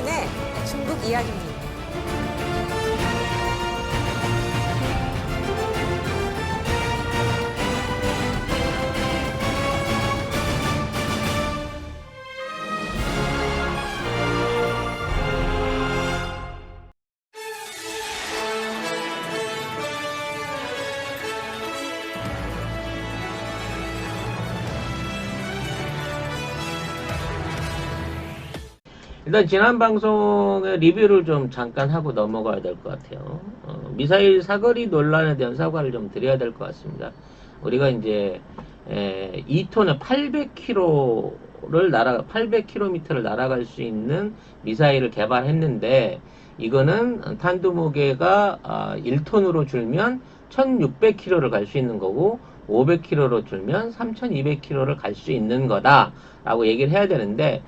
이톤의 중국 이야기입니다. 일단 지난 방송의 리뷰를 좀 잠깐 하고 넘어가야 될 것 같아요. 미사일 사거리 논란에 대한 사과를 좀 드려야 될 것 같습니다. 우리가 이제 2톤에 800km를 날아갈 수 있는 미사일을 개발했는데 이거는 탄두 무게가 1톤으로 줄면 1600km를 갈 수 있는 거고 500km로 줄면 3200km를 갈 수 있는 거다라고 얘기를 해야 되는데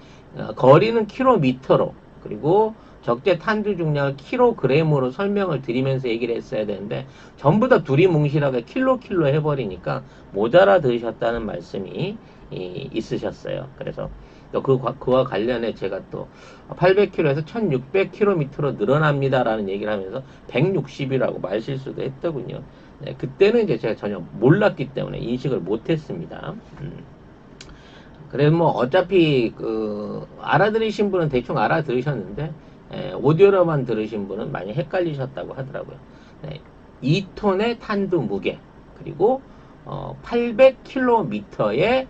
거리는 킬로미터로 그리고 적재 탄두 중량을 킬로그램으로 설명을 드리면서 얘기를 했어야 되는데 전부 다 두리뭉실하게 킬로 해버리니까 못 알아들으셨다는 말씀이 있으셨어요. 그래서 또 그와 관련해 제가 또 800km에서 1600km로 늘어납니다라는 얘기를 하면서 160이라고 말실수도 했더군요. 네, 그때는 이제 제가 전혀 몰랐기 때문에 인식을 못했습니다. 그래 뭐 어차피 알아들으신 분은 대충 알아들으셨는데 오디오로만 들으신 분은 많이 헷갈리셨다고 하더라고요. 네, 2톤의 탄두 무게 그리고 800km의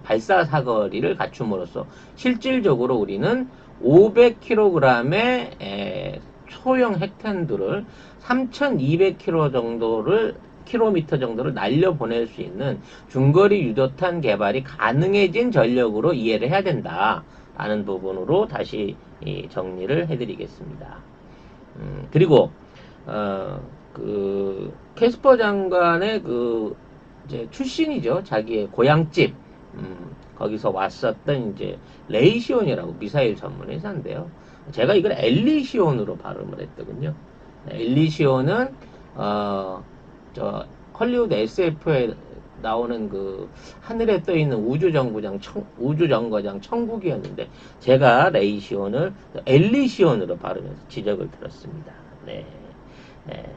발사 사거리를 갖춤으로써 실질적으로 우리는 500kg의 소형 핵탄두를 3200km 정도를 킬로미터 정도를 날려보낼 수 있는 중거리 유도탄 개발이 가능해진 전력으로 이해를 해야 된다 라는 부분으로 다시 정리를 해드리겠습니다. 그리고 캐스퍼 장관의 이제 출신이죠. 자기의 고향집 거기서 왔었던 이제 레이시온이라고 미사일 전문 회사인데요. 제가 이걸 엘리시온으로 발음을 했더군요. 엘리시온은 저 헐리우드 SF에 나오는 하늘에 떠 있는 우주정거장 천국이었는데 제가 레이시온을 엘리시온으로 발음해서 지적을 들었습니다. 네,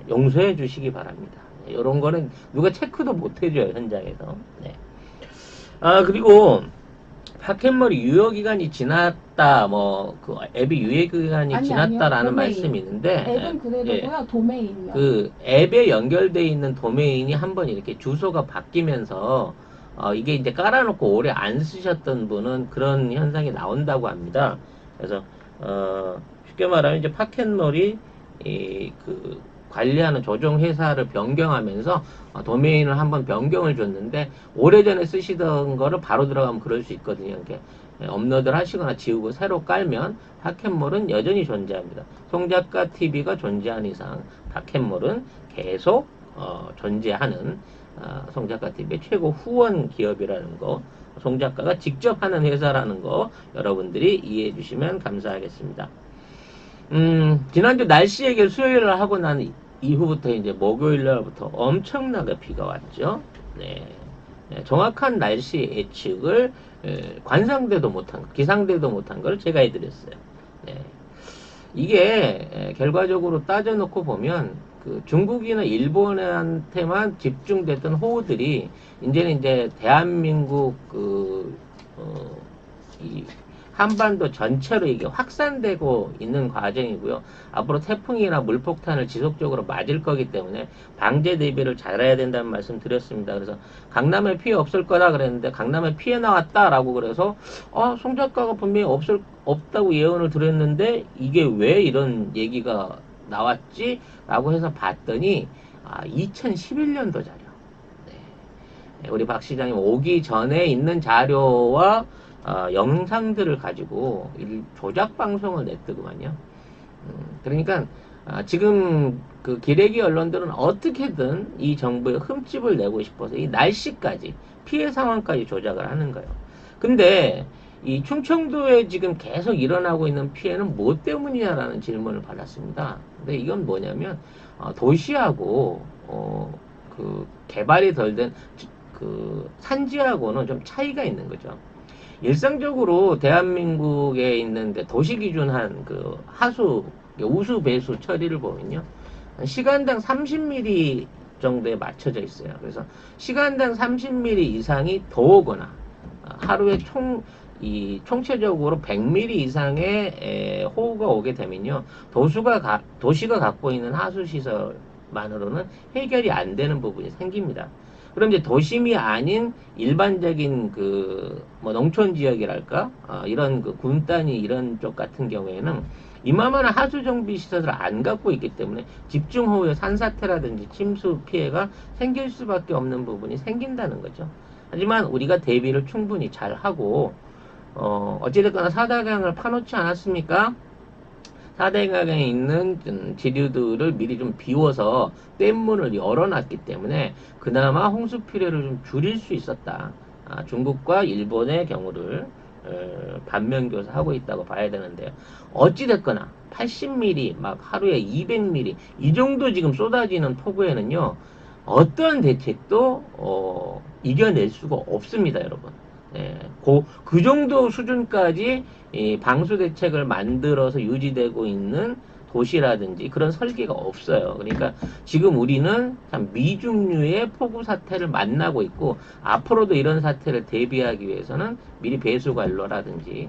용서해 주시기 바랍니다. 네, 이런 거는 누가 체크도 못 해줘요 현장에서. 네. 그리고 파켓머리 유효기간이 지났다, 앱이 유효기간이 지났다라는 말씀이 있는데, 앱은 그대로고요. 도메인이요. 앱에 연결되어 있는 도메인이 한번 이렇게 주소가 바뀌면서, 이게 이제 깔아놓고 오래 안 쓰셨던 분은 그런 현상이 나온다고 합니다. 그래서, 쉽게 말하면 이제 파켓머리, 관리하는 조종회사를 변경하면서 도메인을 한번 변경을 줬는데 오래전에 쓰시던 거를 바로 들어가면 그럴 수 있거든요. 이렇게 업로드를 하시거나 지우고 새로 깔면 파켓몰은 여전히 존재합니다. 송작가 TV가 존재하는 이상 파켓몰은 계속 존재하는 송작가 TV의 최고 후원 기업이라는 거, 송작가가 직접 하는 회사라는 거 여러분들이 이해해 주시면 감사하겠습니다. 지난주 날씨 얘기를 수요일날 하고 난 이후부터 이제 목요일날부터 엄청나게 비가 왔죠. 네. 정확한 날씨 예측을 관상대도 못한, 기상대도 못한 걸 제가 해드렸어요. 네. 이게 결과적으로 따져놓고 보면 중국이나 일본한테만 집중됐던 호우들이 이제는 이제 대한민국 이 한반도 전체로 이게 확산되고 있는 과정이고요. 앞으로 태풍이나 물폭탄을 지속적으로 맞을 거기 때문에 방제 대비를 잘해야 된다는 말씀 드렸습니다. 그래서 강남에 피해 없을 거다 그랬는데 강남에 피해 나왔다라고 그래서 송 작가가 분명히 없다고 예언을 드렸는데 이게 왜 이런 얘기가 나왔지? 라고 해서 봤더니 2011년도 자료. 네. 우리 박 시장님 오기 전에 있는 자료와 영상들을 가지고 조작 방송을 냈더구만요. 그러니까 지금 기레기 언론들은 어떻게든 이 정부에 흠집을 내고 싶어서 이 날씨까지 피해 상황까지 조작을 하는 거예요. 근데 이 충청도에 지금 계속 일어나고 있는 피해는 뭐 때문이냐라는 질문을 받았습니다. 근데 이건 뭐냐면 도시하고 개발이 덜 된 산지하고는 좀 차이가 있는 거죠. 일상적으로 대한민국에 있는데 도시 기준한 그 하수, 우수 배수 처리를 보면요. 한 시간당 30mm 정도에 맞춰져 있어요. 그래서 시간당 30mm 이상이 더 오거나 하루에 총체적으로 100mm 이상의 호우가 오게 되면요. 도시가 갖고 있는 하수시설만으로는 해결이 안 되는 부분이 생깁니다. 그럼 이제 도심이 아닌 일반적인 뭐 농촌 지역이랄까 이런 군 단위 이런 쪽 같은 경우에는 이만한 하수 정비 시설을 안 갖고 있기 때문에 집중호우의 산사태라든지 침수 피해가 생길 수밖에 없는 부분이 생긴다는 거죠. 하지만 우리가 대비를 충분히 잘 하고 어찌됐거나 사다강을 파놓지 않았습니까? 사대강에 있는 지류들을 미리 좀 비워서 댐문을 열어놨기 때문에 그나마 홍수 피해를 좀 줄일 수 있었다. 중국과 일본의 경우를 반면교사하고 있다고 봐야 되는데요. 어찌됐거나 80mm, 막 하루에 200mm 이 정도 지금 쏟아지는 폭우에는요. 어떠한 대책도 이겨낼 수가 없습니다, 여러분. 그 정도 수준까지 이 방수 대책을 만들어서 유지되고 있는 도시라든지 그런 설계가 없어요. 그러니까 지금 우리는 참 미중류의 폭우 사태를 만나고 있고 앞으로도 이런 사태를 대비하기 위해서는 미리 배수 관로라든지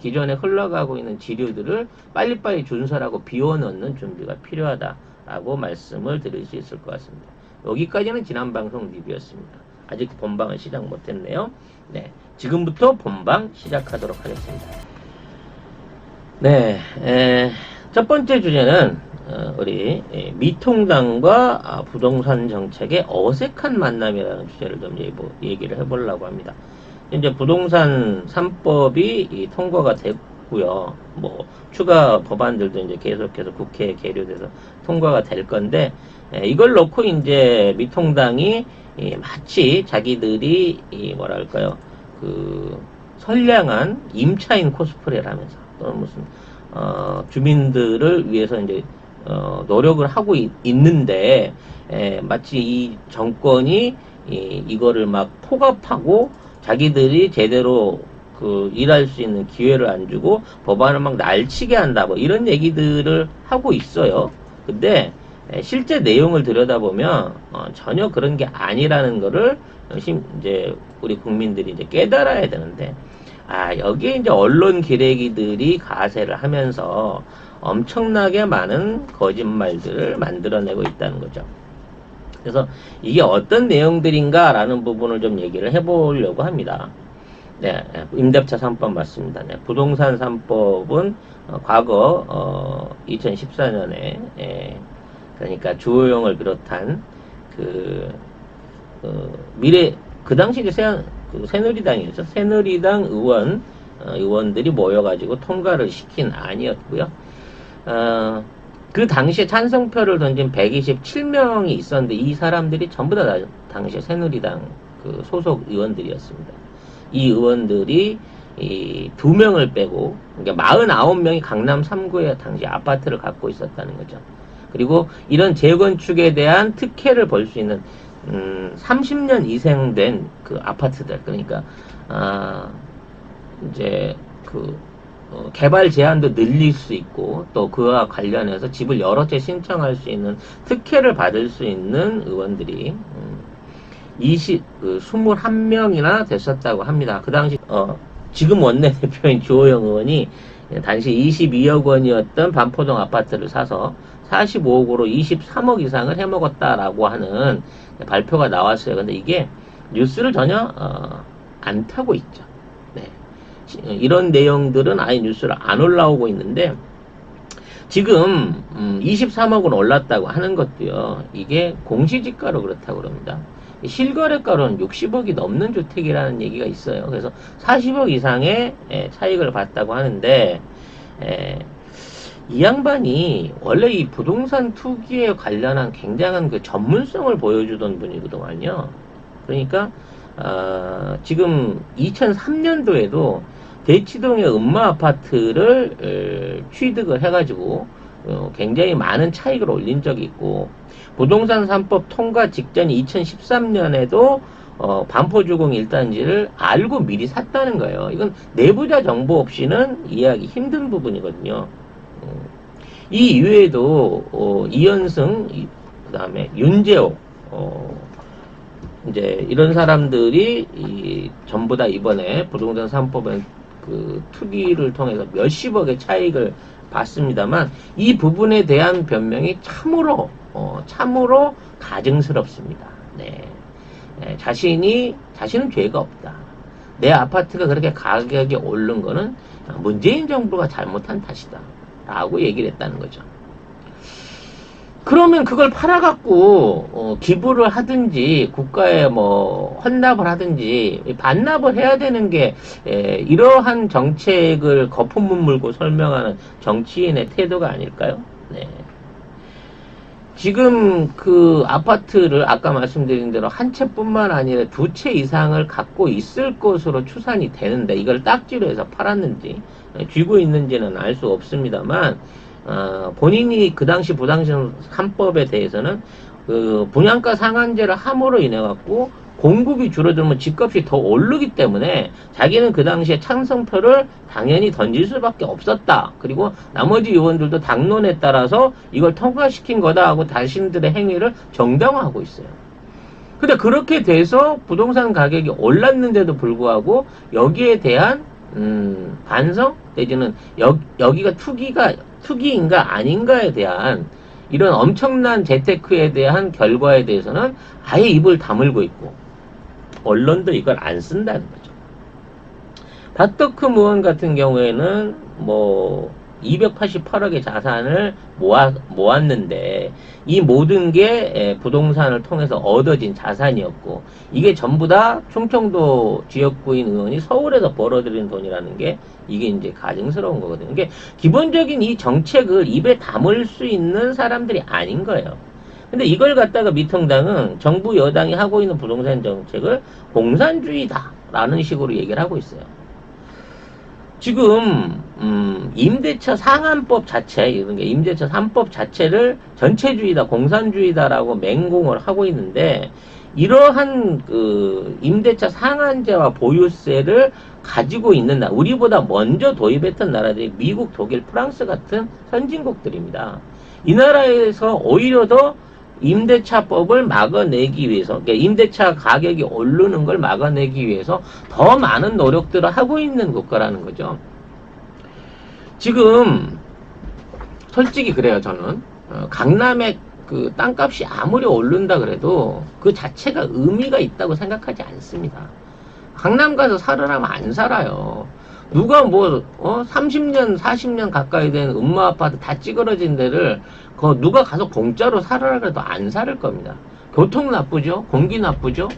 기존에 흘러가고 있는 지류들을 빨리빨리 준설하고 비워넣는 준비가 필요하다라고 말씀을 드릴 수 있을 것 같습니다. 여기까지는 지난 방송 리뷰였습니다. 아직 본방을 시작 못했네요. 네, 지금부터 본방 시작하도록 하겠습니다. 네, 첫 번째 주제는 우리 미통당과 부동산 정책의 어색한 만남이라는 주제를 좀 얘기를 해보려고 합니다. 이제 부동산 3법이 통과가 됐고요. 뭐 추가 법안들도 이제 계속해서 국회에 계류돼서 통과가 될 건데 이걸 놓고 이제 미통당이 마치 자기들이 뭐랄까요 선량한 임차인 코스프레를 하면서 또는 무슨 주민들을 위해서 이제 노력을 하고 있는데 마치 이 정권이 이거를 막 포갑하고 자기들이 제대로 일할 수 있는 기회를 안 주고 법안을 막 날치게 한다 뭐 이런 얘기들을 하고 있어요. 근데 실제 내용을 들여다보면 전혀 그런 게 아니라는 거를 이제 우리 국민들이 이제 깨달아야 되는데 여기에 이제 언론 기레기들이 가세를 하면서 엄청나게 많은 거짓말들을 만들어내고 있다는 거죠. 그래서 이게 어떤 내용들인가라는 부분을 좀 얘기를 해보려고 합니다. 네, 임대차 3법 맞습니다. 네, 부동산 3법은 과거 2014년에 그러니까 주호영을 비롯한 그 당시 새누리당이었죠. 새누리당 의원들이 모여가지고 통과를 시킨 안이었고요. 그 당시에 찬성표를 던진 127명이 있었는데 이 사람들이 전부 다 당시에 새누리당 소속 의원들이었습니다. 이 의원들이 이 2명을 빼고 그러니까 49명이 강남 3구에 당시 아파트를 갖고 있었다는 거죠. 그리고 이런 재건축에 대한 특혜를 볼 수 있는 30년 이생된 아파트들 그러니까 이제 개발 제한도 늘릴 수 있고 또 그와 관련해서 집을 여러 채 신청할 수 있는 특혜를 받을 수 있는 의원들이 21명이나 됐었다고 합니다. 그 당시 지금 원내대표인 주호영 의원이 당시 22억 원이었던 반포동 아파트를 사서 45억으로 23억 이상을 해먹었다라고 하는 발표가 나왔어요. 근데 이게 뉴스를 전혀 안 타고 있죠. 네. 이런 내용들은 아예 뉴스를 안 올라오고 있는데 지금 23억은 올랐다고 하는 것도요. 이게 공시지가로 그렇다고 그럽니다. 실거래가로는 60억이 넘는 주택이라는 얘기가 있어요. 그래서 40억 이상의 차익을 봤다고 하는데 이 양반이 원래 이 부동산 투기에 관련한 굉장한 전문성을 보여주던 분이거든요. 그러니까 지금 2003년도에도 대치동의 음마 아파트를 취득을 해가지고 굉장히 많은 차익을 올린 적이 있고 부동산 3법 통과 직전 2013년에도 반포주공 1단지를 알고 미리 샀다는 거예요. 이건 내부자 정보 없이는 이해하기 힘든 부분이거든요. 이 이외에도 이현승, 그다음에 윤재호, 이제 이런 사람들이 전부 다 이번에 부동산 3법에 그 투기를 통해서 몇십억의 차익을 봤습니다만 이 부분에 대한 변명이 참으로 가증스럽습니다. 네. 자신은 죄가 없다. 내 아파트가 그렇게 가격이 오른 거는 문재인 정부가 잘못한 탓이다. 라고 얘기를 했다는 거죠. 그러면 그걸 팔아갖고 기부를 하든지 국가에 뭐 헌납을 하든지 반납을 해야 되는 게 이러한 정책을 거품문 물고 설명하는 정치인의 태도가 아닐까요? 네. 지금 그 아파트를 아까 말씀드린 대로 한 채뿐만 아니라 두 채 이상을 갖고 있을 것으로 추산이 되는데 이걸 딱지로 해서 팔았는지 쥐고 있는지는 알 수 없습니다만 본인이 그 당시 부당신 3법에 대해서는 그 분양가 상한제를 함으로 인해 갖고 공급이 줄어들면 집값이 더 오르기 때문에 자기는 그 당시에 찬성표를 당연히 던질 수밖에 없었다. 그리고 나머지 의원들도 당론에 따라서 이걸 통과시킨 거다 하고 자신들의 행위를 정당화하고 있어요. 근데 그렇게 돼서 부동산 가격이 올랐는데도 불구하고 여기에 대한 반성 내지는 여기가 투기인가 아닌가에 대한 이런 엄청난 재테크에 대한 결과에 대해서는 아예 입을 다물고 있고 언론도 이걸 안 쓴다는 거죠. 박덕흠 의원 같은 경우에는 뭐 288억의 자산을 모았는데 이 모든 게 부동산을 통해서 얻어진 자산이었고 이게 전부 다 충청도 지역구인 의원이 서울에서 벌어들인 돈이라는 게 이게 이제 가증스러운 거거든요. 이게 기본적인 이 정책을 입에 담을 수 있는 사람들이 아닌 거예요. 근데 이걸 갖다가 미통당은 정부 여당이 하고 있는 부동산 정책을 공산주의다라는 식으로 얘기를 하고 있어요. 지금 임대차 상한법 자체, 이런 게 임대차 3법 자체를 전체주의다, 공산주의다라고 맹공을 하고 있는데 이러한 그 임대차 상한제와 보유세를 가지고 있는 나라, 우리보다 먼저 도입했던 나라들이 미국, 독일, 프랑스 같은 선진국들입니다. 이 나라에서 오히려 더 임대차법을 막아내기 위해서, 그러니까 임대차 가격이 오르는 걸 막아내기 위해서 더 많은 노력들을 하고 있는 국가라는 거죠. 지금 솔직히 그래요. 저는 강남의 그 땅값이 아무리 오른다 그래도 그 자체가 의미가 있다고 생각하지 않습니다. 강남 가서 살으라면 안 살아요. 누가 뭐 30년 40년 가까이 된 음모 아파트 다 찌그러진 데를 누가 가서 공짜로 살아라 그래도 안 살을 겁니다. 교통 나쁘죠? 공기 나쁘죠?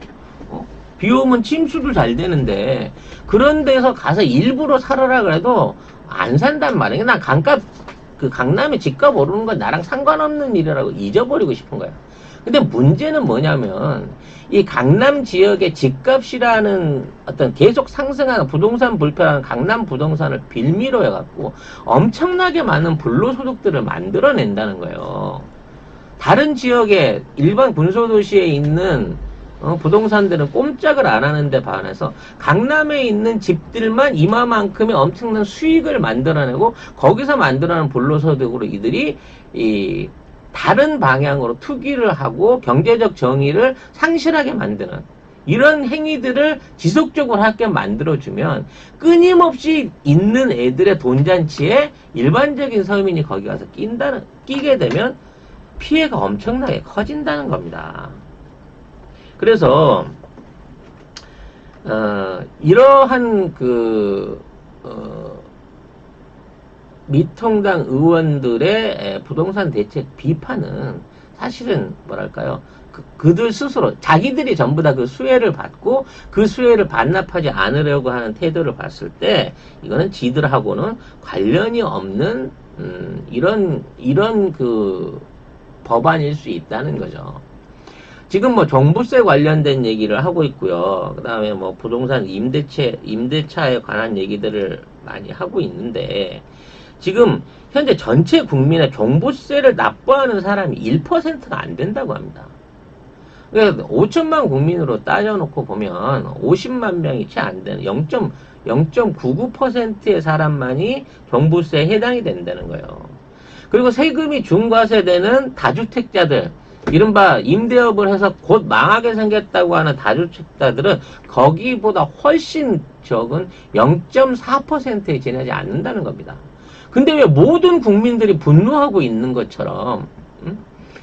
비 오면 침수도 잘 되는데 그런 데서 가서 일부러 살아라 그래도 안 산단 말이에요. 난 그 강남에 집값 오르는 건 나랑 상관없는 일이라고 잊어버리고 싶은 거야. 근데 문제는 뭐냐면 이 강남 지역의 집값이라는 어떤 계속 상승하는 부동산 불패라는 강남 부동산을 빌미로 해갖고 엄청나게 많은 불로소득들을 만들어낸다는 거예요. 다른 지역에 일반 군소도시에 있는 부동산들은 꼼짝을 안 하는데 반해서 강남에 있는 집들만 이마만큼의 엄청난 수익을 만들어내고 거기서 만들어내는 불로소득으로 이들이 이 다른 방향으로 투기를 하고 경제적 정의를 상실하게 만드는 이런 행위들을 지속적으로 하게 만들어주면 끊임없이 있는 애들의 돈잔치에 일반적인 서민이 거기 가서 끼게 되면 피해가 엄청나게 커진다는 겁니다. 그래서 이러한 미통당 의원들의 부동산 대책 비판은 사실은 뭐랄까요, 그들 스스로 자기들이 전부 다 그 수혜를 받고 그 수혜를 반납하지 않으려고 하는 태도를 봤을 때 이거는 지들하고는 관련이 없는 이런 그 법안일 수 있다는 거죠. 지금 뭐 종부세 관련된 얘기를 하고 있고요. 그 다음에 뭐 부동산 임대차에 관한 얘기들을 많이 하고 있는데 지금 현재 전체 국민의 종부세를 납부하는 사람이 1%가 안 된다고 합니다. 그러니까 5천만 국민으로 따져놓고 보면 50만 명이 채 안 되는 0.99%의 사람만이 종부세에 해당이 된다는 거예요. 그리고 세금이 중과세되는 다주택자들, 이른바 임대업을 해서 곧 망하게 생겼다고 하는 다주택자들은 거기보다 훨씬 적은 0.4%에 지나지 않는다는 겁니다. 근데 왜 모든 국민들이 분노하고 있는 것처럼,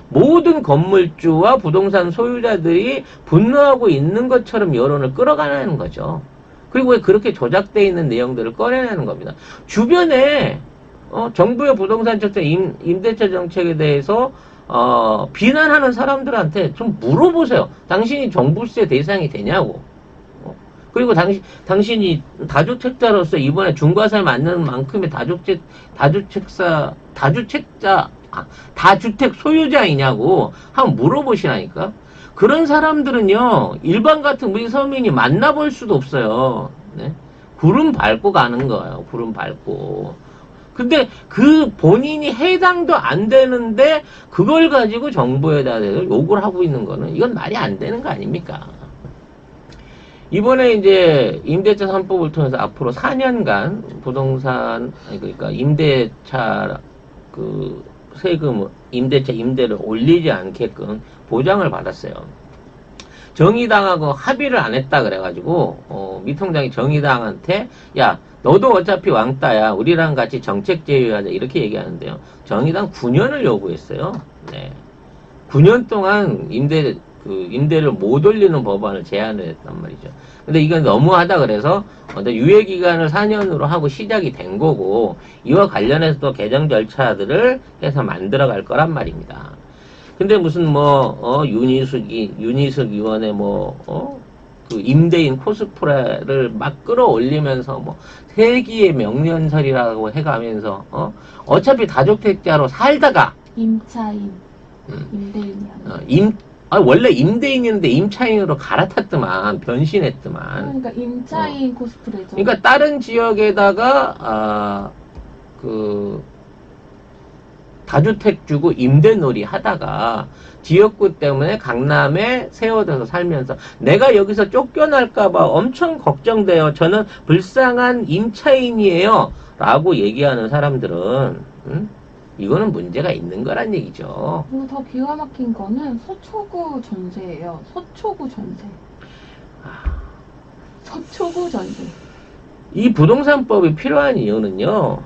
모든 건물주와 부동산 소유자들이 분노하고 있는 것처럼 여론을 끌어가는 거죠. 그리고 왜 그렇게 조작되어 있는 내용들을 꺼내내는 겁니다. 주변에 정부의 부동산 정책, 임대차 정책에 대해서 비난하는 사람들한테 좀 물어보세요. 당신이 종부세 대상이 되냐고. 그리고 당신이 다주택자로서 이번에 중과세 맞는 만큼의 다주택 소유자이냐고 한번 물어보시라니까. 그런 사람들은요, 일반 같은 우리 서민이 만나볼 수도 없어요. 네? 구름 밟고 가는 거예요. 구름 밟고. 근데 그 본인이 해당도 안 되는데 그걸 가지고 정부에다 욕을 하고 있는 거는 이건 말이 안 되는 거 아닙니까? 이번에 이제 임대차 3법을 통해서 앞으로 4년간 부동산, 그러니까 임대차 그 세금, 임대차 임대를 올리지 않게끔 보장을 받았어요. 정의당하고 합의를 안 했다 그래가지고 미통당이 정의당한테 야 너도 어차피 왕따야 우리랑 같이 정책 제휴하자 이렇게 얘기하는데요. 정의당 9년을 요구했어요. 네. 9년 동안 임대를 못 올리는 법안을 제안을 했단 말이죠. 근데 이건 너무하다 그래서 유예 기간을 4년으로 하고 시작이 된 거고 이와 관련해서 또 개정 절차들을 해서 만들어 갈 거란 말입니다. 근데 무슨 윤희숙 의원의 그 임대인 코스프레를 막 끌어올리면서 세기의 명년설이라고 해가면서 어차피 다주택자로 살다가 임차인, 임대인이 아니고. 원래 임대인이었는데 임차인으로 갈아탔더만 변신했더만. 그러니까 임차인 코스프레죠. 그러니까 다른 지역에다가 그 다주택 주고 임대놀이 하다가 지역구 때문에 강남에 세워져서 살면서 내가 여기서 쫓겨날까봐 엄청 걱정돼요. 저는 불쌍한 임차인이에요. 라고 얘기하는 사람들은 이거는 문제가 있는 거란 얘기죠. 그리고 더 기가 막힌 거는 서초구 전세예요. 서초구 전세. 서초구 전세. 이 부동산법이 필요한 이유는요.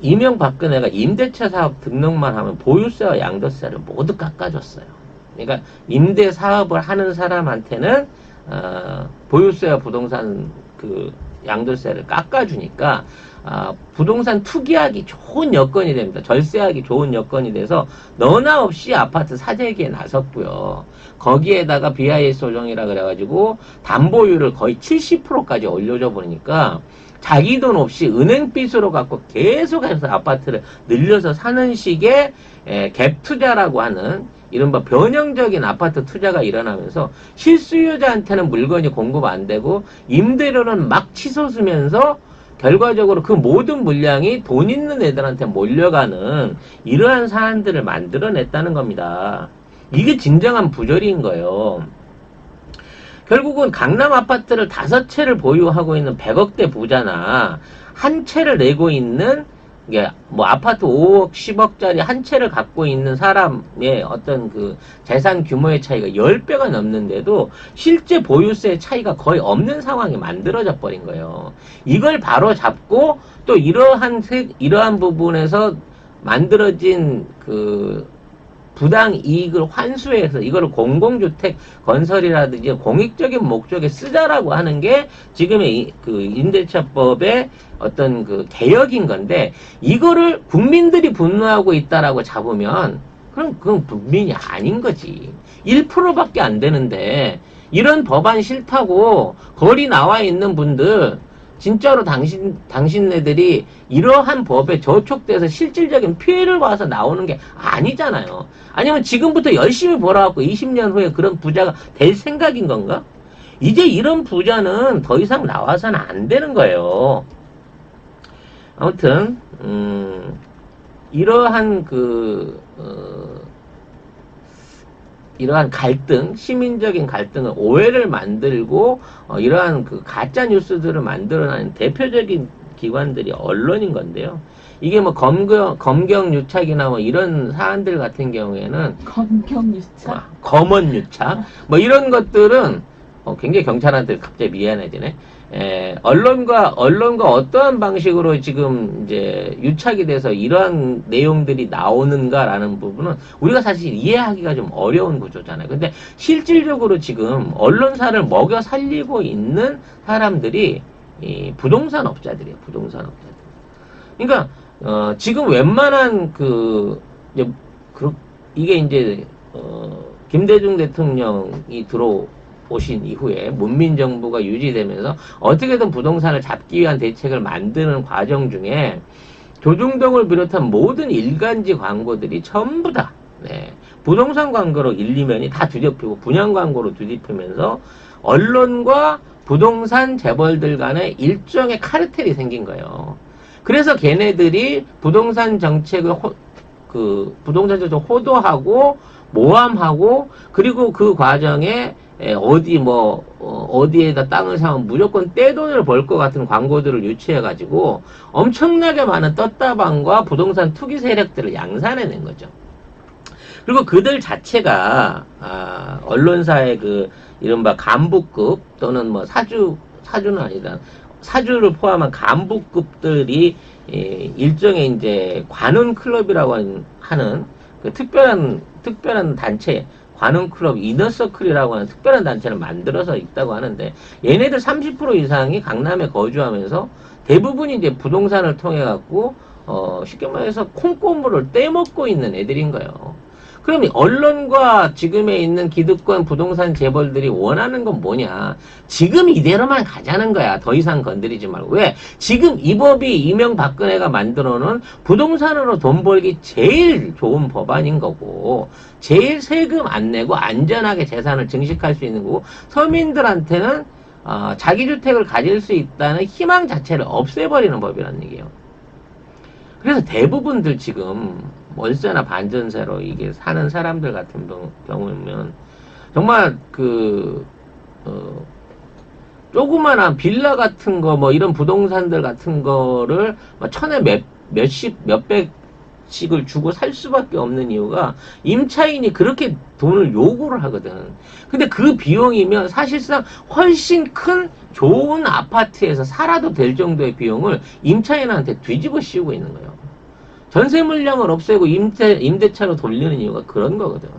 이명박근혜가 임대차 사업 등록만 하면 보유세와 양도세를 모두 깎아줬어요. 그러니까 임대 사업을 하는 사람한테는 보유세와 부동산 그 양도세를 깎아주니까 부동산 투기하기 좋은 여건이 됩니다. 절세하기 좋은 여건이 돼서 너나 없이 아파트 사재기에 나섰고요. 거기에다가 BIS 조정이라 그래가지고 담보율을 거의 70%까지 올려줘 버리니까 자기 돈 없이 은행빚으로 갖고 계속해서 아파트를 늘려서 사는 식의 갭 투자라고 하는 이른바 변형적인 아파트 투자가 일어나면서 실수요자한테는 물건이 공급 안 되고 임대료는 막 치솟으면서 결과적으로 그 모든 물량이 돈 있는 애들한테 몰려가는 이러한 사안들을 만들어냈다는 겁니다. 이게 진정한 부조리인 거예요. 결국은 강남 아파트를 5채를 보유하고 있는 100억대 부자나 한 채를 내고 있는 아파트 5억, 10억짜리 한 채를 갖고 있는 사람의 어떤 그 재산 규모의 차이가 10배가 넘는데도 실제 보유세 차이가 거의 없는 상황이 만들어져 버린 거예요. 이걸 바로 잡고 또 이러한 부분에서 만들어진 그 부당 이익을 환수해서 이거를 공공주택 건설이라든지 공익적인 목적에 쓰자라고 하는 게 지금의 그 임대차법의 어떤 그 개혁인 건데 이거를 국민들이 분노하고 있다라고 잡으면 그럼 그건 국민이 아닌 거지. 1%밖에 안 되는데 이런 법안 싫다고 거리 나와 있는 분들 진짜로 당신네들이 이러한 법에 저촉돼서 실질적인 피해를 봐서 나오는 게 아니잖아요. 아니면 지금부터 열심히 벌어갖고 20년 후에 그런 부자가 될 생각인 건가? 이제 이런 부자는 더 이상 나와서는 안 되는 거예요. 아무튼 이러한 이러한 갈등, 시민적인 갈등을 오해를 만들고 이러한 그 가짜 뉴스들을 만들어내는 대표적인 기관들이 언론인 건데요. 이게 뭐 검경 유착이나 뭐 이런 사안들 같은 경우에는 검경유착. 검언 유착 뭐 이런 것들은 굉장히 경찰한테 갑자기 미안해지네. 언론과 어떠한 방식으로 지금 이제 유착이 돼서 이러한 내용들이 나오는가라는 부분은 우리가 사실 이해하기가 좀 어려운 구조잖아요. 근데 실질적으로 지금 언론사를 먹여 살리고 있는 사람들이 이 부동산 업자들이에요. 부동산 업자들. 그러니까 지금 웬만한 이제 이게 이제 김대중 대통령이 들어오신 이후에 문민정부가 유지되면서 어떻게든 부동산을 잡기 위한 대책을 만드는 과정 중에 조중동을 비롯한 모든 일간지 광고들이 전부 다 네, 부동산 광고로 1, 2면이 다 뒤덮이고 분양 광고로 뒤덮이면서 언론과 부동산 재벌들 간에 일종의 카르텔이 생긴 거예요. 그래서 걔네들이 부동산 정책을 부동산 정책 호도하고 모함하고 그리고 그 과정에 어디에다 땅을 사면 무조건 떼돈을 벌 것 같은 광고들을 유치해가지고 엄청나게 많은 떴다방과 부동산 투기 세력들을 양산해낸 거죠. 그리고 그들 자체가 언론사의 이른바 간부급 또는 뭐 사주는 아니다. 사주를 포함한 간부급들이 일종의 이제 관훈 클럽이라고 하는 그 특별한 단체, 관훈 클럽 이너서클이라고 하는 특별한 단체를 만들어서 있다고 하는데 얘네들 30% 이상이 강남에 거주하면서 대부분이 이제 부동산을 통해 갖고 쉽게 말해서 콩고물을 떼먹고 있는 애들인 거예요. 그럼 언론과 지금에 있는 기득권 부동산 재벌들이 원하는 건 뭐냐? 지금 이대로만 가자는 거야. 더 이상 건드리지 말고. 왜? 지금 이 법이 이명박근혜가 만들어놓은 부동산으로 돈 벌기 제일 좋은 법안인 거고, 제일 세금 안 내고 안전하게 재산을 증식할 수 있는 거고, 서민들한테는 자기 주택을 가질 수 있다는 희망 자체를 없애버리는 법이라는 얘기예요. 그래서 대부분들 지금 월세나 반전세로 이게 사는 사람들 같은 경우면 정말 조그만한 빌라 같은 거 뭐 이런 부동산들 같은 거를 천에 몇백씩을 주고 살 수밖에 없는 이유가 임차인이 그렇게 돈을 요구를 하거든. 근데 그 비용이면 사실상 훨씬 큰 좋은 아파트에서 살아도 될 정도의 비용을 임차인한테 뒤집어 씌우고 있는 거예요. 전세 물량을 없애고 임대차로 돌리는 이유가 그런 거거든.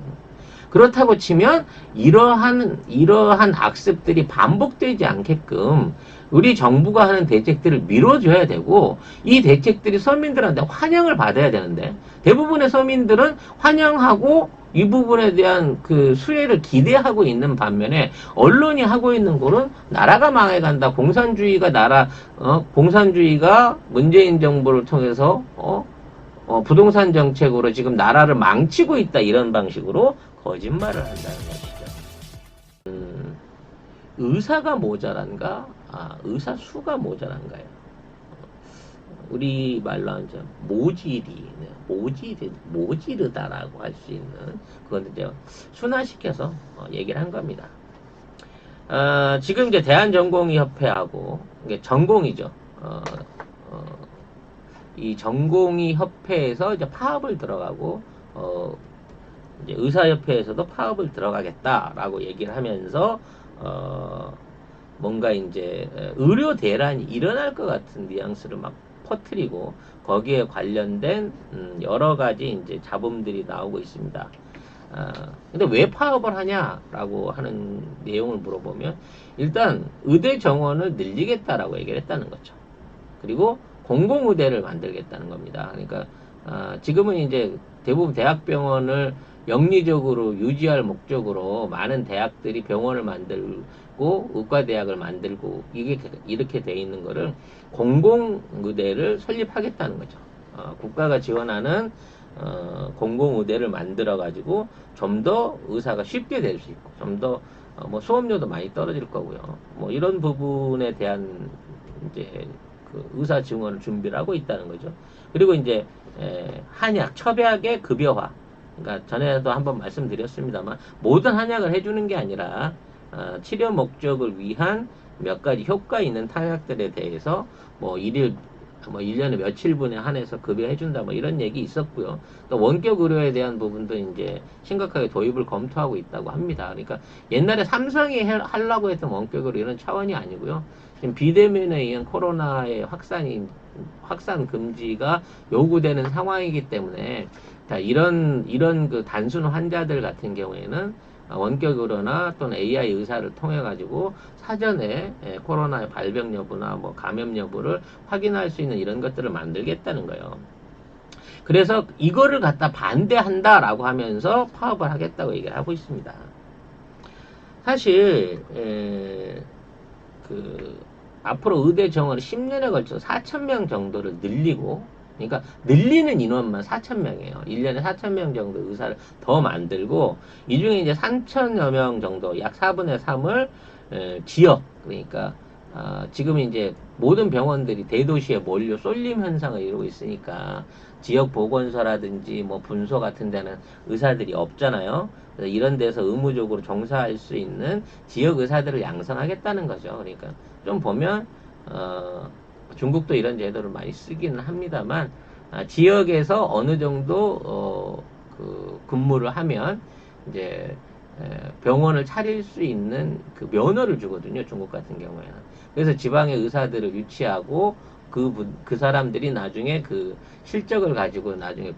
그렇다고 치면 이러한 악습들이 반복되지 않게끔 우리 정부가 하는 대책들을 밀어줘야 되고 이 대책들이 서민들한테 환영을 받아야 되는데 대부분의 서민들은 환영하고 이 부분에 대한 수혜를 기대하고 있는 반면에 언론이 하고 있는 거는 나라가 망해간다. 공산주의가 문재인 정부를 통해서 부동산 정책으로 지금 나라를 망치고 있다. 이런 방식으로 거짓말을 한다는 것이죠. 의사가 모자란가? 의사 수가 모자란가요? 우리 말로 하면 모지르다라고 할 수 있는 그건 이제 순화시켜서 얘기를 한 겁니다. 지금 이제 대한전공의협회하고 이게 전공이죠. 이 전공의 협회에서 이제 파업을 들어가고 이제 의사협회에서도 파업을 들어가겠다라고 얘기를 하면서 뭔가 이제 의료 대란이 일어날 것 같은 뉘앙스를 막 퍼뜨리고 거기에 관련된 여러 가지 이제 잡음들이 나오고 있습니다. 근데 왜 파업을 하냐라고 하는 내용을 물어보면 일단 의대 정원을 늘리겠다라고 얘기를 했다는 거죠. 그리고 공공의대를 만들겠다는 겁니다. 그러니까 지금은 이제 대부분 대학병원을 영리적으로 유지할 목적으로 많은 대학들이 병원을 만들고 의과대학을 만들고 이렇게 돼 있는 거를 공공의대를 설립하겠다는 거죠. 국가가 지원하는 공공의대를 만들어 가지고 좀 더 의사가 쉽게 될 수 있고 좀 더 뭐 수업료도 많이 떨어질 거고요. 뭐 이런 부분에 대한 이제 의사 증원을 준비를 하고 있다는 거죠. 그리고 이제 한약, 첩약의 급여화. 그러니까 전에도 한번 말씀드렸습니다만 모든 한약을 해주는 게 아니라 치료 목적을 위한 몇 가지 효과 있는 탄약들에 대해서 뭐 일일 뭐 1년에 며칠분에 한해서 급여해준다 뭐 이런 얘기 있었고요. 또 원격 의료에 대한 부분도 이제 심각하게 도입을 검토하고 있다고 합니다. 그러니까 옛날에 삼성이 하려고 했던 원격 의료 이런 차원이 아니고요. 지금 비대면에 의한 코로나의 확산 금지가 요구되는 상황이기 때문에 자, 이런 그 단순 환자들 같은 경우에는 원격 의료나 또는 AI 의사를 통해 가지고 사전에 코로나의 발병 여부나 뭐 감염 여부를 확인할 수 있는 이런 것들을 만들겠다는 거예요. 그래서 이거를 갖다 반대한다라고 하면서 파업을 하겠다고 얘기를 하고 있습니다. 사실 앞으로 의대 정원을 10년에 걸쳐서 4,000명 정도를 늘리고, 그러니까 늘리는 인원만 4,000명이에요. 1년에 4,000명 정도 의사를 더 만들고, 이 중에 이제 3,000여 명 정도, 약 4분의 3을 지역, 그러니까 지금 이제 모든 병원들이 대도시에 몰려 쏠림 현상을 이루고 있으니까 지역 보건소라든지 뭐 분소 같은 데는 의사들이 없잖아요. 그래서 이런 데서 의무적으로 종사할 수 있는 지역 의사들을 양성하겠다는 거죠. 그러니까 좀 보면 중국도 이런 제도를 많이 쓰기는 합니다만 지역에서 어느 정도 근무를 하면 이제 병원을 차릴 수 있는 그 면허를 주거든요. 중국 같은 경우에는. 그래서 지방의 의사들을 유치하고 그 사람들이 나중에 그 실적을 가지고 나중에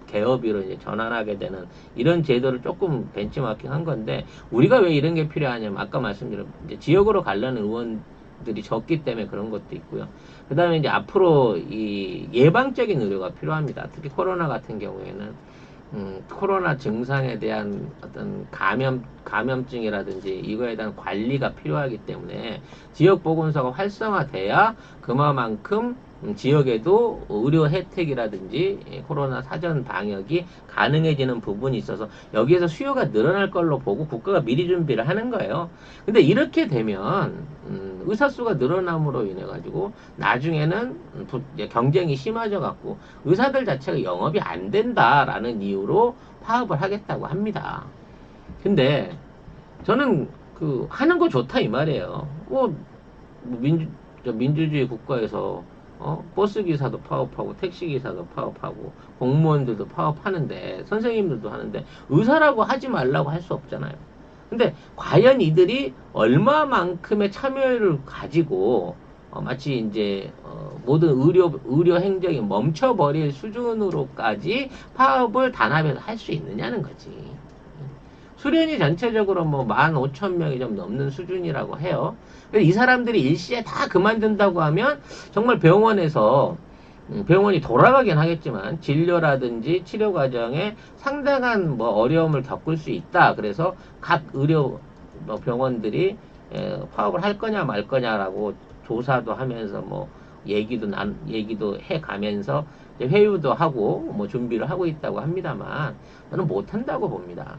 개업으로 이제 전환하게 되는 이런 제도를 조금 벤치마킹 한 건데, 우리가 왜 이런 게 필요하냐면 아까 말씀드린 이제 지역으로 가려는 의원들이 적기 때문에 그런 것도 있고요. 그 다음에 이제 앞으로 이 예방적인 의료가 필요합니다. 특히 코로나 같은 경우에는 코로나 증상에 대한 어떤 감염증이라든지 이거에 대한 관리가 필요하기 때문에 지역 보건소가 활성화돼야 그만큼 지역에도 의료 혜택이라든지 코로나 사전 방역이 가능해지는 부분이 있어서 여기에서 수요가 늘어날 걸로 보고 국가가 미리 준비를 하는 거예요. 근데 이렇게 되면 의사 수가 늘어남으로 인해 가지고 나중에는 경쟁이 심해져 갖고 의사들 자체가 영업이 안 된다라는 이유로 파업을 하겠다고 합니다. 근데 저는 하는 거 좋다 이 말이에요. 민주주의 국가에서 버스 기사도 파업하고 택시 기사도 파업하고 공무원들도 파업하는데 선생님들도 하는데 의사라고 하지 말라고 할 수 없잖아요. 근데 과연 이들이 얼마만큼의 참여를 가지고 마치 이제 모든 의료 행정이 멈춰버릴 수준으로까지 파업을 단합해서 할 수 있느냐는 거지. 수련이 전체적으로 뭐 15,000명이 좀 넘는 수준이라고 해요. 이 사람들이 일시에 다 그만둔다고 하면 정말 병원이 돌아가긴 하겠지만 진료라든지 치료 과정에 상당한 뭐 어려움을 겪을 수 있다. 그래서 각 의료 병원들이 파업을 할 거냐 말 거냐라고 조사도 하면서 뭐 얘기도 해 가면서 회유도 하고 뭐 준비를 하고 있다고 합니다만 저는 못 한다고 봅니다.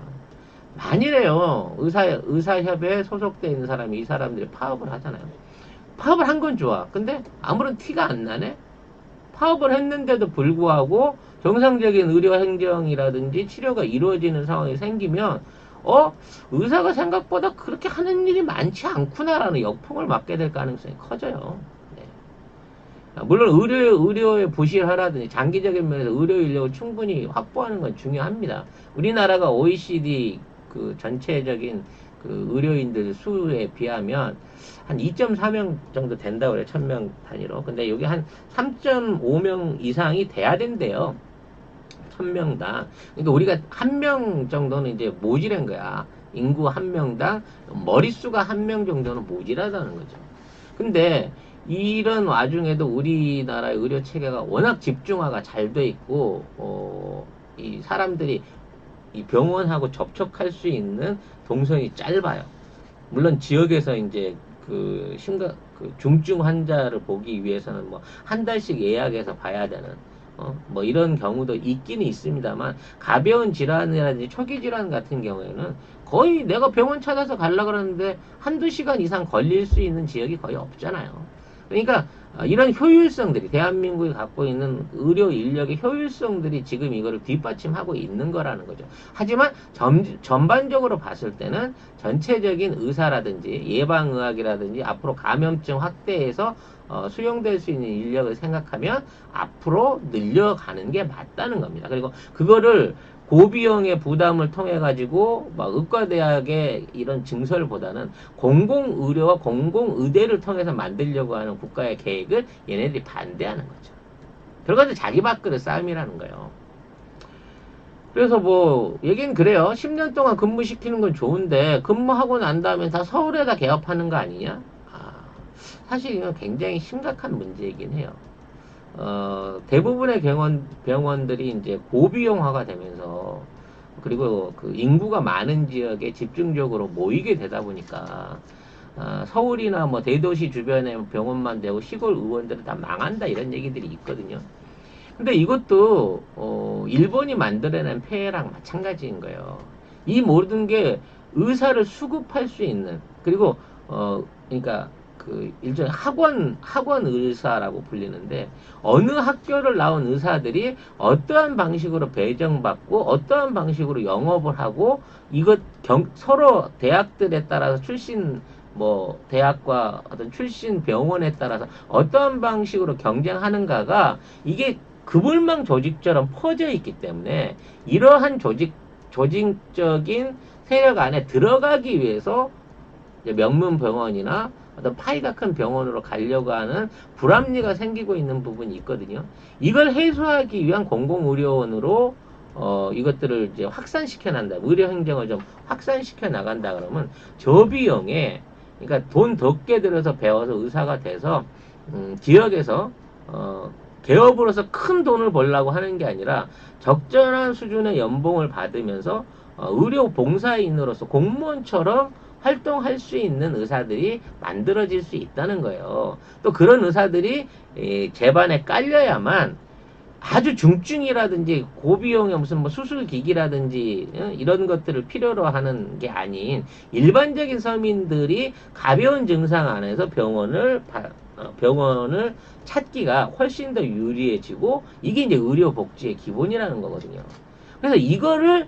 만일에요, 의사협회에 소속되어 있는 사람이 이 사람들이 파업을 하잖아요. 파업을 한 건 좋아. 근데 아무런 티가 안 나네? 파업을 했는데도 불구하고 정상적인 의료 행정이라든지 치료가 이루어지는 상황이 생기면, 의사가 생각보다 그렇게 하는 일이 많지 않구나라는 역풍을 맞게 될 가능성이 커져요. 네. 물론 의료의 부실화라든지 장기적인 면에서 의료 인력을 충분히 확보하는 건 중요합니다. 우리나라가 OECD 전체적인 의료인들 수에 비하면 한 2.4명 정도 된다고 그래요. 1,000명 단위로. 근데 여기 한 3.5명 이상이 돼야 된대요. 1,000명당. 그러니까 우리가 한 명 정도는 이제 모자란 거야. 인구 한 명당 머릿수가 한 명 정도는 모자라다는 거죠. 근데 이런 와중에도 우리나라의 의료 체계가 워낙 집중화가 잘 돼 있고, 이 사람들이 이 병원하고 접촉할 수 있는 동선이 짧아요. 물론 지역에서 이제 중증 환자를 보기 위해서는 뭐 한 달씩 예약해서 봐야 되는 뭐 이런 경우도 있기는 있습니다만, 가벼운 질환이라든지 초기 질환 같은 경우에는 거의 내가 병원 찾아서 가려고 그러는데 한두 시간 이상 걸릴 수 있는 지역이 거의 없잖아요. 그러니까 이런 효율성들이 대한민국이 갖고 있는 의료 인력의 효율성들이 지금 이거를 뒷받침하고 있는 거라는 거죠. 하지만 전반적으로 봤을 때는 전체적인 의사라든지 예방의학이라든지 앞으로 감염증 확대해서 수용될 수 있는 인력을 생각하면 앞으로 늘려가는 게 맞다는 겁니다. 그리고 그거를 고비용의 부담을 통해 가지고 막 의과대학의 이런 증설보다는 공공의료와 공공의대를 통해서 만들려고 하는 국가의 계획을 얘네들이 반대하는 거죠. 결과적으로 자기 밥그릇 싸움이라는 거예요. 그래서 뭐 얘기는 그래요. 10년 동안 근무시키는 건 좋은데 근무하고 난 다음에 다 서울에다 개업하는 거 아니냐? 사실 이건 굉장히 심각한 문제이긴 해요. 대부분의 병원들이 이제 고비용화가 되면서 그리고 그 인구가 많은 지역에 집중적으로 모이게 되다 보니까 서울이나 뭐 대도시 주변에 병원만 되고 시골 의원들은 다 망한다 이런 얘기들이 있거든요. 근데 이것도 일본이 만들어낸 폐해랑 마찬가지인 거예요. 이 모든 게 의사를 수급할 수 있는 그리고 그러니까 그 일종의 학원 의사라고 불리는데 어느 학교를 나온 의사들이 어떠한 방식으로 배정받고 어떠한 방식으로 영업을 하고 이것 서로 대학들에 따라서 출신 뭐 대학과 어떤 출신 병원에 따라서 어떠한 방식으로 경쟁하는가가 이게 그물망 조직처럼 퍼져 있기 때문에 이러한 조직적인 세력 안에 들어가기 위해서 명문 병원이나 어떤 파이가 큰 병원으로 가려고 하는 불합리가 생기고 있는 부분이 있거든요. 이걸 해소하기 위한 공공의료원으로 이것들을 이제 확산시켜 난다. 의료 행정을 좀 확산시켜 나간다 그러면 저비용에 그러니까 돈 적게 들여서 배워서 의사가 돼서 지역에서 개업으로서 큰 돈을 벌려고 하는 게 아니라 적절한 수준의 연봉을 받으면서 의료 봉사인으로서 공무원처럼 활동할 수 있는 의사들이 만들어질 수 있다는 거예요. 또 그런 의사들이 제반에 깔려야만 아주 중증이라든지 고비용의 무슨 뭐 수술기기라든지 이런 것들을 필요로 하는 게 아닌 일반적인 서민들이 가벼운 증상 안에서 병원을 찾기가 훨씬 더 유리해지고 이게 이제 의료복지의 기본이라는 거거든요. 그래서 이거를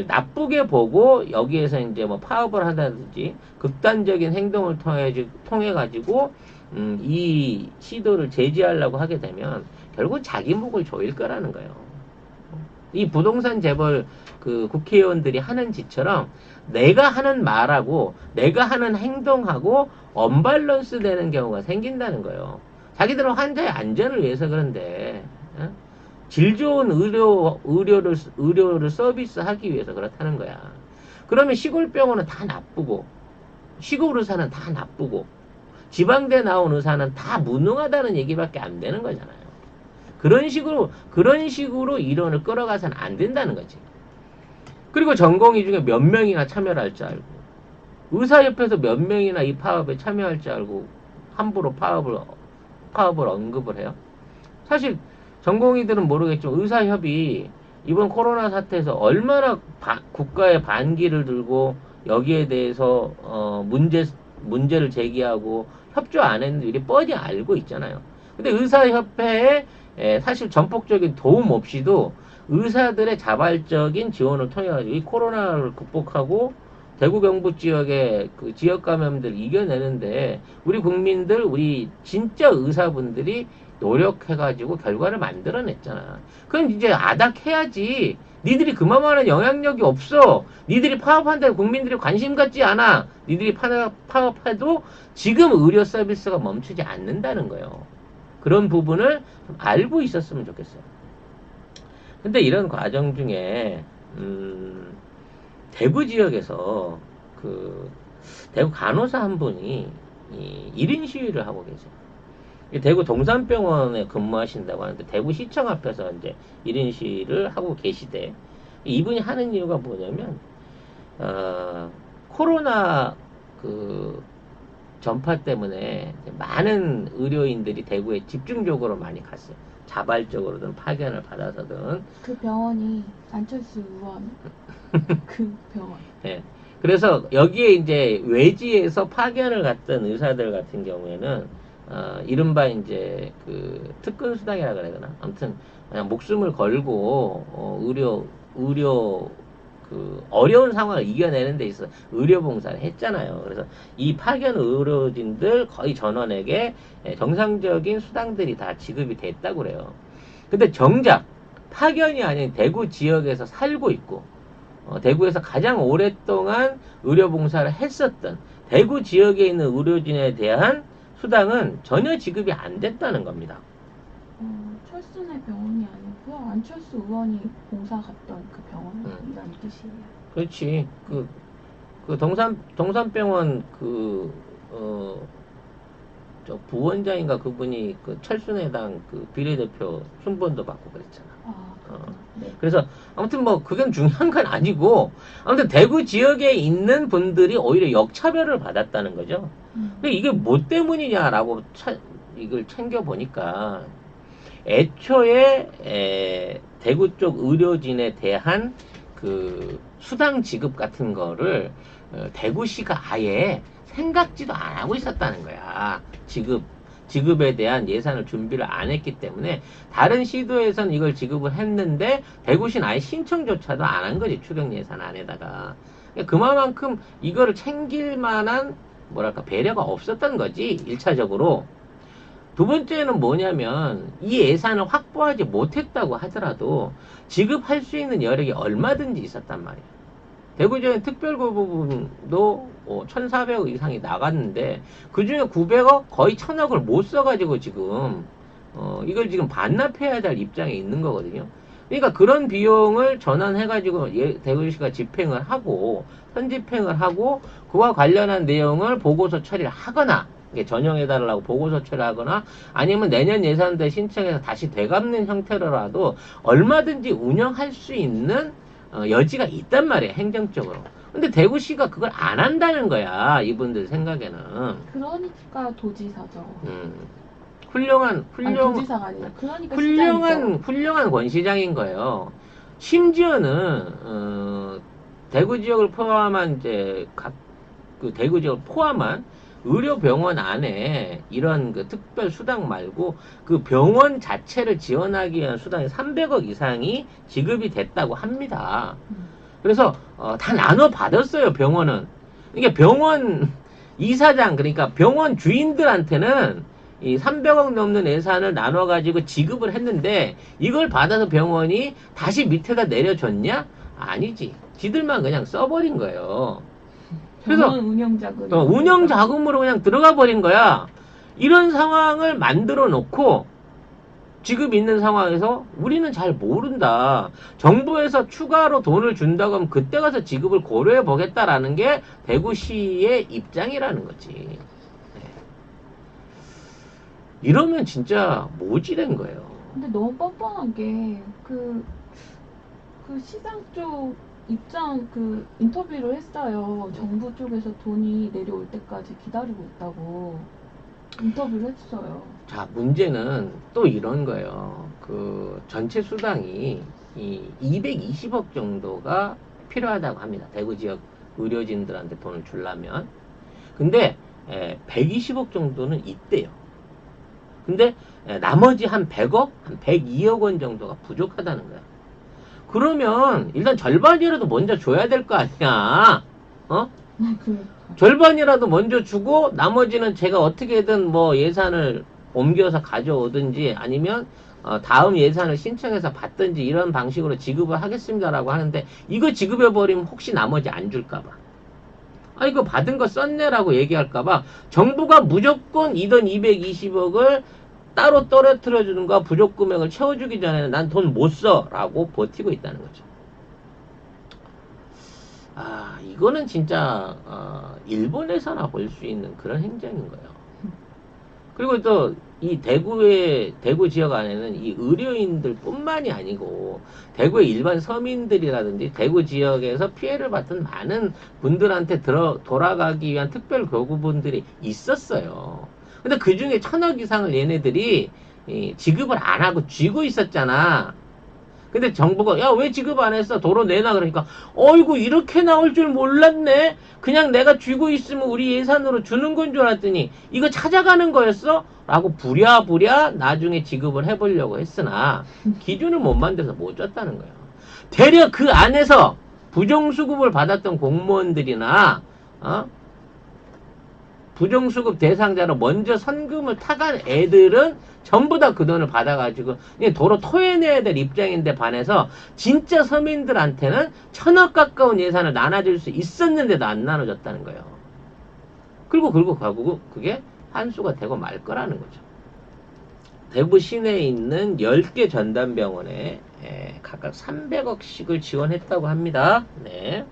나쁘게 보고 여기에서 이제 뭐 파업을 한다든지 극단적인 행동을 통해 가지고 이 시도를 제지하려고 하게 되면 결국 자기 목을 조일 거라는 거예요. 이 부동산 재벌 그 국회의원들이 하는 짓처럼 내가 하는 말하고 내가 하는 행동하고 언밸런스 되는 경우가 생긴다는 거예요. 자기들은 환자의 안전을 위해서 그런데 질 좋은 의료를 서비스하기 위해서 그렇다는 거야. 그러면 시골 병원은 다 나쁘고 시골 의사는 다 나쁘고 지방대 나온 의사는 다 무능하다는 얘기밖에 안 되는 거잖아요. 그런 식으로 이론을 끌어가서는 안 된다는 거지. 그리고 전공의 중에 몇 명이나 참여를 할 줄 알고 의사협회에서 몇 명이나 이 파업에 참여할 줄 알고 함부로 파업을 언급을 해요. 사실 전공의들은 모르겠지만 의사협이 이번 코로나 사태에서 얼마나 국가의 반기를 들고 여기에 대해서 문제를 제기하고 협조 안 했는지 우리 뻔히 알고 있잖아요. 근데 의사협회에 사실 전폭적인 도움 없이도 의사들의 자발적인 지원을 통해 가지고 이 코로나를 극복하고 대구 경북 지역의 그 지역 감염들 이겨내는데 우리 국민들 우리 진짜 의사분들이 노력해가지고 결과를 만들어냈잖아. 그럼 이제 아닥해야지. 니들이 그만한 영향력이 없어. 니들이 파업한다고 국민들이 관심 갖지 않아. 니들이 파업해도 지금 의료 서비스가 멈추지 않는다는 거예요. 그런 부분을 좀 알고 있었으면 좋겠어요. 근데 이런 과정 중에 대구 지역에서 그 대구 간호사 한 분이 1인 시위를 하고 계세요. 대구 동산병원에 근무하신다고 하는데 대구시청 앞에서 이제 1인 시위를 하고 계시대. 이분이 하는 이유가 뭐냐면 코로나 그 전파 때문에 많은 의료인들이 대구에 집중적으로 많이 갔어요. 자발적으로든 파견을 받아서든. 그 병원이 안철수 의원 그 병원. 예. 그래서 여기에 이제 외지에서 파견을 갔던 의사들 같은 경우에는 이른바 이제 그 특근 수당이라 그래야 되나? 아무튼 그냥 목숨을 걸고 의료 그 어려운 상황을 이겨내는 데 있어 의료 봉사를 했잖아요. 그래서 이 파견 의료진들 거의 전원에게 정상적인 수당들이 다 지급이 됐다고 그래요. 근데 정작 파견이 아닌 대구 지역에서 살고 있고 대구에서 가장 오랫동안 의료 봉사를 했었던 대구 지역에 있는 의료진에 대한 수당은 전혀 지급이 안 됐다는 겁니다. 철순의 병원이 아니고요. 안철수 의원이 봉사 갔던 그 병원이라는 뜻이에요. 그렇지. 그 동산병원 저 부원장인가 그분이 그 철순회당 그 비례대표 순번도 받고 그랬잖아. 그렇구나. 네. 그래서 아무튼 뭐 그건 중요한 건 아니고 아무튼 대구 지역에 있는 분들이 오히려 역차별을 받았다는 거죠. 근데 이게 뭐 때문이냐라고 이걸 챙겨보니까 애초에 대구 쪽 의료진에 대한 그 수당 지급 같은 거를 대구시가 아예 생각지도 안 하고 있었다는 거야. 지급에 대한 예산을 준비를 안 했기 때문에 다른 시도에선 이걸 지급을 했는데 대구시는 아예 신청조차도 안 한 거지. 추경 예산 안에다가. 그만큼 이거를 챙길 만한 뭐랄까 배려가 없었던 거지. 1차적으로. 두 번째는 뭐냐면 이 예산을 확보하지 못했다고 하더라도 지급할 수 있는 여력이 얼마든지 있었단 말이야. 대구지역 특별고 부분도 1,400억 이상이 나갔는데 그중에 900억 거의 1,000억을 못 써가지고 지금 이걸 지금 반납해야 될 입장에 있는 거거든요. 그러니까 그런 비용을 전환해가지고 대구시가 집행을 하고 선집행을 하고 그와 관련한 내용을 보고서 처리를 하거나 전용해달라고 보고서 처리하거나 아니면 내년 예산대 신청해서 다시 되갚는 형태로라도 얼마든지 운영할 수 있는 여지가 있단 말이에요. 행정적으로. 근데 대구시가 그걸 안 한다는 거야. 이분들 생각에는. 그러니까 도지사죠. 아니, 도지사가 아니라 그러니까 시장이죠. 훌륭한 권시장인 거예요. 심지어는 대구 지역을 포함한 이제 그 대구 지역을 포함한 의료병원 안에 이런 그 특별 수당 말고 그 병원 자체를 지원하기 위한 수당이 300억 이상이 지급이 됐다고 합니다. 그래서 다 나눠 받았어요. 병원은. 그러니까 병원 이사장 그러니까 병원 주인들한테는 이 300억 넘는 예산을 나눠 가지고 지급을 했는데 이걸 받아서 병원이 다시 밑에다 내려줬냐? 아니지. 지들만 그냥 써버린 거예요. 그래서 운영 자금으로 그냥 들어가 버린 거야. 이런 상황을 만들어 놓고 지금 있는 상황에서 우리는 잘 모른다. 정부에서 추가로 돈을 준다고 하면 그때 가서 지급을 고려해 보겠다라는 게 대구시의 입장이라는 거지. 네. 이러면 진짜 모지된 거예요. 근데 너무 뻔뻔한 게 그 시장 쪽 입장 인터뷰를 했어요. 정부 쪽에서 돈이 내려올 때까지 기다리고 있다고 인터뷰를 했어요. 자, 문제는 또 이런 거예요. 그 전체 수당이 이 220억 정도가 필요하다고 합니다. 대구 지역 의료진들한테 돈을 주려면. 근데 120억 정도는 있대요. 근데 나머지 한 100억, 한 102억 원 정도가 부족하다는 거야. 그러면 일단 절반이라도 먼저 줘야 될 거 아니야. 절반이라도 먼저 주고 나머지는 제가 어떻게든 뭐 예산을 옮겨서 가져오든지 아니면 다음 예산을 신청해서 받든지 이런 방식으로 지급을 하겠습니다라고 하는데 이거 지급해버리면 혹시 나머지 안 줄까봐. 아 이거 받은 거 썼네라고 얘기할까봐 정부가 무조건 이던 220억을 따로 떨어뜨려 주는 거 부족 금액을 채워주기 전에는 난 돈 못 써라고 버티고 있다는 거죠. 아 이거는 진짜 일본에서나 볼 수 있는 그런 행정인 거예요. 그리고 또 이 대구 지역 안에는 이 의료인들 뿐만이 아니고 대구의 일반 서민들이라든지 대구 지역에서 피해를 받은 많은 분들한테 돌아가기 위한 특별 교구분들이 있었어요. 근데 그 중에 1,000억 이상을 얘네들이 지급을 안 하고 쥐고 있었잖아. 근데 정부가 야 왜 지급 안 했어? 도로 내놔. 그러니까 어이구 이렇게 나올 줄 몰랐네. 그냥 내가 쥐고 있으면 우리 예산으로 주는 건 줄 알았더니 이거 찾아가는 거였어? 라고 부랴부랴 나중에 지급을 해보려고 했으나 기준을 못 만들어서 못 줬다는 거예요. 되려 그 안에서 부정수급을 받았던 공무원들이나 부정수급 대상자로 먼저 선금을 타간 애들은 전부 다 그 돈을 받아가지고 도로 토해내야 될 입장인데 반해서 진짜 서민들한테는 1,000억 가까운 예산을 나눠줄 수 있었는데도 안 나눠줬다는 거예요. 그리고 결국 그게 한수가 되고 말 거라는 거죠. 대구 시내에 있는 10개 전담병원에 각각 300억씩을 지원했다고 합니다. 네.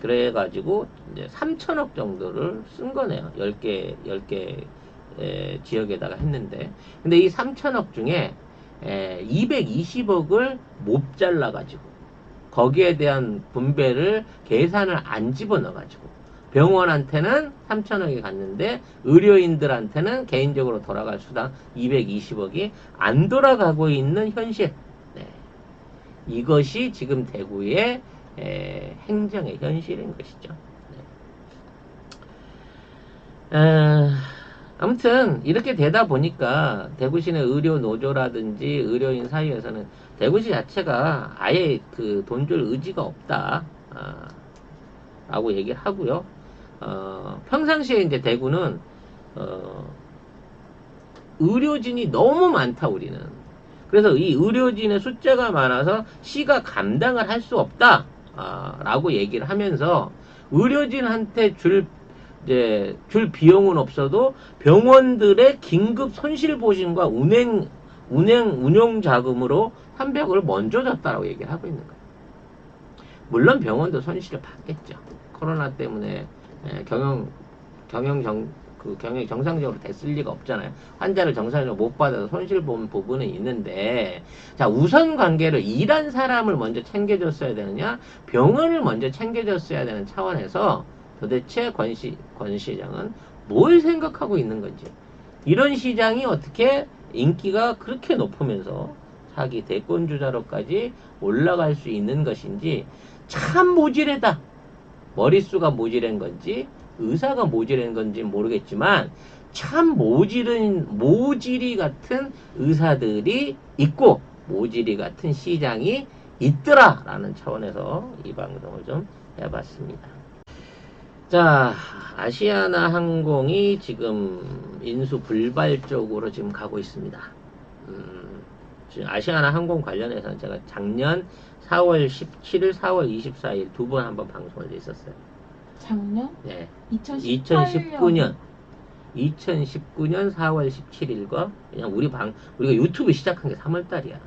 그래가지고 이제 3천억 정도를 쓴 거네요. 10개 지역에다가 했는데. 근데 이 3천억 중에 220억을 못 잘라가지고 거기에 대한 분배를 계산을 안 집어넣어가지고 병원한테는 3천억이 갔는데 의료인들한테는 개인적으로 돌아갈 수당 220억이 안 돌아가고 있는 현실. 네. 이것이 지금 대구의 행정의 현실인 것이죠. 네. 아무튼 이렇게 되다 보니까 대구시내 의료 노조라든지 의료인 사이에서는 대구시 자체가 아예 그 돈 줄 의지가 없다 라고 얘기를 하고요. 평상시에 이제 대구는 의료진이 너무 많다 우리는. 그래서 이 의료진의 숫자가 많아서 시가 감당을 할 수 없다 라고 얘기를 하면서 의료진한테 줄 비용은 없어도 병원들의 긴급 손실보신과 운영 자금으로 300억을 먼저 줬다라고 얘기를 하고 있는 거예요. 물론 병원도 손실을 받겠죠. 코로나 때문에 경영이 정상적으로 됐을 리가 없잖아요. 환자를 정상적으로 못 받아서 손실 본 부분은 있는데, 자, 우선 관계를 일한 사람을 먼저 챙겨줬어야 되느냐, 병원을 먼저 챙겨줬어야 되는 차원에서 도대체 권 시장은 뭘 생각하고 있는 건지, 이런 시장이 어떻게 인기가 그렇게 높으면서 자기 대권 주자로까지 올라갈 수 있는 것인지 참 모질하다. 머릿수가 모질한 건지 의사가 모질한 건지 모르겠지만 참 모질이 같은 의사들이 있고 모질이 같은 시장이 있더라 라는 차원에서 이 방송을 좀 해봤습니다. 자, 아시아나 항공이 지금 인수 불발 쪽으로 지금 가고 있습니다. 지금 아시아나 항공 관련해서는 제가 작년 4월 17일, 4월 24일 두 번 한번 방송을 했었어요. 작년? 네. 2019년 4월 17일과 그냥 우리가 유튜브 시작한 게 3월 달이야.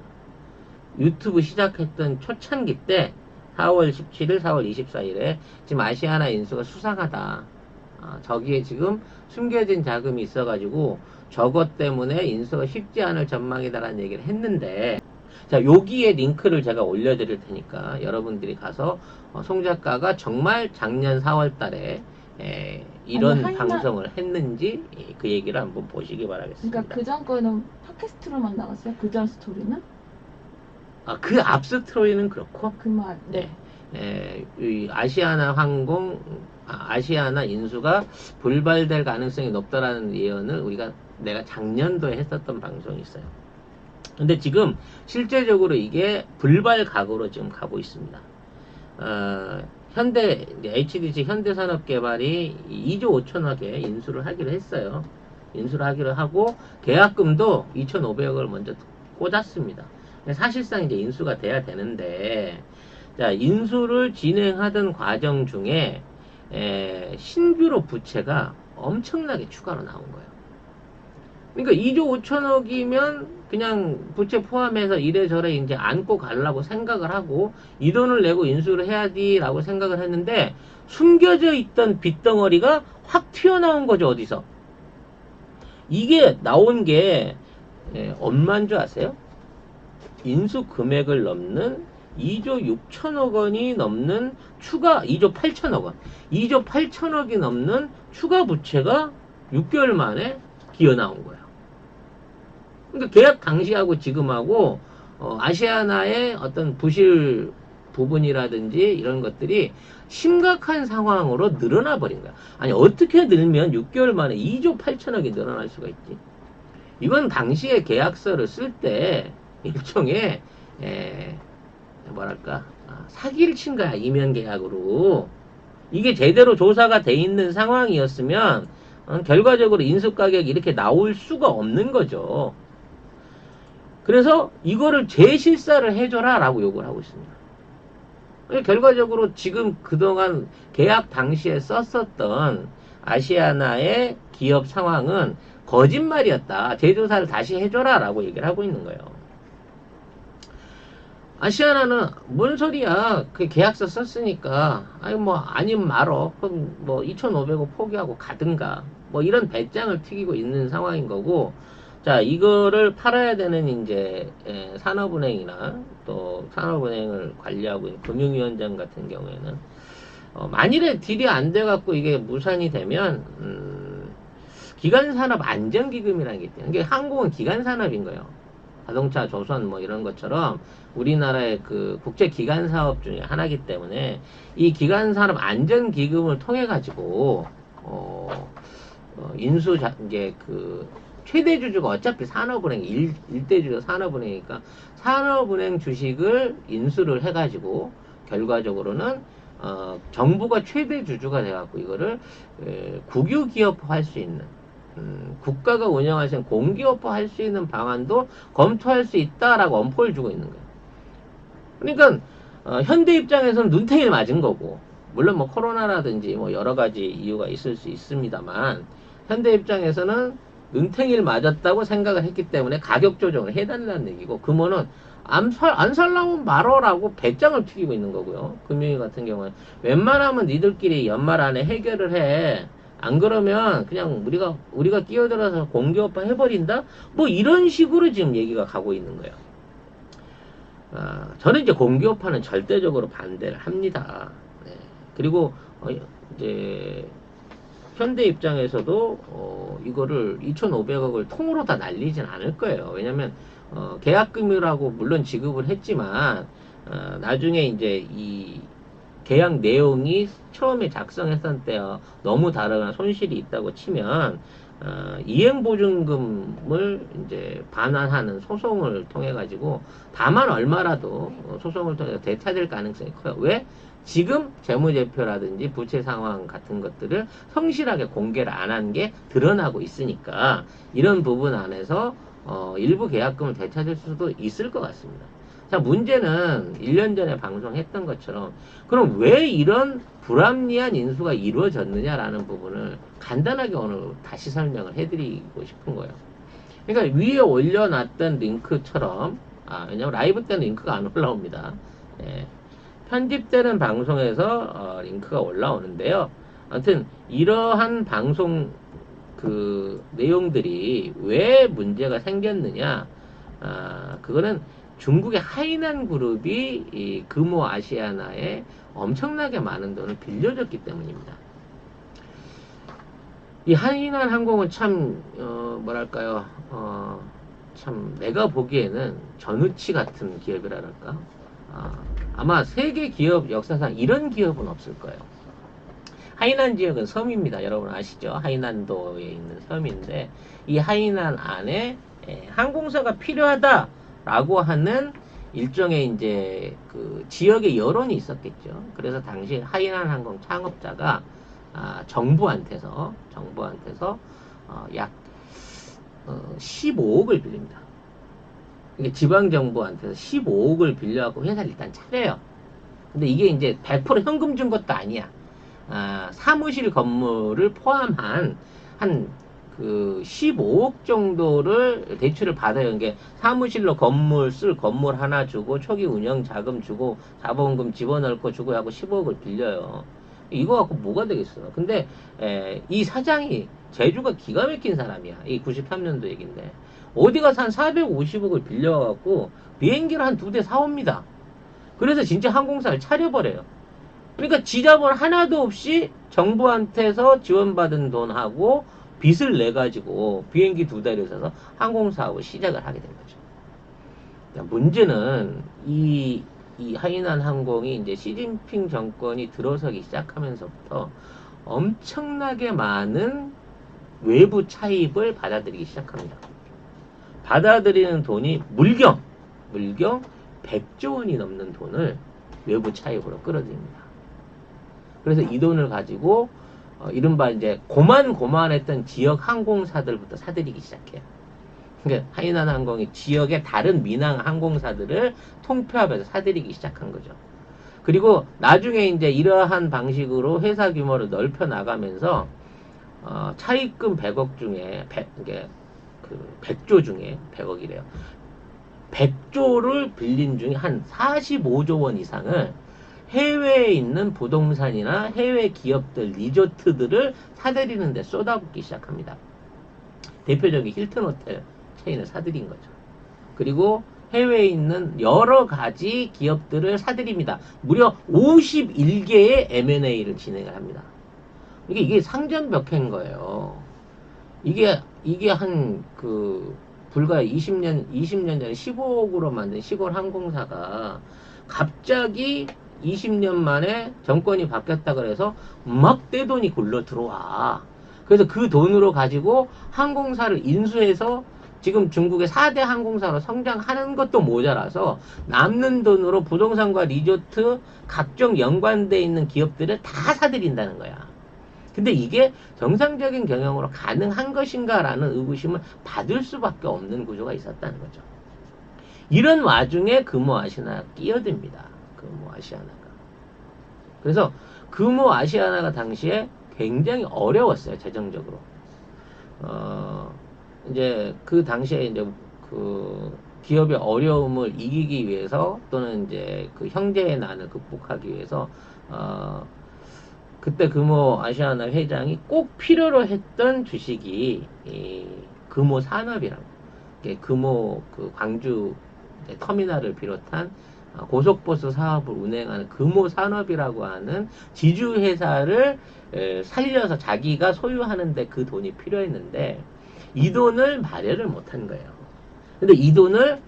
유튜브 시작했던 초창기 때 4월 17일, 4월 24일에 지금 아시아나 인수가 수상하다. 저기에 지금 숨겨진 자금이 있어가지고 저것 때문에 인수가 쉽지 않을 전망이다라는 얘기를 했는데, 자, 여기에 링크를 제가 올려드릴 테니까 여러분들이 가서 송 작가가 정말 작년 4월 달에 이런 방송을 했는지 그 얘기를 한번 보시기 바라겠습니다. 그러니까 그전 거는 팟캐스트로만 나갔어요? 그전 스토리는? 그 앞 스토리는 그렇고, 그 말. 네. 이 아시아나 항공, 아시아나 인수가 불발될 가능성이 높다라는 예언을 내가 작년도에 했었던 방송이 있어요. 근데 지금 실제적으로 이게 불발 각오로 지금 가고 있습니다. HDC 현대산업개발이 2조 5천억에 인수를 하기로 했어요. 인수를 하기로 하고 계약금도 2,500억을 먼저 꽂았습니다. 사실상 이제 인수가 돼야 되는데, 자, 인수를 진행하던 과정 중에 신규로 부채가 엄청나게 추가로 나온 거예요. 그러니까 2조 5천억이면 그냥 부채 포함해서 이래저래 이제 안고 가려고 생각을 하고 이 돈을 내고 인수를 해야지라고 생각을 했는데 숨겨져 있던 빚덩어리가 확 튀어나온 거죠, 어디서. 이게 나온 게 얼마인 줄 아세요? 인수 금액을 넘는 2조 6천억 원이 넘는 추가 2조 8천억 원. 2조 8천억이 넘는 추가 부채가 6개월 만에 기어 나온 거예요. 그러니까 계약 당시하고 지금하고 아시아나의 어떤 부실 부분이라든지 이런 것들이 심각한 상황으로 늘어나 버린 거야. 아니, 어떻게 늘면 6개월 만에 2조 8천억이 늘어날 수가 있지? 이건 당시에 계약서를 쓸 때 일종의 뭐랄까 사기를 친 거야. 이면 계약으로. 이게 제대로 조사가 돼 있는 상황이었으면 결과적으로 인수가격이 이렇게 나올 수가 없는 거죠. 그래서 이거를 재실사를 해줘라 라고 요구를 하고 있습니다. 결과적으로 지금 그동안 계약 당시에 썼었던 아시아나의 기업 상황은 거짓말이었다. 재조사를 다시 해줘라 라고 얘기를 하고 있는 거예요. 아시아나는 뭔 소리야. 그 계약서 썼으니까 아니 뭐 아니면 말어. 그럼 뭐 2,500원 포기하고 가든가. 뭐 이런 배짱을 튀기고 있는 상황인 거고. 자, 이거를 팔아야 되는 이제 산업은행이나 또 산업은행을 관리하고 있는 금융위원장 같은 경우에는 만일에 딜이 안 돼 갖고 이게 무산이 되면 기간산업 안전기금이라는 게 있대요. 이게 항공은 기간산업인 거예요. 자동차, 조선 뭐 이런 것처럼 우리나라의 그 국제 기간 사업 중에 하나이기 때문에 이 기간 산업 안전 기금을 통해 가지고 인수 이게 그 최대 주주가 어차피 산업은행 일대 주주가 산업은행이니까 산업은행 주식을 인수를 해 가지고 결과적으로는 정부가 최대 주주가 돼 갖고 이거를 국유 기업화할 수 있는 국가가 운영할 수 있는 공기업화 할 수 있는 방안도 검토할 수 있다라고 엄포를 주고 있는 거예요. 그러니까 현대 입장에서는 눈탱이를 맞은 거고, 물론 뭐 코로나라든지 뭐 여러 가지 이유가 있을 수 있습니다만 현대 입장에서는 눈탱이를 맞았다고 생각을 했기 때문에 가격 조정을 해달라는 얘기고, 금호는 안 살라면 말어라고 배짱을 튀기고 있는 거고요. 금융위 같은 경우는 웬만하면 니들끼리 연말 안에 해결을 해. 안 그러면 그냥 우리가 끼어들어서 공기업화 해버린다? 뭐 이런 식으로 지금 얘기가 가고 있는 거예요. 저는 이제 공기업화는 절대적으로 반대를 합니다. 네. 그리고 이제 현대 입장에서도 이거를 2,500억을 통으로 다 날리진 않을 거예요. 왜냐면 계약금이라고 물론 지급을 했지만 나중에 이제 이 계약 내용이 처음에 작성했던 때와 너무 다르거나 손실이 있다고 치면 이행보증금을 이제 반환하는 소송을 통해 가지고 다만 얼마라도 소송을 통해 되찾을 가능성이 커요. 왜? 지금 재무제표라든지 부채 상황 같은 것들을 성실하게 공개를 안 한 게 드러나고 있으니까 이런 부분 안에서 일부 계약금을 되찾을 수도 있을 것 같습니다. 자, 문제는 1년 전에 방송했던 것처럼 그럼 왜 이런 불합리한 인수가 이루어졌느냐라는 부분을 간단하게 오늘 다시 설명을 해드리고 싶은 거예요. 그러니까 위에 올려놨던 링크처럼 왜냐면 라이브 때는 링크가 안 올라옵니다. 예, 편집되는 방송에서 링크가 올라오는데요. 아무튼 이러한 방송 그 내용들이 왜 문제가 생겼느냐, 그거는 중국의 하이난 그룹이 이 금호 아시아나에 엄청나게 많은 돈을 빌려줬기 때문입니다. 이 하이난 항공은 참 뭐랄까요, 참 내가 보기에는 전우치 같은 기업이랄까. 아마 세계 기업 역사상 이런 기업은 없을 거예요. 하이난 지역은 섬입니다. 여러분 아시죠? 하이난도에 있는 섬인데 이 하이난 안에 항공사가 필요하다라고 하는 일종의 이제 그 지역의 여론이 있었겠죠. 그래서 당시 하이난 항공 창업자가 정부한테서 약 15억을 빌립니다. 이게 지방정부한테서 15억을 빌려갖고 회사를 일단 차려요. 근데 이게 이제 100% 현금 준 것도 아니야. 사무실 건물을 포함한 한 그 15억 정도를 대출을 받아요. 이게 사무실로 쓸 건물 하나 주고 초기 운영 자금 주고 자본금 집어넣고 주고 하고 15억을 빌려요. 이거 갖고 뭐가 되겠어. 근데 이 사장이 재주가 기가 막힌 사람이야. 이 93년도 얘기인데 어디 가서 한 450억을 빌려갖고 비행기를 한 2대 사옵니다. 그래서 진짜 항공사를 차려버려요. 그러니까 지자본 하나도 없이 정부한테서 지원받은 돈하고 빚을 내가지고 비행기 2대를 사서 항공사하고 시작을 하게 된 거죠. 문제는 이 하이난 항공이 이제 시진핑 정권이 들어서기 시작하면서부터 엄청나게 많은 외부 차입을 받아들이기 시작합니다. 받아들이는 돈이 물경 100조 원이 넘는 돈을 외부 차입으로 끌어들입니다. 그래서 이 돈을 가지고 이른바 이제 고만고만했던 지역 항공사들부터 사들이기 시작해요. 그러니까 하이난 항공이 지역의 다른 민항 항공사들을 통폐합해서 사들이기 시작한 거죠. 그리고 나중에 이제 이러한 방식으로 회사 규모를 넓혀 나가면서 차입금 100억 중에 100조 중에 100억이래요. 100조를 빌린 중에 한 45조 원 이상을 해외에 있는 부동산이나 해외 기업들, 리조트들을 사들이는 데 쏟아붓기 시작합니다. 대표적인 힐튼 호텔 체인을 사들인 거죠. 그리고 해외에 있는 여러 가지 기업들을 사들입니다. 무려 51개의 M&A를 진행을 합니다. 이게 상전벽해인 거예요. 이게 한 불과 20년 전에 15억으로 만든 시골 항공사가 갑자기 20년 만에 정권이 바뀌었다 그래서 막 떼돈이 굴러 들어와. 그래서 그 돈으로 가지고 항공사를 인수해서 지금 중국의 4대 항공사로 성장하는 것도 모자라서 남는 돈으로 부동산과 리조트 각종 연관되어 있는 기업들을 다 사들인다는 거야. 근데 이게 정상적인 경영으로 가능한 것인가라는 의구심을 받을 수밖에 없는 구조가 있었다는 거죠. 이런 와중에 금호아시아나가 끼어듭니다. 금호아시아나가. 그래서 금호아시아나가 당시에 굉장히 어려웠어요, 재정적으로. 이제 그 당시에 이제 그 기업의 어려움을 이기기 위해서 또는 이제 그 형제의 난을 극복하기 위해서 그때 금호아시아나 회장이 꼭 필요로 했던 주식이 이 금호산업이라고. 금호 그 광주 터미널을 비롯한 고속버스 사업을 운행하는 금호산업이라고 하는 지주회사를 살려서 자기가 소유하는데 그 돈이 필요했는데 이 돈을 마련을 못한 거예요. 근데 이 돈을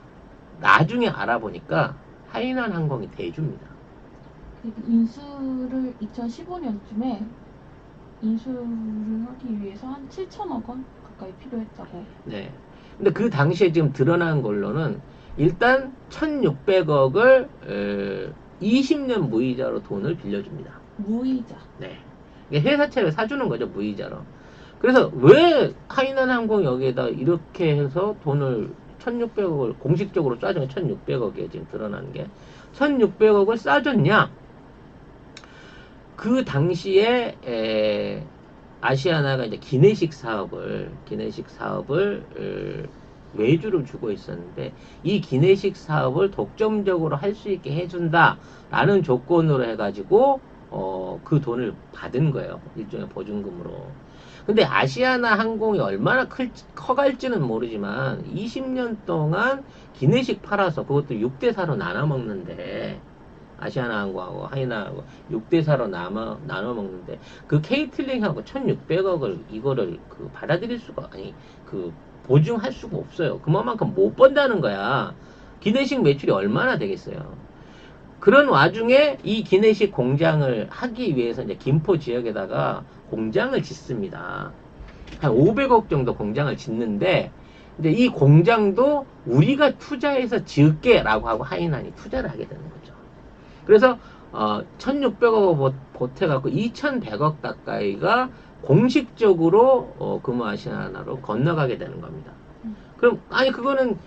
나중에 알아보니까 하이난 항공이 대줍니다. 인수를 2015년쯤에 인수를 하기 위해서 한 7천억 원 가까이 필요했다고. 네. 근데 그 당시에 지금 드러난 걸로는 일단 1,600억을 20년 무이자로 돈을 빌려줍니다. 무이자. 네. 이게 회사채를 사주는 거죠, 무이자로. 그래서 왜 하이난 항공 여기에다 이렇게 해서 돈을 1,600억을 공식적으로 쏴준 1,600억에 지금 드러난 게 1,600억을 쏴줬냐? 그 당시에 아시아나가 이제 기내식 사업을 외주를 주고 있었는데 이 기내식 사업을 독점적으로 할 수 있게 해준다라는 조건으로 해가지고 그 돈을 받은 거예요. 일종의 보증금으로. 근데 아시아나 항공이 얼마나 커갈지는 모르지만 20년 동안 기내식 팔아서 그것도 6대4로 나눠 먹는데 아시아나 항공하고 하이나하고 6대4로 나눠 먹는데 그 케이틀링하고 1,600억을 이거를 받아들일 수가 보증할 수가 없어요. 그만큼 못 번다는 거야. 기내식 매출이 얼마나 되겠어요. 그런 와중에 이 기내식 공장을 하기 위해서 이제 김포 지역에다가 공장을 짓습니다. 한 500억 정도 공장을 짓는데 이제 이 공장도 우리가 투자해서 지을게라고 하고 하이난이 투자를 하게 되는 거죠. 그래서 1,600억을 보태갖고 2,100억 가까이가 공식적으로 금호아시아나로 건너가게 되는 겁니다. 그럼 그거는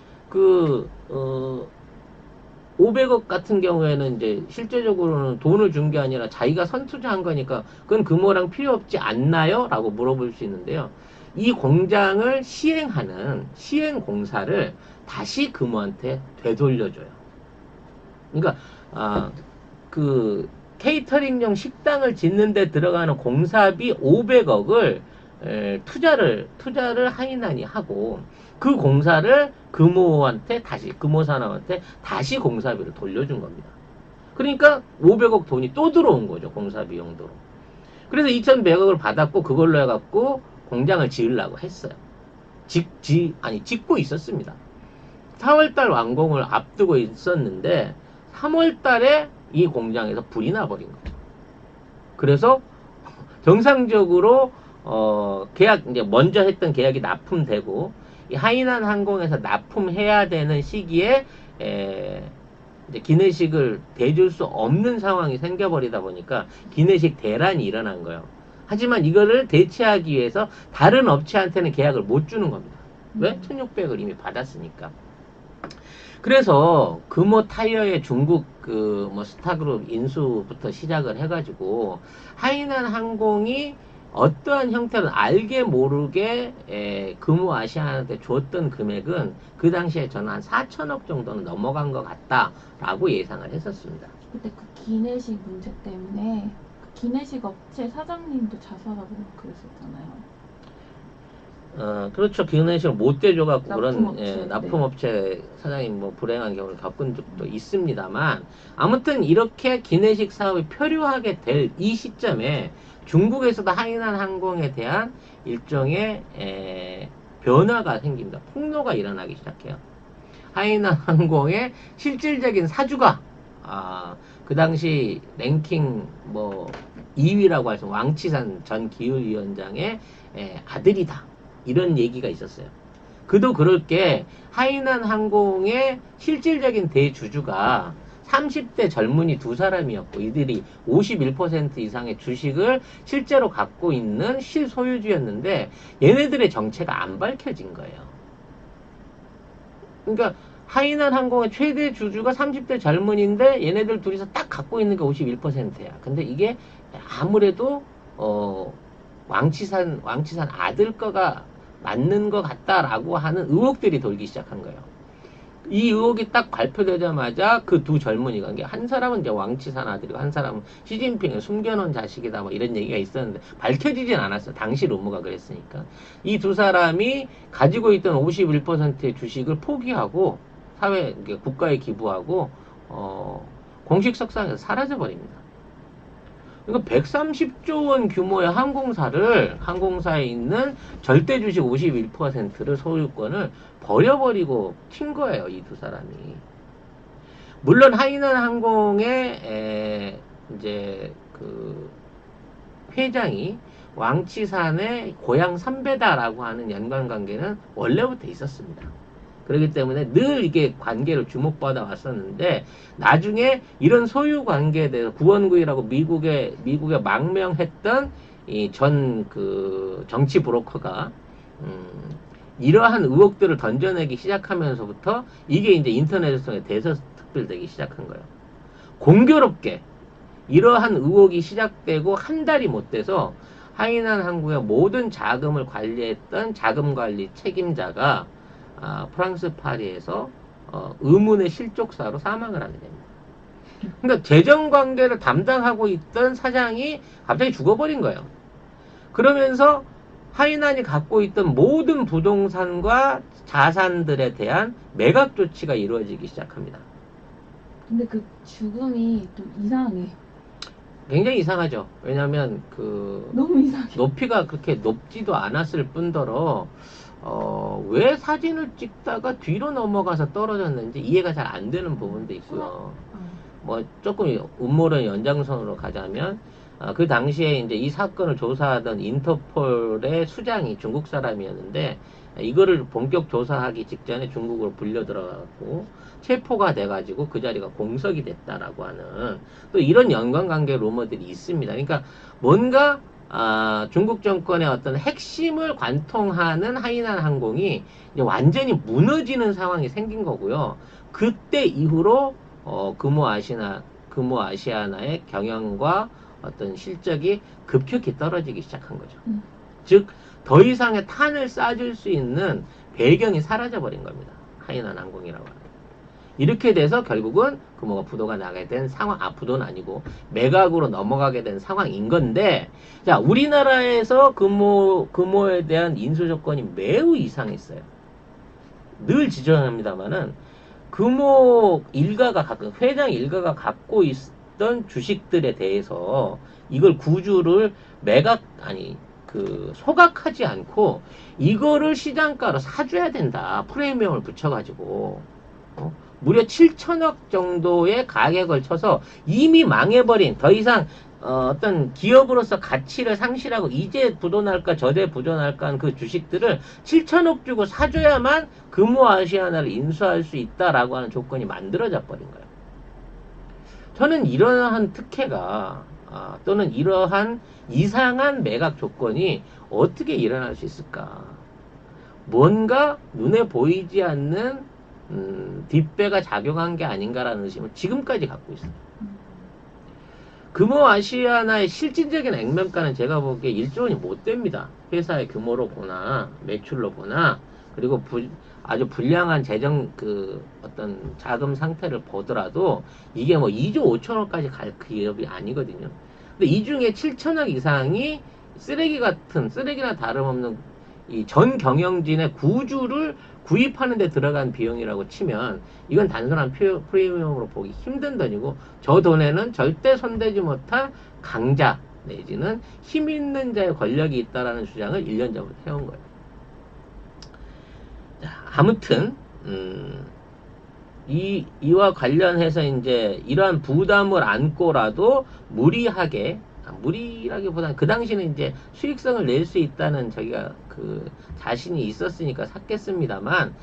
500억 같은 경우에는 이제 실제적으로는 돈을 준 게 아니라 자기가 선투자한 거니까 그건 금호랑 필요 없지 않나요? 라고 물어볼 수 있는데요. 이 공장을 시행하는 시행공사를 다시 금호한테 되돌려줘요. 그러니까 케이터링용 식당을 짓는 데 들어가는 공사비 500억을 투자를 하이난이 하고 그 공사를 금호산업한테 다시 공사비를 돌려준 겁니다. 그러니까 500억 돈이 또 들어온 거죠. 공사비 용도로. 그래서 2,100억을 받았고 그걸로 해갖고 공장을 지으려고 했어요. 짓고 있었습니다. 4월달 완공을 앞두고 있었는데 3월달에 이 공장에서 불이 나버린 거죠. 그래서 정상적으로 계약 이제 먼저 했던 계약이 납품되고 이 하이난 항공에서 납품해야 되는 시기에 이제 기내식을 대줄 수 없는 상황이 생겨버리다 보니까 기내식 대란이 일어난 거예요. 하지만 이거를 대체하기 위해서 다른 업체한테는 계약을 못 주는 겁니다. 왜? 1600을 이미 받았으니까. 그래서 금호 타이어의 중국 그 뭐 스타그룹 인수부터 시작을 해가지고 하이난 항공이 어떠한 형태는 알게 모르게 금호 아시아한테 줬던 금액은 그 당시에 저는 한 4천억 정도는 넘어간 것 같다라고 예상을 했었습니다. 그때 그 기내식 문제 때문에 그 기내식 업체 사장님도 자살하고 그랬었잖아요. 그렇죠. 기내식을 못 대줘갖고 그런 납품업체, 납품업체 사장님 뭐 불행한 경우를 겪은 적도 있습니다만 아무튼 이렇게 기내식 사업이 표류하게 될 이 시점에 중국에서도 하이난 항공에 대한 일종의 변화가 생깁니다. 폭로가 일어나기 시작해요. 하이난 항공의 실질적인 사주가 그 당시 랭킹 뭐 2위라고 할 수 왕치산 전 기후위원장의 아들이다. 이런 얘기가 있었어요. 그도 그럴 게 하이난 항공의 실질적인 대주주가 30대 젊은이 두 사람이었고 이들이 51% 이상의 주식을 실제로 갖고 있는 실소유주였는데 얘네들의 정체가 안 밝혀진 거예요. 그러니까 하이난 항공의 최대 주주가 30대 젊은이인데 얘네들 둘이서 딱 갖고 있는 게 51%야. 근데 이게 아무래도 왕치산 아들 거가 맞는 것 같다라고 하는 의혹들이 돌기 시작한 거예요. 이 의혹이 딱 발표되자마자 그 두 젊은이가 한 사람은 이제 왕치산 아들이고 한 사람은 시진핑의 숨겨놓은 자식이다 뭐 이런 얘기가 있었는데 밝혀지진 않았어요. 당시 루머가 그랬으니까. 이 두 사람이 가지고 있던 51%의 주식을 포기하고 국가에 기부하고 공식 석상에서 사라져 버립니다. 그러니까 130조 원 규모의 항공사에 있는 절대 주식 51%를 소유권을 버려버리고 튄 거예요, 이 두 사람이. 물론 하이난 항공의 이제 그 회장이 왕치산의 고향 선배다라고 하는 연관관계는 원래부터 있었습니다. 그렇기 때문에 늘 이게 관계를 주목받아 왔었는데 나중에 이런 소유 관계에 대해서 구원구이라고 미국에 망명했던 이 전 그 정치 브로커가 이러한 의혹들을 던져내기 시작하면서부터 이게 이제 인터넷에 대서특필되기 시작한 거예요. 공교롭게 이러한 의혹이 시작되고 한 달이 못 돼서 하이난 항공의 모든 자금을 관리했던 자금관리 책임자가 프랑스 파리에서 의문의 실족사로 사망을 하게 됩니다. 그러니까 재정 관계를 담당하고 있던 사장이 갑자기 죽어버린 거예요. 그러면서 하이난이 갖고 있던 모든 부동산과 자산들에 대한 매각 조치가 이루어지기 시작합니다. 근데 그 죽음이 좀 이상해. 굉장히 이상하죠. 왜냐하면 너무 이상해. 높이가 그렇게 높지도 않았을 뿐더러 왜 사진을 찍다가 뒤로 넘어가서 떨어졌는지 이해가 잘 안 되는 부분도 있고요. 뭐 조금 음모론 연장선으로 가자면 그 당시에 이제 이 사건을 조사하던 인터폴의 수장이 중국 사람이었는데 이거를 본격 조사하기 직전에 중국으로 불려 들어가고 체포가 돼가지고 그 자리가 공석이 됐다라고 하는 또 이런 연관관계 루머들이 있습니다. 그러니까 뭔가 중국 정권의 어떤 핵심을 관통하는 하이난 항공이 이제 완전히 무너지는 상황이 생긴 거고요. 그때 이후로 금호 아시아나의 경영과 어떤 실적이 급격히 떨어지기 시작한 거죠. 즉, 더 이상의 탄을 쏴줄 수 있는 배경이 사라져 버린 겁니다. 하이난 항공이라고 하는. 이렇게 돼서 결국은 금호가 부도가 나게 된 상황, 부도는 아니고 매각으로 넘어가게 된 상황인 건데, 자, 우리나라에서 금호에 대한 인수 조건이 매우 이상했어요. 늘 지적합니다만은 금호 회장 일가가 갖고 있던 주식들에 대해서 이걸 구주를 그 소각하지 않고 이거를 시장가로 사줘야 된다. 프리미엄을 붙여가지고 무려 7천억 정도의 가격을 쳐서 이미 망해버린 더 이상 어떤 기업으로서 가치를 상실하고 이제 부도날까 저대 부도날까 한 그 주식들을 7천억 주고 사줘야만 금호아시아나를 인수할 수 있다라고 하는 조건이 만들어져 버린 거예요. 저는 이러한 특혜가 또는 이러한 이상한 매각 조건이 어떻게 일어날 수 있을까? 뭔가 눈에 보이지 않는 뒷배가 작용한 게 아닌가라는 의심을 지금까지 갖고 있어요. 금호아시아나의 실질적인 액면가는 제가 보기에 1조 원이 못 됩니다. 회사의 규모로 보나 매출로 보나 그리고 아주 불량한 재정 어떤 자금 상태를 보더라도 이게 뭐 2조 5천원까지 갈 기업이 아니거든요. 근데 이 중에 7천억 이상이 쓰레기나 다름없는 이 전 경영진의 구주를 구입하는 데 들어간 비용이라고 치면 이건 단순한 프리미엄으로 보기 힘든 돈이고 저 돈에는 절대 손대지 못할 강자 내지는 힘 있는 자의 권력이 있다라는 주장을 1년 전부터 해온 거예요. 자, 아무튼 이와 관련해서 이제 이러한 부담을 안고라도 무리라기보다는 그 당시는 이제 수익성을 낼 수 있다는 저기가 그 자신이 있었으니까 샀겠습니다만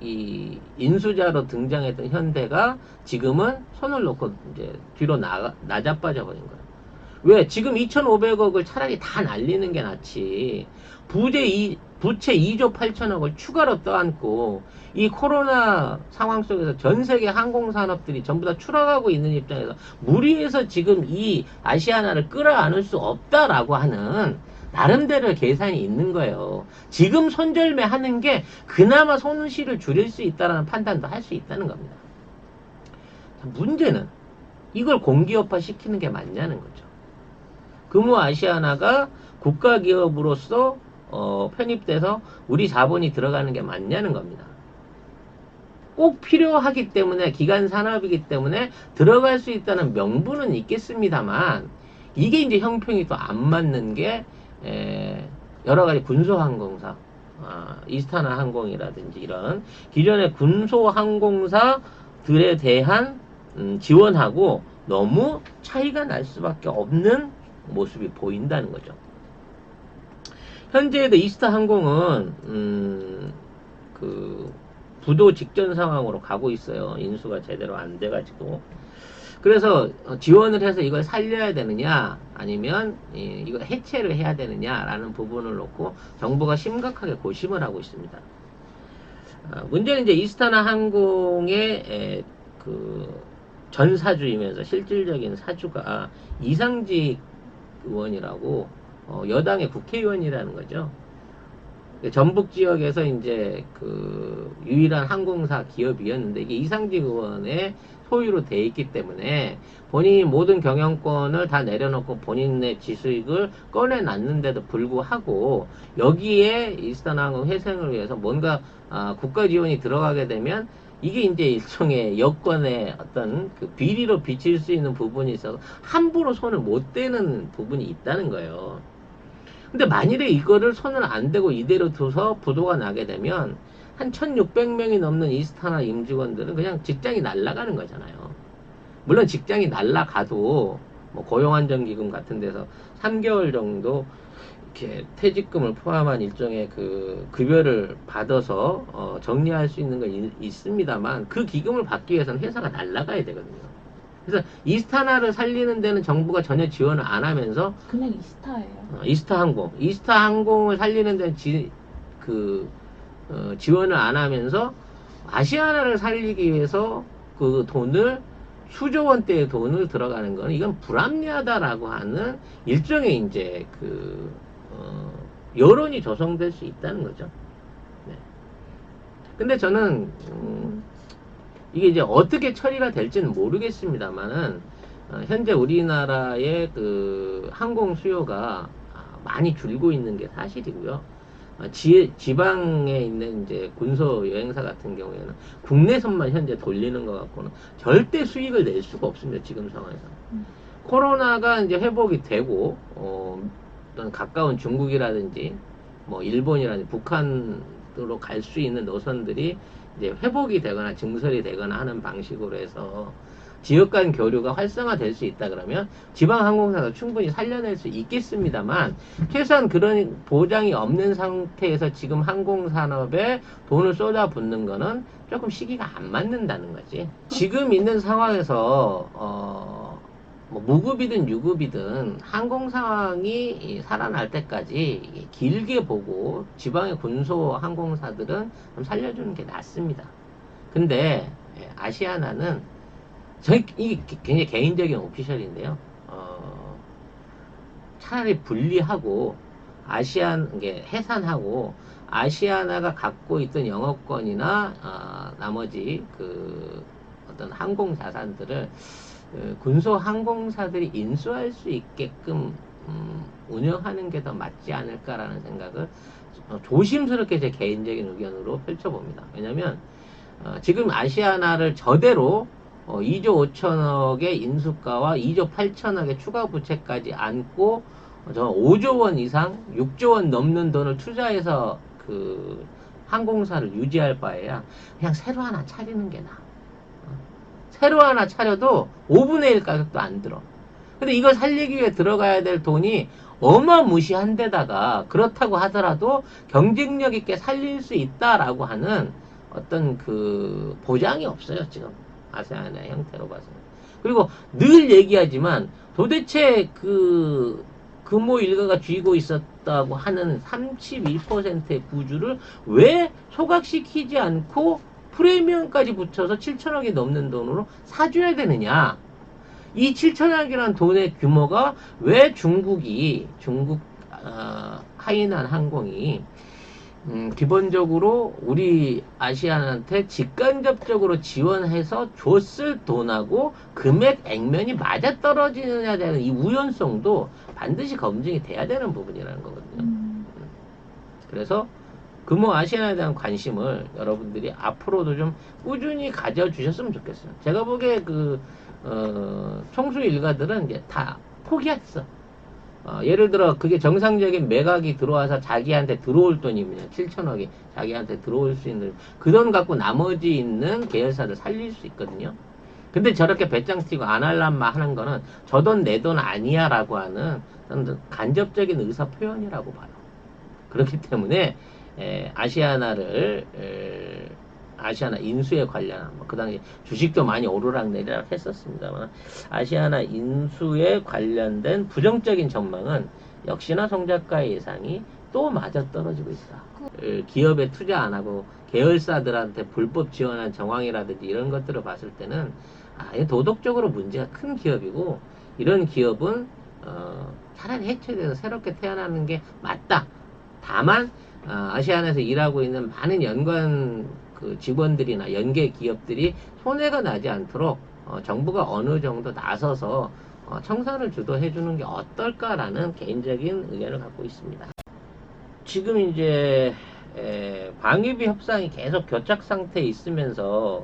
이 인수자로 등장했던 현대가 지금은 손을 놓고 이제 뒤로 나자빠져 버린 거예요. 왜? 지금 2,500억을 차라리 다 날리는 게 낫지. 부채 2조 8천억을 추가로 떠안고 이 코로나 상황 속에서 전 세계 항공산업들이 전부 다 추락하고 있는 입장에서 무리해서 지금 이 아시아나를 끌어안을 수 없다라고 하는 나름대로 계산이 있는 거예요. 지금 손절매 하는 게 그나마 손실을 줄일 수 있다는 판단도 할 수 있다는 겁니다. 문제는 이걸 공기업화 시키는 게 맞냐는 거죠. 금호아시아나가 국가기업으로서 편입돼서 우리 자본이 들어가는 게 맞냐는 겁니다. 꼭 필요하기 때문에 기간 산업이기 때문에 들어갈 수 있다는 명분은 있겠습니다만 이게 이제 형평이 또 안 맞는 게 여러 가지 군소항공사 이스타나 항공이라든지 이런 기존의 군소항공사들에 대한 지원하고 너무 차이가 날 수밖에 없는 모습이 보인다는 거죠. 현재도 이스타 항공은 그 부도 직전 상황으로 가고 있어요. 인수가 제대로 안 돼가지고. 그래서 지원을 해서 이걸 살려야 되느냐 아니면 이걸 해체를 해야 되느냐라는 부분을 놓고 정부가 심각하게 고심을 하고 있습니다. 문제는 이제 이스타나 항공의 그 전 사주이면서 실질적인 사주가 이상직 의원이라고 여당의 국회의원이라는 거죠. 전북 지역에서 이제 그 유일한 항공사 기업이었는데 이게 이상직 의원의 소유로 돼 있기 때문에 본인이 모든 경영권을 다 내려놓고 본인의 지수익을 꺼내놨는데도 불구하고 여기에 이스타나항공 회생을 위해서 뭔가 국가 지원이 들어가게 되면 이게 이제 일종의 여권의 어떤 그 비리로 비칠 수 있는 부분이 있어서 함부로 손을 못 대는 부분이 있다는 거예요. 근데 만일에 이거를 손을 안 대고 이대로 둬서 부도가 나게 되면 한 1,600명이 넘는 이스타나 임직원들은 그냥 직장이 날아가는 거잖아요. 물론 직장이 날아가도 뭐 고용안정기금 같은 데서 3개월 정도 이렇게 퇴직금을 포함한 일종의 그 급여를 받아서 정리할 수 있는 건 있습니다만 그 기금을 받기 위해서는 회사가 날아가야 되거든요. 그래서 이스타나를 살리는 데는 정부가 전혀 지원을 안 하면서 그냥 이스타예요. 이스타항공을 살리는 데는 지원을 안 하면서 아시아나를 살리기 위해서 그 돈을 수조 원대의 돈을 들어가는 건 이건 불합리하다라고 하는 일종의 이제 여론이 조성될 수 있다는 거죠. 네. 근데 저는 이게 이제 어떻게 처리가 될지는 모르겠습니다만은 현재 우리나라의 그 항공 수요가 많이 줄고 있는 게 사실이고요. 지방에 있는 이제 군소 여행사 같은 경우에는 국내선만 현재 돌리는 것 같고는 절대 수익을 낼 수가 없습니다. 지금 상황에서. 코로나가 이제 회복이 되고 어떤 가까운 중국이라든지 뭐 일본이라든지 북한으로 갈 수 있는 노선들이 이제 회복이 되거나 증설이 되거나 하는 방식으로 해서 지역 간 교류가 활성화될 수 있다 그러면 지방 항공사가 충분히 살려낼 수 있겠습니다만, 최소한 그런 보장이 없는 상태에서 지금 항공산업에 돈을 쏟아붓는 거는 조금 시기가 안 맞는다는 거지. 지금 있는 상황에서 뭐 무급이든 유급이든 항공 상황이 살아날 때까지 길게 보고 지방의 군소 항공사들은 좀 살려주는 게 낫습니다. 근데 아시아나는 이게 굉장히 개인적인 오피셜인데요. 차라리 분리하고 이게 해산하고 아시아나가 갖고 있던 영업권이나 나머지 그 어떤 항공 자산들을 군소 항공사들이 인수할 수 있게끔 운영하는 게 더 맞지 않을까라는 생각을 조심스럽게 제 개인적인 의견으로 펼쳐봅니다. 왜냐면 지금 아시아나를 저대로 2조 5천억의 인수가와 2조 8천억의 추가 부채까지 안고 5조 원 이상, 6조 원 넘는 돈을 투자해서 그 항공사를 유지할 바에야 그냥 새로 하나 차리는 게 나아. 새로 하나 차려도 5분의 1 가격도 안 들어. 근데 이걸 살리기 위해 들어가야 될 돈이 어마무시한 데다가, 그렇다고 하더라도 경쟁력 있게 살릴 수 있다라고 하는 어떤 그 보장이 없어요, 지금. 아세안의 형태로 봐서는. 그리고 늘 얘기하지만 도대체 그 금호 일가가 쥐고 있었다고 하는 32%의 구주를 왜 소각시키지 않고 프리미엄까지 붙여서 7천억이 넘는 돈으로 사줘야 되느냐. 이 7천억이라는 돈의 규모가 왜 중국 하이난 항공이 기본적으로 우리 아시안한테 직간접적으로 지원해서 줬을 돈하고 금액 액면이 맞아떨어지느냐에 대한 이 우연성도 반드시 검증이 돼야 되는 부분이라는 거거든요. 그래서 금호 아시안에 대한 관심을 여러분들이 앞으로도 좀 꾸준히 가져주셨으면 좋겠어요. 제가 보기에 총수 일가들은 이제 다 포기했어. 예를 들어 그게 정상적인 매각이 들어와서 자기한테 들어올 돈이면 7천억이 자기한테 들어올 수 있는 그 돈 갖고 나머지 있는 계열사를 살릴 수 있거든요. 근데 저렇게 배짱 튀고 안 할란마 하는 거는 저 돈 내 돈 아니야 라고 하는 간접적인 의사 표현이라고 봐요. 그렇기 때문에 아시아나 인수에 관련한 그 당시 주식도 많이 오르락 내리락 했었습니다만, 아시아나 인수에 관련된 부정적인 전망은 역시나 송 작가의 예상이 또 맞아떨어지고 있다. 기업에 투자 안 하고 계열사들한테 불법 지원한 정황이라든지 이런 것들을 봤을 때는 도덕적으로 문제가 큰 기업이고, 이런 기업은 차라리 해체돼서 새롭게 태어나는 게 맞다. 다만 아시안에서 일하고 있는 많은 연관 그 직원들이나 연계 기업들이 손해가 나지 않도록 정부가 어느 정도 나서서 청산을 주도해 주는 게 어떨까라는 개인적인 의견을 갖고 있습니다. 지금 이제 방위비 협상이 계속 교착 상태에 있으면서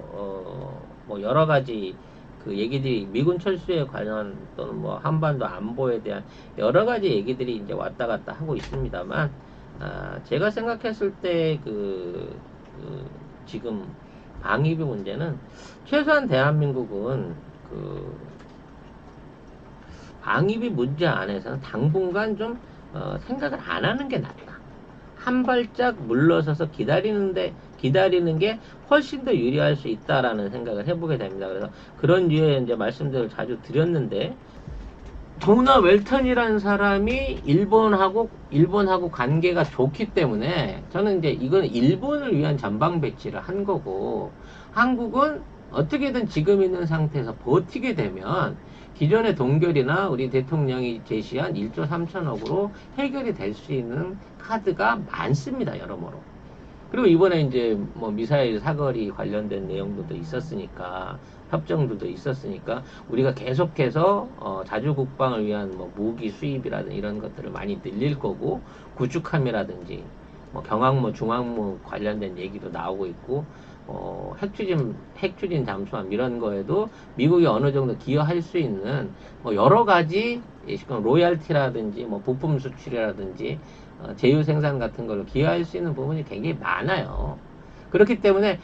뭐 여러 가지 그 얘기들이 미군 철수에 관한 또는 뭐 한반도 안보에 대한 여러 가지 얘기들이 이제 왔다 갔다 하고 있습니다만, 제가 생각했을 때 지금 방위비 문제는 최소한 대한민국은 그 방위비 문제 안에서는 당분간 좀 생각을 안 하는 게 낫다. 한 발짝 물러서서 기다리는 게 훨씬 더 유리할 수 있다라는 생각을 해보게 됩니다. 그래서 그런 류의 이제 말씀들을 자주 드렸는데, 도나 웰턴이라는 사람이 일본하고 관계가 좋기 때문에 저는 이제 이건 일본을 위한 전방 배치를 한 거고, 한국은 어떻게든 지금 있는 상태에서 버티게 되면 기존의 동결이나 우리 대통령이 제시한 1조 3천억으로 해결이 될 수 있는 카드가 많습니다, 여러모로. 그리고 이번에 이제 뭐 미사일 사거리 관련된 내용들도 있었으니까, 협정들도 있었으니까 우리가 계속해서 자주국방을 위한 뭐 무기 수입이라든지 이런 것들을 많이 늘릴 거고, 구축함이라든지 뭐 경항모, 중항모 관련된 얘기도 나오고 있고, 핵추진 잠수함 이런 거에도 미국이 어느 정도 기여할 수 있는 뭐 여러 가지 로얄티라든지 뭐 부품 수출이라든지 제휴 생산 같은 걸로 기여할 수 있는 부분이 굉장히 많아요. 그렇기 때문에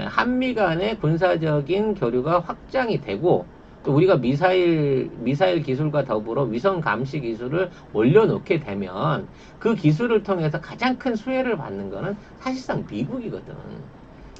한미 간의 군사적인 교류가 확장이 되고 또 우리가 미사일 기술과 더불어 위성 감시 기술을 올려놓게 되면 그 기술을 통해서 가장 큰 수혜를 받는 거는 사실상 미국이거든.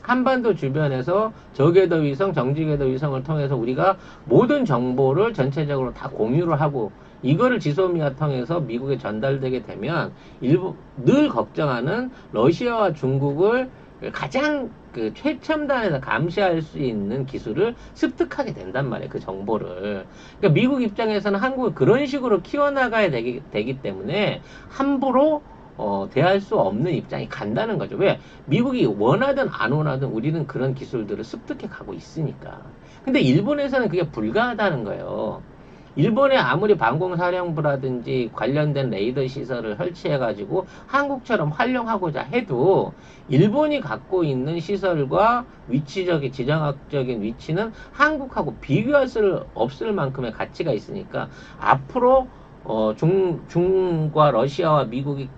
한반도 주변에서 저궤도 위성, 정지궤도 위성을 통해서 우리가 모든 정보를 전체적으로 다 공유를 하고 이거를 지소미아 통해서 미국에 전달되게 되면 늘 걱정하는 러시아와 중국을 가장 그 최첨단에서 감시할 수 있는 기술을 습득하게 된단 말이에요. 그 정보를. 그러니까 미국 입장에서는 한국을 그런 식으로 키워나가야 되기 때문에 함부로 대할 수 없는 입장이 간다는 거죠. 왜? 미국이 원하든 안 원하든 우리는 그런 기술들을 습득해 가고 있으니까. 근데 일본에서는 그게 불가하다는 거예요. 일본에 아무리 방공사령부라든지 관련된 레이더 시설을 설치해가지고 한국처럼 활용하고자 해도 일본이 갖고 있는 시설과 위치적인, 지정학적인 위치는 한국하고 비교할 수 없을 만큼의 가치가 있으니까 앞으로 중과 러시아와 미국이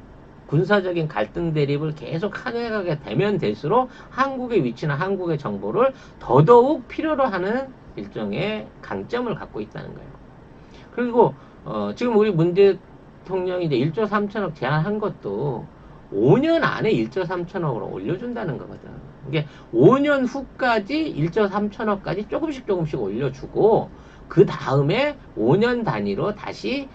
군사적인 갈등 대립을 계속 해나가게 되면 될수록 한국의 위치나 한국의 정보를 더더욱 필요로 하는 일종의 강점을 갖고 있다는 거예요. 그리고 지금 우리 문 대통령이 이제 1조 3천억 제안한 것도 5년 안에 1조 3천억으로 올려준다는 거거든. 이게 5년 후까지 1조 3천억까지 조금씩 올려주고 그 다음에 5년 단위로 다시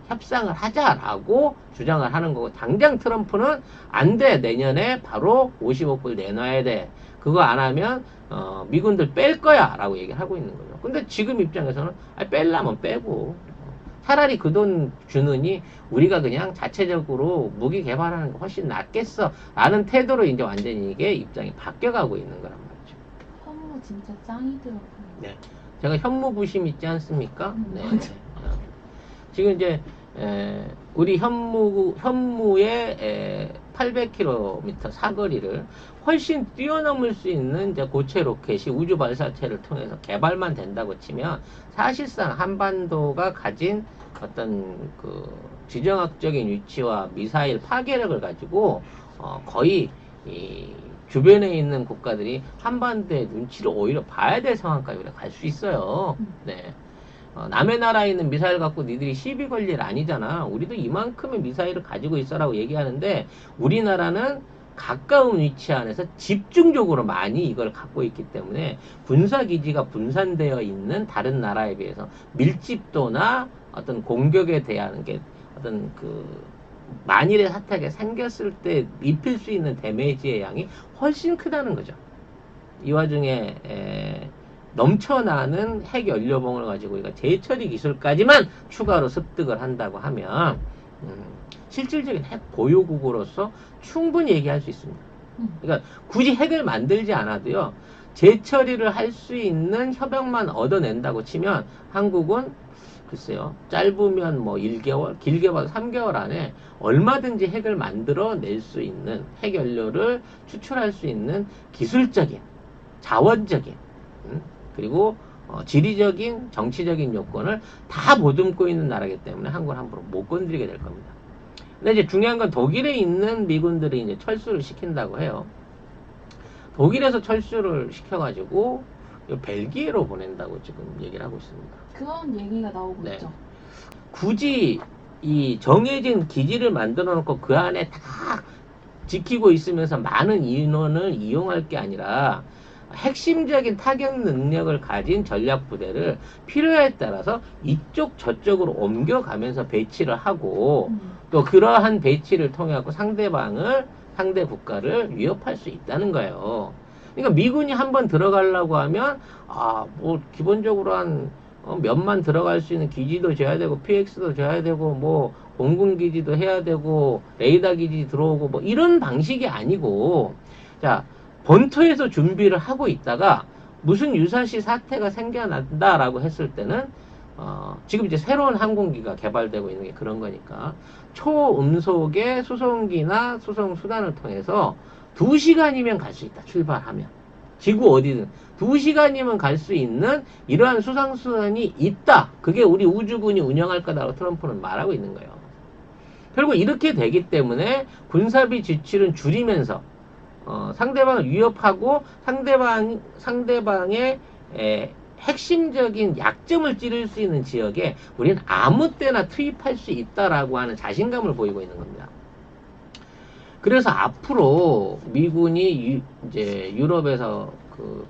협상을 하자라고 주장을 하는 거고 당장 트럼프는 안 돼. 내년에 바로 50억 불 내놔야 돼. 그거 안 하면 미군들 뺄 거야 라고 얘기를 하고 있는 거죠. 근데 지금 입장에서는 뺄라면 빼고 차라리 그 돈 주느니 우리가 그냥 자체적으로 무기 개발하는 게 훨씬 낫겠어 라는 태도로 이제 완전히 이게 입장이 바뀌어가고 있는 거란 말이죠. 현무 진짜 짱이더라고요. 네. 제가 현무부심 있지 않습니까? 네. 지금 이제 우리 현무의 800km 사거리를 훨씬 뛰어넘을 수 있는 이제 고체 로켓이 우주 발사체를 통해서 개발만 된다고 치면 사실상 한반도가 가진 어떤 그 지정학적인 위치와 미사일 파괴력을 가지고 거의 이 주변에 있는 국가들이 한반도의 눈치를 오히려 봐야 될 상황까지 갈 수 있어요. 네. 남의 나라에 있는 미사일 갖고 니들이 시비 걸 일 아니잖아. 우리도 이만큼의 미사일을 가지고 있어라고 얘기하는데 우리나라는 가까운 위치 안에서 집중적으로 많이 이걸 갖고 있기 때문에 군사기지가 분산되어 있는 다른 나라에 비해서 밀집도나 어떤 공격에 대한 게 어떤 그 만일의 사태가 생겼을 때 입힐 수 있는 데미지의 양이 훨씬 크다는 거죠. 이 와중에 넘쳐나는 핵 연료봉을 가지고 우리가 재처리 기술까지만 추가로 습득을 한다고 하면 실질적인 핵 보유국으로서 충분히 얘기할 수 있습니다. 그러니까 굳이 핵을 만들지 않아도요. 재처리를 할 수 있는 협약만 얻어낸다고 치면 한국은 글쎄요. 짧으면 뭐 1개월, 길게 봐도 3개월 안에 얼마든지 핵을 만들어낼 수 있는 핵 연료를 추출할 수 있는 기술적인, 자원적인 그리고 지리적인, 정치적인 요건을 다 보듬고 있는 나라이기 때문에 한국을 함부로 못 건드리게 될 겁니다. 근데 이제 중요한 건 독일에 있는 미군들이 이제 철수를 시킨다고 해요. 독일에서 철수를 시켜가지고 벨기에로 보낸다고 지금 얘기를 하고 있습니다. 그런 얘기가 나오고 네. 있죠. 굳이 이 정해진 기지를 만들어 놓고 그 안에 다 지키고 있으면서 많은 인원을 이용할 게 아니라 핵심적인 타격 능력을 가진 전략 부대를 필요에 따라서 이쪽 저쪽으로 옮겨가면서 배치를 하고 또 그러한 배치를 통해 갖고 상대 국가를 위협할 수 있다는 거예요. 그러니까 미군이 한번 들어가려고 하면 뭐 기본적으로 한 몇만 들어갈 수 있는 기지도 줘야 되고 PX도 줘야 되고 뭐 공군 기지도 해야 되고 레이더 기지 들어오고 뭐 이런 방식이 아니고 자 본토에서 준비를 하고 있다가 무슨 유사시 사태가 생겨난다라고 했을 때는 지금 이제 새로운 항공기가 개발되고 있는 게 그런 거니까 초음속의 수송기나 수송 수단을 통해서 2시간이면 갈 수 있다. 출발하면. 지구 어디든 2시간이면 갈 수 있는 이러한 수상수단이 있다. 그게 우리 우주군이 운영할 거다라고 트럼프는 말하고 있는 거예요. 결국 이렇게 되기 때문에 군사비 지출은 줄이면서 상대방을 위협하고 상대방의 핵심적인 약점을 찌를 수 있는 지역에 우리는 아무 때나 투입할 수 있다라고 하는 자신감을 보이고 있는 겁니다. 그래서 앞으로 미군이 이제 유럽에서 그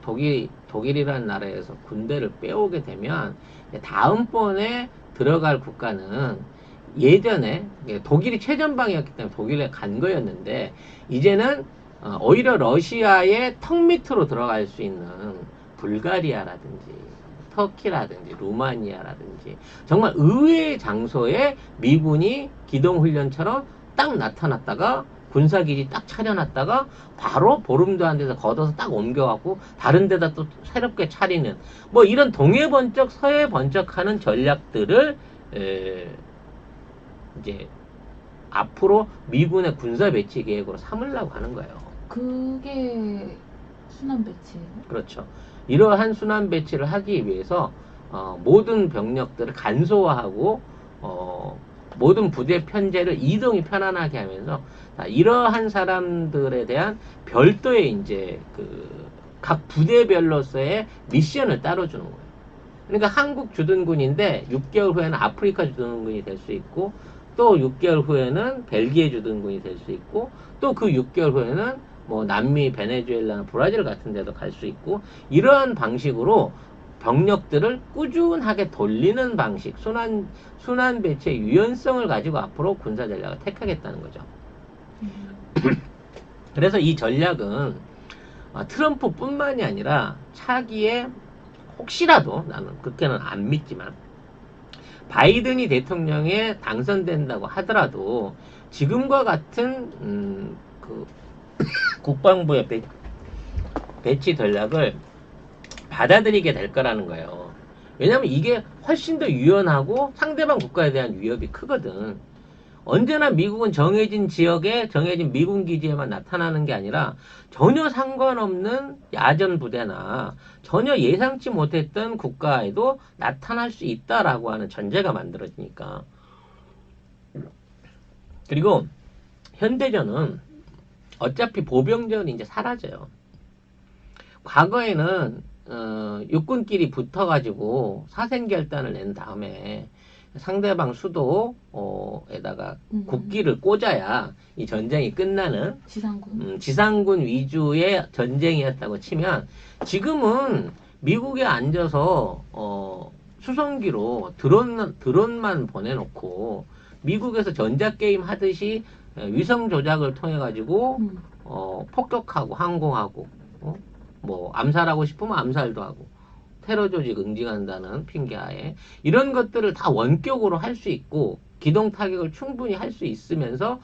독일이라는 나라에서 군대를 빼오게 되면 다음번에 들어갈 국가는 예전에 독일이 최전방이었기 때문에 독일에 간 거였는데 이제는 오히려 러시아의 턱 밑으로 들어갈 수 있는 불가리아라든지 터키라든지 루마니아라든지 정말 의외의 장소에 미군이 기동훈련처럼 딱 나타났다가 군사기지 딱 차려놨다가 바로 보름도 안 돼서 걷어서 딱 옮겨갖고 다른 데다 또 새롭게 차리는 뭐 이런 동해번쩍 서해번쩍하는 전략들을 이제 앞으로 미군의 군사 배치 계획으로 삼으려고 하는 거예요. 그게 순환 배치예요? 그렇죠. 이러한 순환 배치를 하기 위해서 모든 병력들을 간소화하고 모든 부대 편제를 이동이 편안하게 하면서 이러한 사람들에 대한 별도의 이제 각 부대별로서의 미션을 따로 주는 거예요. 그러니까 한국 주둔군인데 6개월 후에는 아프리카 주둔군이 될 수 있고 또 6개월 후에는 벨기에 주둔군이 될 수 있고 또 그 6개월 후에는 뭐 남미, 베네수엘라, 브라질 같은 데도 갈 수 있고 이러한 방식으로 병력들을 꾸준하게 돌리는 방식, 순환 배치의 유연성을 가지고 앞으로 군사 전략을 택하겠다는 거죠. 그래서 이 전략은 트럼프뿐만이 아니라 차기에 혹시라도 나는 그렇게는 안 믿지만 바이든이 대통령에 당선된다고 하더라도 지금과 같은 국방부의 배치 전략을 받아들이게 될 거라는 거예요. 왜냐면 이게 훨씬 더 유연하고 상대방 국가에 대한 위협이 크거든. 언제나 미국은 정해진 지역에 정해진 미군 기지에만 나타나는 게 아니라 전혀 상관없는 야전 부대나 전혀 예상치 못했던 국가에도 나타날 수 있다라고 하는 전제가 만들어지니까. 그리고 현대전은 어차피 보병전이 이제 사라져요. 과거에는 육군끼리 붙어가지고 사생결단을 낸 다음에 상대방 수도에다가 국기를 꽂아야 이 전쟁이 끝나는 지상군 위주의 전쟁이었다고 치면 지금은 미국에 앉아서 수송기로 드론만 보내놓고 미국에서 전자게임 하듯이 위성 조작을 통해 가지고 폭격하고 항공하고 뭐 암살하고 싶으면 암살도 하고 테러 조직 응징한다는 핑계하에 이런 것들을 다 원격으로 할 수 있고 기동 타격을 충분히 할 수 있으면서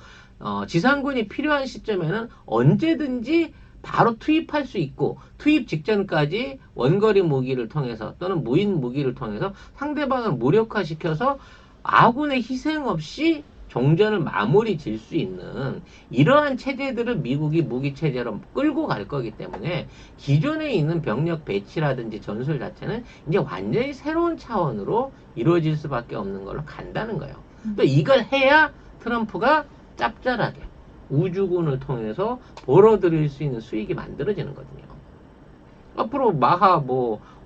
지상군이 필요한 시점에는 언제든지 바로 투입할 수 있고 투입 직전까지 원거리 무기를 통해서 또는 무인 무기를 통해서 상대방을 무력화시켜서 아군의 희생 없이 종전을 마무리 질 수 있는 이러한 체제들을 미국이 무기 체제로 끌고 갈 거기 때문에 기존에 있는 병력 배치라든지 전술 자체는 이제 완전히 새로운 차원으로 이루어질 수밖에 없는 걸로 간다는 거예요. 또 이걸 해야 트럼프가 짭짤하게 우주군을 통해서 벌어들일 수 있는 수익이 만들어지는 거거든요. 앞으로 마하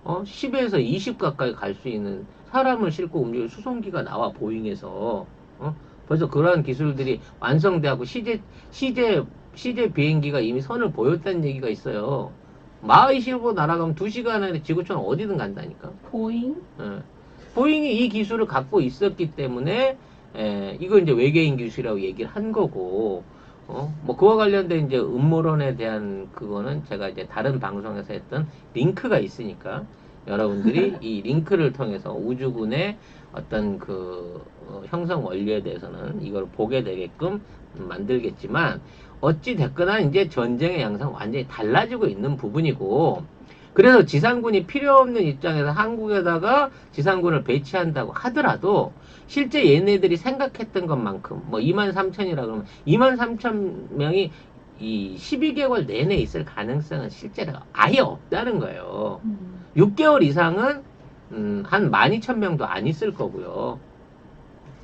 10에서 20 가까이 갈 수 있는 사람을 싣고 움직일 수송기가 나와 보잉에서 벌써 그러한 기술들이 완성되고 CJ 비행기가 이미 선을 보였다는 얘기가 있어요. 마하이 싣고 날아가면 2시간 안에 지구촌 어디든 간다니까. 보잉? 보잉이 이 기술을 갖고 있었기 때문에 이거 이제 외계인 기술이라고 얘기를 한 거고 뭐 그와 관련된 이제 음모론에 대한 그거는 제가 이제 다른 방송에서 했던 링크가 있으니까 여러분들이 이 링크를 통해서 우주군의 어떤 형성 원리에 대해서는 이걸 보게 되게끔 만들겠지만 어찌 됐거나 이제 전쟁의 양상 완전히 달라지고 있는 부분이고 그래서 지상군이 필요 없는 입장에서 한국에다가 지상군을 배치한다고 하더라도 실제 얘네들이 생각했던 것만큼 23,000이라 그러면 23,000명이 이 12개월 내내 있을 가능성은 실제로 아예 없다는 거예요. 嗯 6개월 이상은 한 12,000명도 안 있을 거고요.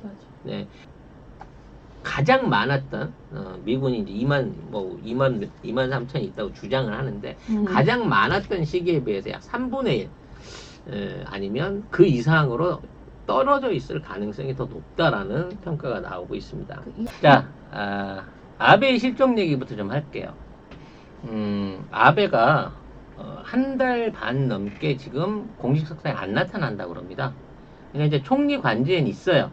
맞아. 네. 가장 많았던 미군이 이제 2만 3천이 있다고 주장을 하는데 가장 많았던 시기에 비해서 약 3분의 1 아니면 그 이상으로 떨어져 있을 가능성이 더 높다라는 평가가 나오고 있습니다. 자, 아베의 실종 얘기부터 좀 할게요. 아베가 한 달 반 넘게 지금 공식 석상에 안 나타난다고 그럽니다. 그러니까 이제 총리 관저에는 있어요.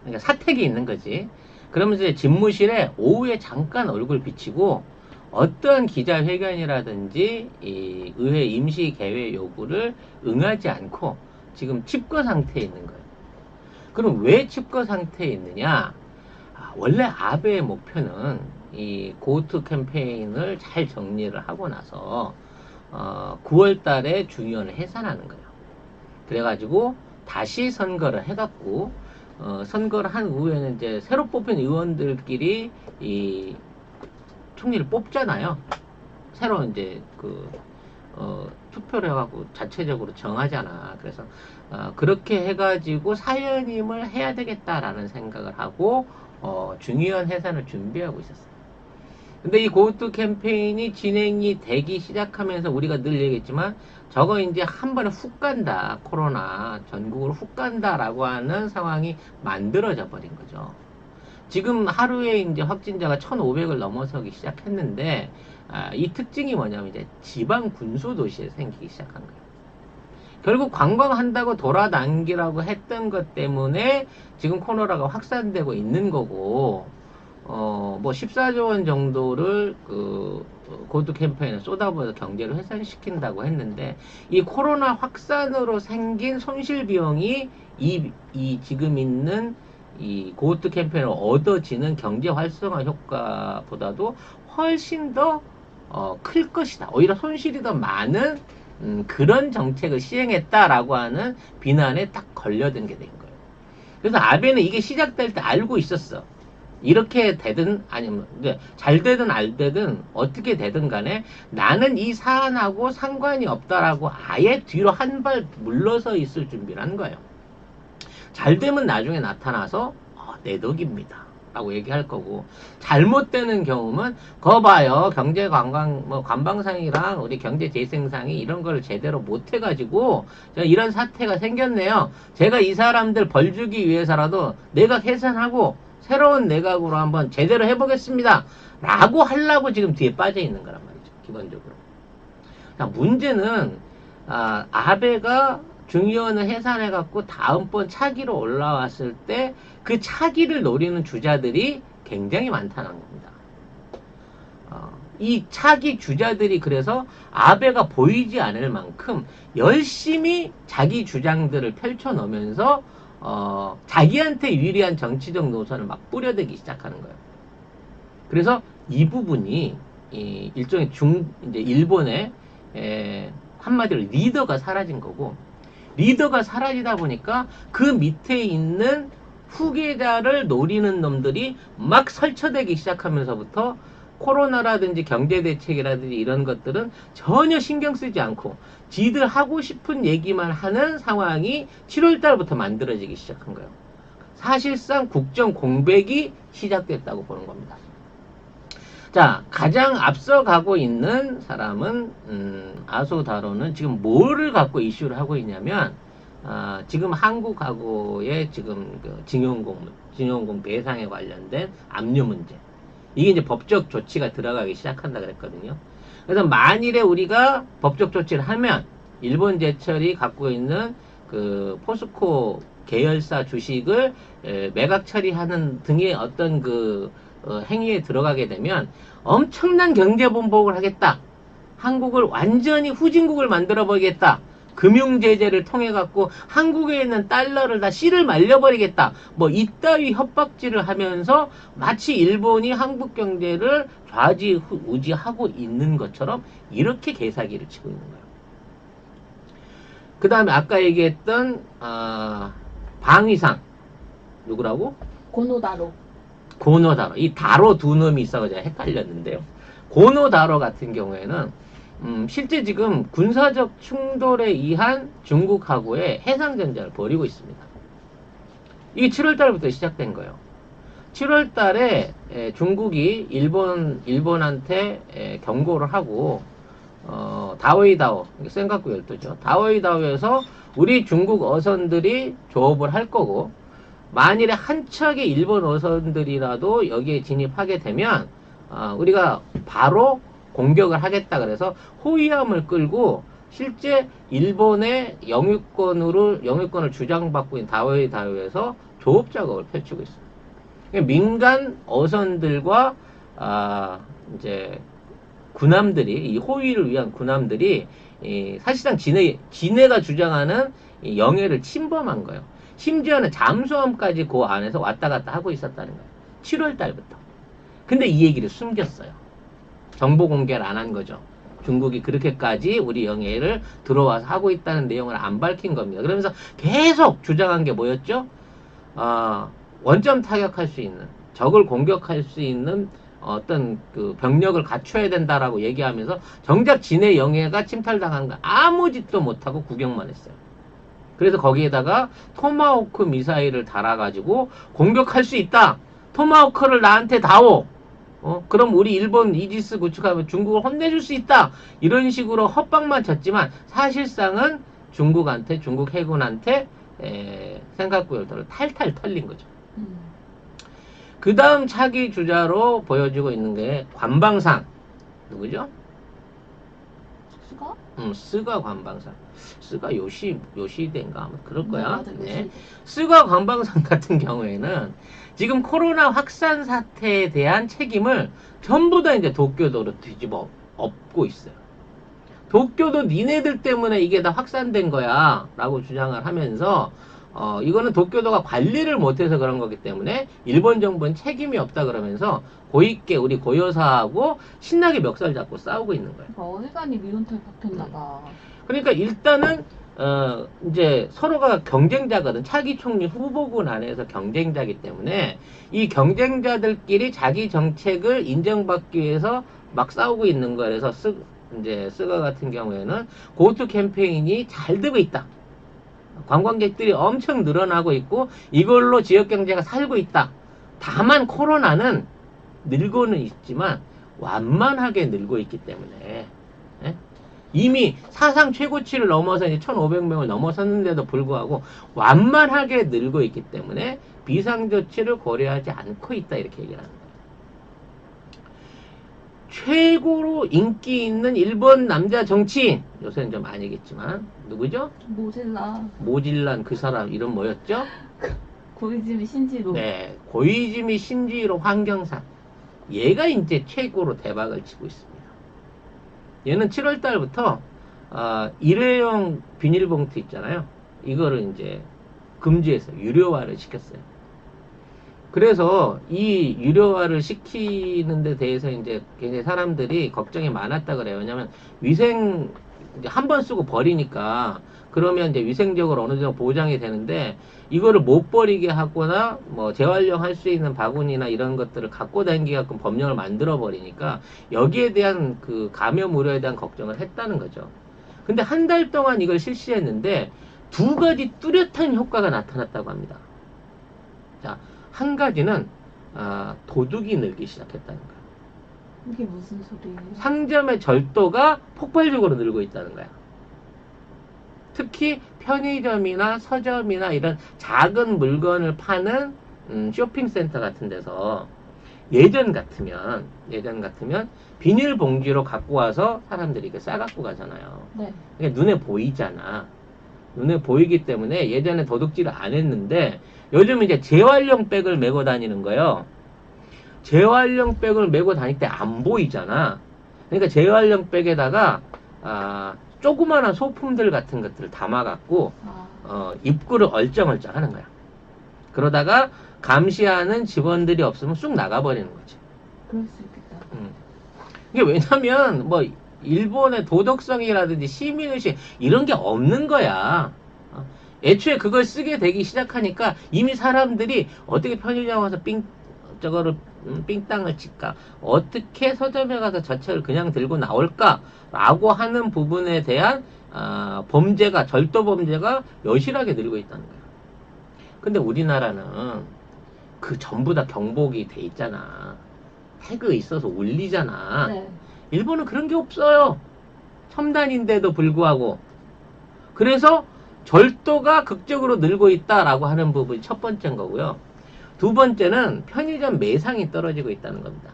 그러니까 사택이 있는 거지. 그러면서 이제 집무실에 오후에 잠깐 얼굴 비치고 어떠한 기자회견이라든지 이 의회 임시 개회 요구를 응하지 않고 지금 칩거 상태에 있는 거예요. 그럼 왜 칩거 상태에 있느냐? 원래 아베의 목표는 이 고투 캠페인을 잘 정리를 하고 나서 9월 달에 중의원을 해산하는 거예요. 그래가지고 다시 선거를 해갖고 선거를 한 후에는 이제 새로 뽑힌 의원들끼리 이 총리를 뽑잖아요. 새로 이제 투표를 해갖고 자체적으로 정하잖아. 그래서 그렇게 해가지고 사연임을 해야 되겠다라는 생각을 하고 중의원 해산을 준비하고 있었어요. 근데 이 고투 캠페인이 진행이 되기 시작하면서 우리가 늘 얘기했지만 저거 이제 한 번에 훅 간다. 코로나 전국으로 훅 간다라고 하는 상황이 만들어져 버린 거죠. 지금 하루에 이제 확진자가 1,500을 넘어서기 시작했는데 이 특징이 뭐냐면 이제 지방 군소 도시에 생기기 시작한 거예요. 결국 관광한다고 돌아다니라고 했던 것 때문에 지금 코로나가 확산되고 있는 거고 뭐 14조 원 정도를 고투 캠페인에 쏟아부어서 경제를 회생시킨다고 했는데 이 코로나 확산으로 생긴 손실 비용이 이 지금 있는 이 고투 캠페인으로 얻어지는 경제 활성화 효과보다도 훨씬 더 클 것이다. 오히려 손실이 더 많은 그런 정책을 시행했다라고 하는 비난에 딱 걸려든 게 된 거예요. 그래서 아베는 이게 시작될 때 알고 있었어. 이렇게 되든 아니면 잘 되든 안 되든 어떻게 되든 간에 나는 이 사안하고 상관이 없다라고 아예 뒤로 한 발 물러서 있을 준비를 한 거예요. 잘 되면 나중에 나타나서 내 덕입니다 라고 얘기할 거고, 잘못되는 경우는 거 봐요, 경제관광 관방상이랑 우리 경제재생상이 이런 걸 제대로 못 해가지고 이런 사태가 생겼네요. 제가 이 사람들 벌 주기 위해서라도 내각 해산하고 새로운 내각으로 한번 제대로 해보겠습니다 라고 하려고 지금 뒤에 빠져 있는 거란 말이죠, 기본적으로. 자, 문제는 아베가 중의원을 해산해갖고 다음번 차기로 올라왔을 때 그 차기를 노리는 주자들이 굉장히 많다는 겁니다. 이 차기 주자들이 그래서 아베가 보이지 않을 만큼 열심히 자기 주장들을 펼쳐놓으면서 자기한테 유리한 정치적 노선을 막 뿌려대기 시작하는 거예요. 그래서 이 부분이 일종의 이제 일본의 한마디로 리더가 사라진 거고, 리더가 사라지다 보니까 그 밑에 있는 후계자를 노리는 놈들이 막 설쳐대기 시작하면서부터 코로나라든지 경제대책이라든지 이런 것들은 전혀 신경 쓰지 않고 지들 하고 싶은 얘기만 하는 상황이 7월달부터 만들어지기 시작한 거예요. 사실상 국정 공백이 시작됐다고 보는 겁니다. 자, 가장 앞서가고 있는 사람은 아소다로는 지금 뭐를 갖고 이슈를 하고 있냐면 지금 한국하고의 지금 징용공 배상에 관련된 압류 문제, 이게 이제 법적 조치가 들어가기 시작한다 그랬거든요. 그래서 만일에 우리가 법적 조치를 하면 일본 제철이 갖고 있는 그 포스코 계열사 주식을 매각 처리하는 등의 어떤 행위에 들어가게 되면 엄청난 경제 보복을 하겠다. 한국을 완전히 후진국을 만들어 버리겠다. 금융 제재를 통해 갖고 한국에 있는 달러를 다 씨를 말려버리겠다. 뭐 이따위 협박질을 하면서 마치 일본이 한국 경제를 좌지우지하고 있는 것처럼 이렇게 개사기를 치고 있는 거예요. 그 다음에 아까 얘기했던 방위상 누구라고? 고노다로. 고노다로. 이 다로 두 놈이 있어서 제가 헷갈렸는데요. 고노다로 같은 경우에는 실제 지금 군사적 충돌에 의한 중국하고의 해상전쟁을 벌이고 있습니다. 이게 7월 달부터 시작된 거예요. 7월 달에 중국이 일본한테 경고를 하고 다오이다오, 센카쿠 열도죠. 다오이다오에서 우리 중국 어선들이 조업을 할 거고, 만일에 한 척의 일본 어선들이라도 여기에 진입하게 되면 우리가 바로 공격을 하겠다. 그래서 호위함을 끌고 실제 일본의 영유권을 주장받고 있는 다오이다오에서 조업 작업을 펼치고 있습니다. 민간 어선들과 이제 군함들이, 이 호위를 위한 군함들이 사실상 진해가 주장하는 이 영해를 침범한 거예요. 심지어는 잠수함까지 그 안에서 왔다 갔다 하고 있었다는 거예요. 7월 달부터. 근데 이 얘기를 숨겼어요. 정보 공개를 안 한 거죠. 중국이 그렇게까지 우리 영해를 들어와서 하고 있다는 내용을 안 밝힌 겁니다. 그러면서 계속 주장한 게 뭐였죠? 원점 타격할 수 있는, 적을 공격할 수 있는 어떤 그 병력을 갖춰야 된다라고 얘기하면서 정작 진해 영해가 침탈당한 거 아무 짓도 못하고 구경만 했어요. 그래서 거기에다가 토마호크 미사일을 달아가지고 공격할 수 있다. 토마호크를 나한테 다오. 그럼 우리 일본 이지스 구축하면 중국을 혼내줄 수 있다. 이런 식으로 헛방만 쳤지만 사실상은 중국 해군한테 센카쿠 열도를 탈탈 털린 거죠. 그 다음 차기 주자로 보여지고 있는 게 관방상. 누구죠? 수가? 스가 관방상. 스가 요시대인가? 아마 그럴 거야. 맞아, 네. 스가 관방상 같은 경우에는 지금 코로나 확산 사태에 대한 책임을 전부 다 이제 도쿄도로 뒤집어 엎고 있어요. 도쿄도 니네들 때문에 이게 다 확산된 거야. 라고 주장을 하면서 이거는 도쿄도가 관리를 못해서 그런 거기 때문에 일본 정부는 책임이 없다 그러면서 고이케 우리 고요사하고 신나게 멱살 잡고 싸우고 있는 거예요. 그러니까 어지간히 미론털 박혔나 봐. 그러니까 일단은 이제 서로가 경쟁자거든. 차기 총리 후보군 안에서 경쟁자이기 때문에 이 경쟁자들끼리 자기 정책을 인정받기 위해서 막 싸우고 있는 거예요. 그래서 스가 같은 경우에는 고투 캠페인이 잘 되고 있다. 관광객들이 엄청 늘어나고 있고 이걸로 지역 경제가 살고 있다. 다만 코로나는 늘고는 있지만 완만하게 늘고 있기 때문에 이미 사상 최고치를 넘어서 이제 1,500명을 넘어섰는데도 불구하고 완만하게 늘고 있기 때문에 비상조치를 고려하지 않고 있다. 이렇게 얘기를 하는 거예요. 최고로 인기 있는 일본 남자 정치인, 요새는 좀 아니겠지만 누구죠? 모질란 그 사람 이름 뭐였죠? 고이즈미 신지로. 네, 고이즈미 신지로 환경상. 얘가 이제 최고로 대박을 치고 있습니다. 얘는 7월 달부터 일회용 비닐봉투 있잖아요. 이거를 이제 금지했어요. 유료화를 시켰어요. 그래서 이 유료화를 시키는 데 대해서 이제 굉장히 사람들이 걱정이 많았다 그래요. 왜냐면 위생, 한 번 쓰고 버리니까 그러면 이제 위생적으로 어느 정도 보장이 되는데 이거를 못 버리게 하거나 뭐 재활용할 수 있는 바구니나 이런 것들을 갖고 다니게끔 법령을 만들어 버리니까 여기에 대한 그 감염 우려에 대한 걱정을 했다는 거죠. 근데 한 달 동안 이걸 실시했는데 두 가지 뚜렷한 효과가 나타났다고 합니다. 자, 한 가지는 도둑이 늘기 시작했다는 거야. 이게 무슨 소리예요? 상점의 절도가 폭발적으로 늘고 있다는 거야. 특히 편의점이나 서점이나 이런 작은 물건을 파는 쇼핑센터 같은 데서 예전 같으면 비닐봉지로 갖고 와서 사람들이 이렇게 싸갖고 가잖아요. 네. 그러니까 눈에 보이잖아. 눈에 보이기 때문에 예전에 도둑질을 안 했는데 요즘 이제 재활용 백을 메고 다니는 거예요. 재활용 백을 메고 다닐 때 안 보이잖아. 그러니까 재활용 백에다가 조그마한 소품들 같은 것들을 담아갖고 입구를 얼쩡얼쩡 하는 거야. 그러다가 감시하는 직원들이 없으면 쑥 나가버리는 거지. 그럴 수 있겠다. 이게 왜냐면 뭐 일본의 도덕성이라든지 시민의식 이런 게 없는 거야. 애초에 그걸 쓰게 되기 시작하니까 이미 사람들이 어떻게 편의점 와서 저거를 삥땅을 칠까? 어떻게 서점에 가서 저 책을 그냥 들고 나올까? 라고 하는 부분에 대한 범죄가, 절도 범죄가 여실하게 늘고 있다는 거야. 근데 우리나라는 그 전부 다 경복이 돼 있잖아. 태그 있어서 올리잖아. 네. 일본은 그런 게 없어요. 첨단인데도 불구하고. 그래서 절도가 극적으로 늘고 있다라고 하는 부분이 첫 번째인 거고요. 두 번째는 편의점 매상이 떨어지고 있다는 겁니다.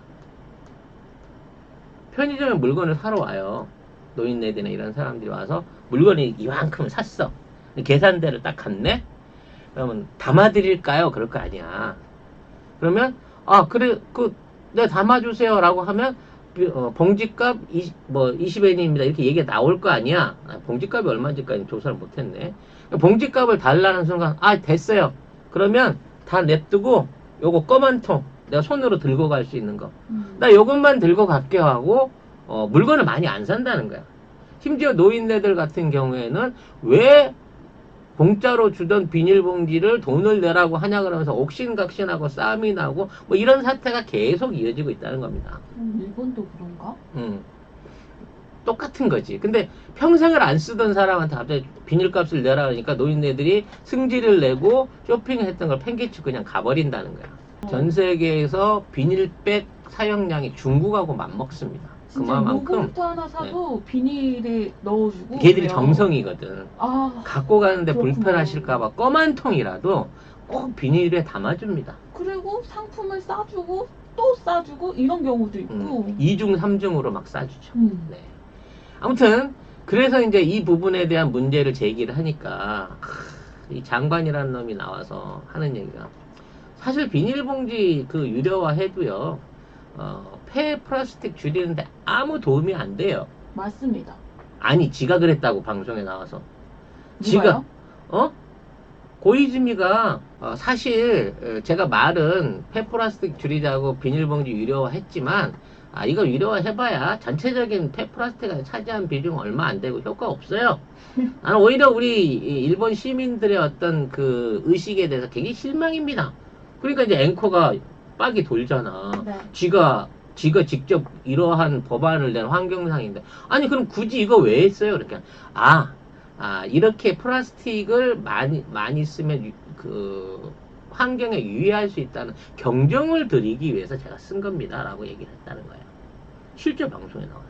편의점에 물건을 사러 와요. 노인네들이나 이런 사람들이 와서 물건이 이만큼 샀어. 계산대를 딱 갔네? 그러면 담아드릴까요? 그럴 거 아니야. 그러면, 그래, 네, 담아주세요. 라고 하면, 봉지값 20엔입니다. 이렇게 얘기가 나올 거 아니야. 봉지값이 얼마인지까지 조사를 못했네. 봉지값을 달라는 순간, 됐어요. 그러면 다 냅두고, 요거 검은 통, 내가 손으로 들고 갈 수 있는 거. 나 요것만 들고 갈게요 하고, 물건을 많이 안 산다는 거야. 심지어 노인네들 같은 경우에는 왜 공짜로 주던 비닐봉지를 돈을 내라고 하냐 그러면서 옥신각신하고 싸움이 나고 뭐 이런 사태가 계속 이어지고 있다는 겁니다. 일본도 그런가? 똑같은 거지. 근데 평생을 안 쓰던 사람한테 갑자기 비닐값을 내라 그러니까 노인네들이 승질을 내고 쇼핑했던 걸 팽개치고 그냥 가버린다는 거야. 전 세계에서 비닐백 사용량이 중국하고 맞먹습니다. 진짜 그만큼 요구르트 하나 사도 비닐에 넣어주고 걔들이 그래요. 정성이거든. 아, 갖고 가는데 그렇구나. 불편하실까봐 검은 통이라도 꼭 비닐에 담아줍니다. 그리고 상품을 싸주고 또 싸주고 이런 경우도 있고 2중, 3중으로 막 싸주죠. 음. 네. 아무튼 그래서 이제 이 부분에 대한 문제를 제기를 하니까 이 장관이라는 놈이 나와서 하는 얘기가 사실 비닐봉지 그 유료화 해도요 폐 플라스틱 줄이는데 아무 도움이 안 돼요. 맞습니다. 아니 지가 그랬다고 방송에 나와서 누가요? 지가 고이즈미가 사실 제가 말은 폐플라스틱 줄이자고 비닐봉지 유료화 했지만 이거 유료화 해봐야 전체적인 폐플라스틱이 차지한 비중 얼마 안 되고 효과 없어요. 나는 오히려 우리 일본 시민들의 어떤 그 의식에 대해서 굉장히 실망입니다. 그러니까 이제 앵커가 빡이 돌잖아. 네. 지가 직접 이러한 법안을 낸 환경상인데 아니 그럼 굳이 이거 왜 했어요? 그러니까 이렇게 플라스틱을 많이 쓰면 그 환경에 유의할 수 있다는 경정을 드리기 위해서 제가 쓴 겁니다 라고 얘기를 했다는 거예요. 실제 방송에 나와서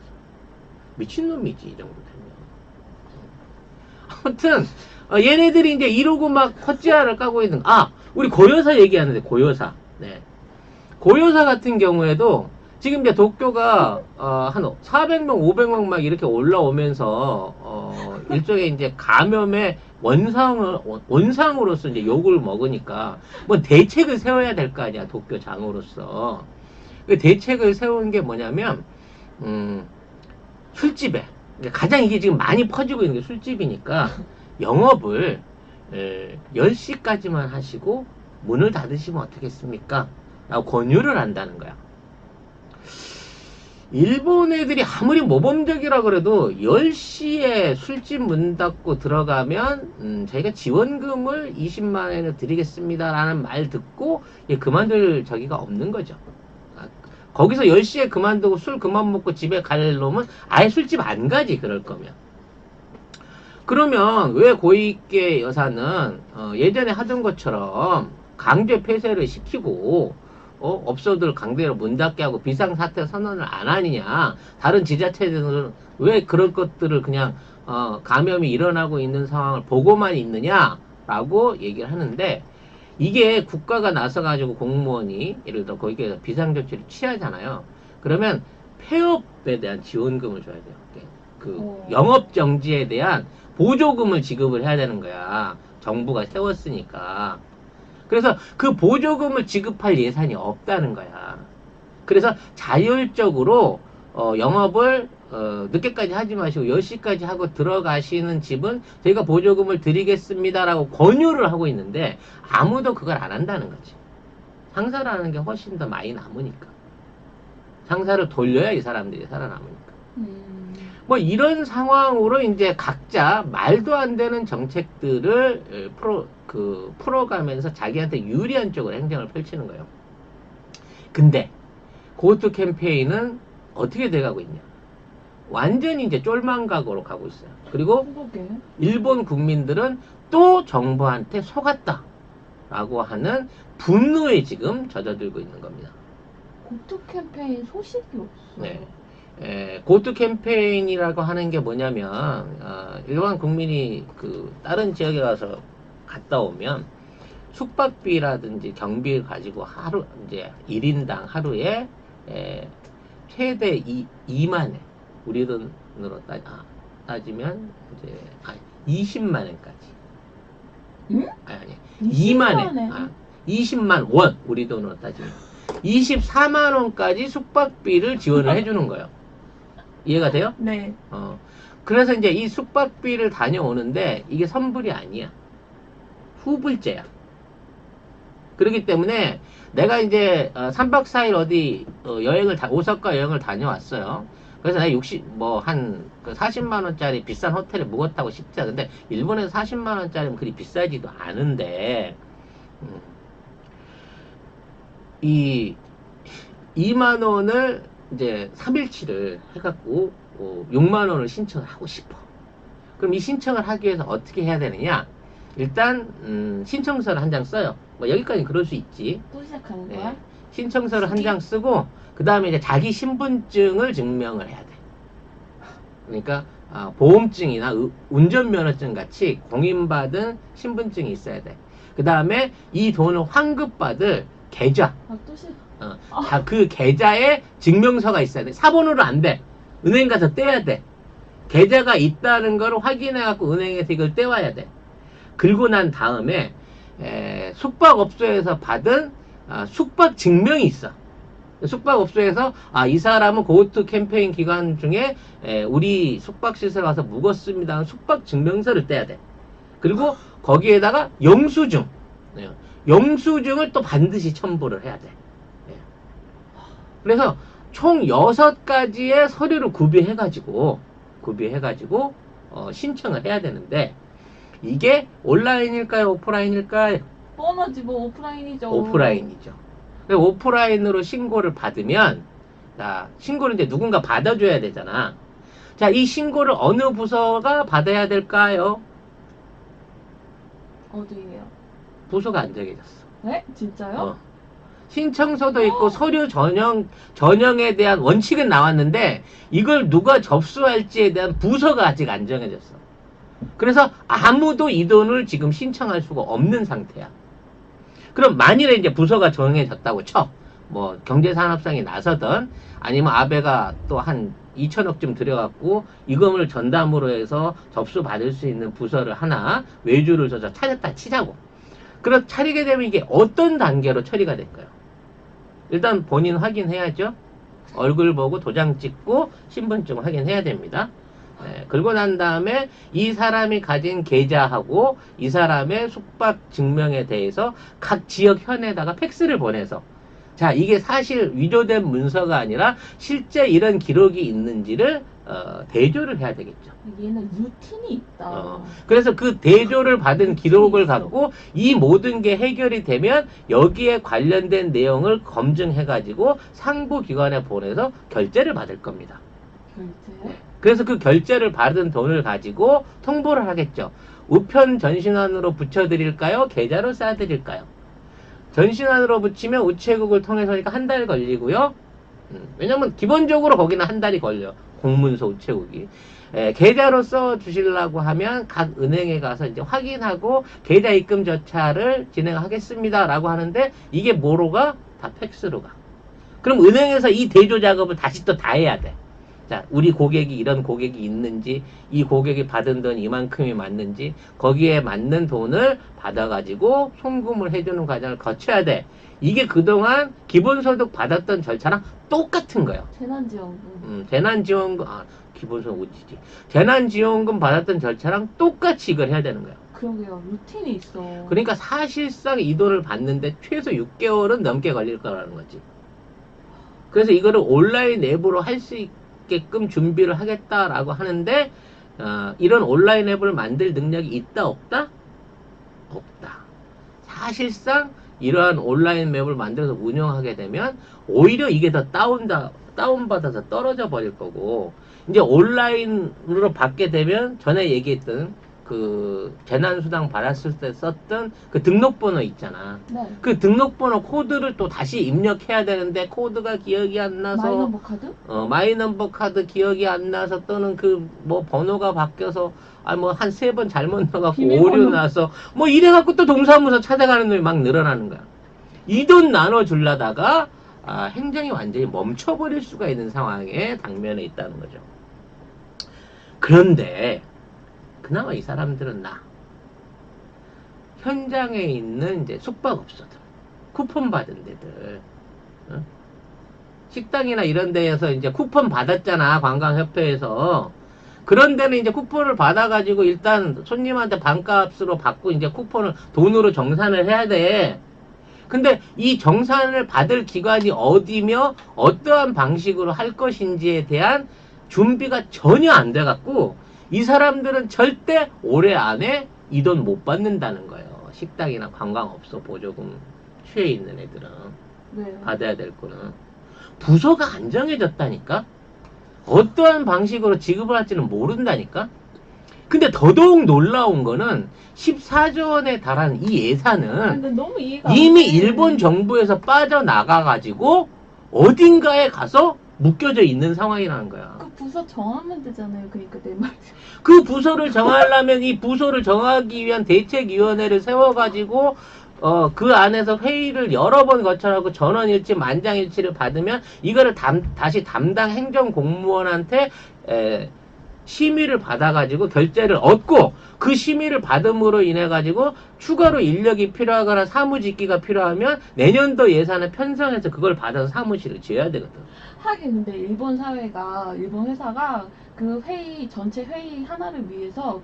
미친놈이지 이 정도 되면. 아무튼 얘네들이 이제 이러고 막 헛지랄을 까고 있는 우리 고요사 얘기하는데 고요사 고요사 같은 경우에도 지금 이제 도쿄가 한 400명, 500명 막 이렇게 올라오면서 일종의 이제 감염의 원상으로서 이제 욕을 먹으니까 뭐 대책을 세워야 될 거 아니야 도쿄 장으로서. 그 대책을 세운 게 뭐냐면 술집에 가장 이게 지금 많이 퍼지고 있는 게 술집이니까 영업을 10시까지만 하시고 문을 닫으시면 어떻겠습니까? 라고 권유를 한다는 거야. 일본 애들이 아무리 모범적이라 그래도 10시에 술집 문 닫고 들어가면 저희가 지원금을 20만원을 드리겠습니다 라는 말 듣고 그만둘 저기가 없는 거죠. 거기서 10시에 그만두고 술 그만 먹고 집에 갈 놈은 아예 술집 안 가지 그럴 거면. 그러면 왜 고이케 여사는 예전에 하던 것처럼 강제 폐쇄를 시키고 업소들 강제로 문 닫게 하고 비상사태 선언을 안 하느냐. 다른 지자체들은 왜 그런 것들을 그냥 감염이 일어나고 있는 상황을 보고만 있느냐라고 얘기를 하는데 이게 국가가 나서가지고 공무원이 예를 들어 거기에 비상조치를 취하잖아요. 그러면 폐업에 대한 지원금을 줘야 돼요. 영업정지에 대한 보조금을 지급을 해야 되는 거야. 정부가 세웠으니까. 그래서 그 보조금을 지급할 예산이 없다는 거야. 그래서 자율적으로 영업을 늦게까지 하지 마시고 10시까지 하고 들어가시는 집은 저희가 보조금을 드리겠습니다라고 권유를 하고 있는데 아무도 그걸 안 한다는 거지. 상사라는 게 훨씬 더 많이 남으니까. 상사를 돌려야 이 사람들이 살아남으니까. 뭐 이런 상황으로 이제 각자 말도 안 되는 정책들을 풀어가면서 자기한테 유리한 쪽으로 행정을 펼치는 거예요. 근데 고투 캠페인은 어떻게 돼가고 있냐? 완전히 이제 쫄망각으로 가고 있어요. 그리고 그러게. 일본 국민들은 또 정부한테 속았다라고 하는 분노에 지금 젖어들고 있는 겁니다. 고투 캠페인 소식이 없어요. 네. 고투 캠페인이라고 하는 게 뭐냐면 일반 국민이 그 다른 지역에 가서 갔다 오면 숙박비라든지 경비를 가지고 하루 이제 1인당 하루에 최대 2만 원, 우리 돈으로 따지면 이제 20만 원까지. 응? 아니 20만 2만 원. 원? 20만 원, 우리 돈으로 따지면 24만 원까지 숙박비를 지원을 해주는 거예요. 이해가 돼요? 네. 그래서 이제 이 숙박비를 다녀오는데 이게 선불이 아니야. 후불제야. 그렇기 때문에 내가 이제 3박 4일 어디 오사카 여행을 다녀왔어요. 그래서 내가 한 40만 원짜리 비싼 호텔에 묵었다고 싶자. 근데 일본에서 40만 원짜리면 그리 비싸지도 않은데 이 2만 원을 이제 3일치를 해갖고 6만 원을 신청을 하고 싶어. 그럼 이 신청을 하기 위해서 어떻게 해야 되느냐? 일단 신청서를 한 장 써요. 뭐 여기까지 그럴 수 있지. 또 시작하는 네. 거야? 신청서를 한 장 쓰고 그 다음에 이제 자기 신분증을 증명을 해야 돼. 그러니까 보험증이나 운전면허증 같이 공인받은 신분증이 있어야 돼. 그 다음에 이 돈을 환급받을 계좌, 또 시작. 그 계좌에 증명서가 있어야 돼. 사본으로 안 돼. 은행 가서 떼야 돼. 계좌가 있다는 걸 확인해갖고 은행에서 이걸 떼와야 돼. 그리고 난 다음에 숙박업소에서 받은 숙박 증명이 있어. 숙박업소에서 이 사람은 고투 캠페인 기간 중에 우리 숙박시설 와서 묵었습니다 하는 숙박 증명서를 떼야 돼. 그리고 거기에다가 영수증, 영수증을 또 반드시 첨부를 해야 돼. 그래서 총 6가지의 서류를 구비해가지고 신청을 해야 되는데 이게 온라인일까요? 오프라인일까요? 뻔하지 뭐 오프라인이죠. 오프라인이죠. 오프라인으로 신고를 받으면 신고를 이제 누군가 받아줘야 되잖아. 자, 이 신고를 어느 부서가 받아야 될까요? 어디예요? 부서가 안 정해졌어. 네? 진짜요? 신청서도 있고 서류 전형에 대한 원칙은 나왔는데 이걸 누가 접수할지에 대한 부서가 아직 안 정해졌어. 그래서 아무도 이 돈을 지금 신청할 수가 없는 상태야. 그럼 만일에 이제 부서가 정해졌다고 쳐. 뭐 경제산업상이 나서든 아니면 아베가 또 한 2천억쯤 들여갖고 이금을 전담으로 해서 접수받을 수 있는 부서를 하나 외주를 줘서 차렸다 치자고. 그럼 차리게 되면 이게 어떤 단계로 처리가 될까요? 일단 본인 확인해야죠. 얼굴 보고 도장 찍고 신분증 확인해야 됩니다. 그리고 난 다음에 이 사람이 가진 계좌하고 이 사람의 숙박 증명에 대해서 각 지역 현에다가 팩스를 보내서 자, 이게 사실 위조된 문서가 아니라 실제 이런 기록이 있는지를 대조를 해야 되겠죠. 얘는 루틴이 있다. 그래서 그 대조를 받은 기록을 갖고 이 모든 게 해결이 되면 여기에 관련된 내용을 검증해가지고 상부기관에 보내서 결제를 받을 겁니다. 결제? 그래서 그 결제를 받은 돈을 가지고 통보를 하겠죠. 우편 전신환으로 붙여드릴까요? 계좌로 싸드릴까요? 전신환으로 붙이면 우체국을 통해서니까 한 달 걸리고요. 왜냐면 기본적으로 거기는 한 달이 걸려. 공문서 우체국이. 계좌로 써 주시려고 하면 각 은행에 가서 이제 확인하고 계좌 입금 절차를 진행하겠습니다 라고 하는데 이게 뭐로 가? 다 팩스로 가. 그럼 은행에서 이 대조 작업을 다시 또 다 해야 돼. 자, 우리 고객이 이런 고객이 있는지, 이 고객이 받은 돈 이만큼이 맞는지, 거기에 맞는 돈을 받아가지고 송금을 해주는 과정을 거쳐야 돼. 이게 그동안 기본소득 받았던 절차랑 똑같은 거예요. 재난지원금. 재난지원금, 기본소득 어디지? 재난지원금 받았던 절차랑 똑같이 이걸 해야 되는 거예요. 그러게요. 루틴이 있어. 그러니까 사실상 이 돈을 받는데 최소 6개월은 넘게 걸릴 거라는 거지. 그래서 이거를 온라인 앱으로 할 수 있게끔 준비를 하겠다라고 하는데 이런 온라인 앱을 만들 능력이 있다 없다? 없다. 사실상 이러한 온라인 맵을 만들어서 운영하게 되면 오히려 이게 더 다운받아서 떨어져 버릴 거고, 이제 온라인으로 받게 되면 전에 얘기했던 그 재난수당 받았을 때 썼던 그 등록번호 있잖아. 네. 그 등록번호 코드를 또 다시 입력해야 되는데 코드가 기억이 안 나서 마이너버 카드? 마이넘버 카드 기억이 안 나서 또는 그 뭐 번호가 바뀌어서 뭐 한 3번 잘못 넣어갖고 비밀번호. 오류 나서 뭐 이래갖고 또 동사무소 찾아가는 놈이 막 늘어나는 거야. 이 돈 나눠주려다가 행정이 완전히 멈춰버릴 수가 있는 상황에 당면에 있다는 거죠. 그런데 그나마 이 사람들은 현장에 있는 이제 숙박업소들, 쿠폰 받은 데들, 어? 식당이나 이런 데에서 이제 쿠폰 받았잖아, 관광협회에서. 그런 데는 이제 쿠폰을 받아가지고 일단 손님한테 반값으로 받고 이제 쿠폰을 돈으로 정산을 해야 돼. 근데 이 정산을 받을 기관이 어디며 어떠한 방식으로 할 것인지에 대한 준비가 전혀 안 돼갖고 이 사람들은 절대 올해 안에 이 돈 못 받는다는 거예요. 식당이나 관광업소 보조금 취해 있는 애들은. 네. 받아야 될 거는. 부서가 안 정해졌다니까? 어떠한 방식으로 지급을 할지는 모른다니까? 근데 더더욱 놀라운 거는 14조 원에 달하는 이 예산은 근데 너무 이해가 안 이미 돼. 일본 정부에서 빠져나가가지고 어딘가에 가서 묶여져 있는 상황이라는 거야. 그 부서 정하면 되잖아요. 그러니까 내 말. 그 부서를 정하려면 이 부서를 정하기 위한 대책위원회를 세워가지고 그 안에서 회의를 여러 번 거쳐가고 전원일치, 만장일치를 받으면 이거를 다시 담당 행정공무원한테 심의를 받아가지고 결재를 얻고 그 심의를 받음으로 인해 가지고 추가로 인력이 필요하거나 사무직기가 필요하면 내년도 예산을 편성해서 그걸 받아서 사무실을 지어야 되거든. 하긴 근데 일본 회사가 그 회의 전체 회의 하나를 위해서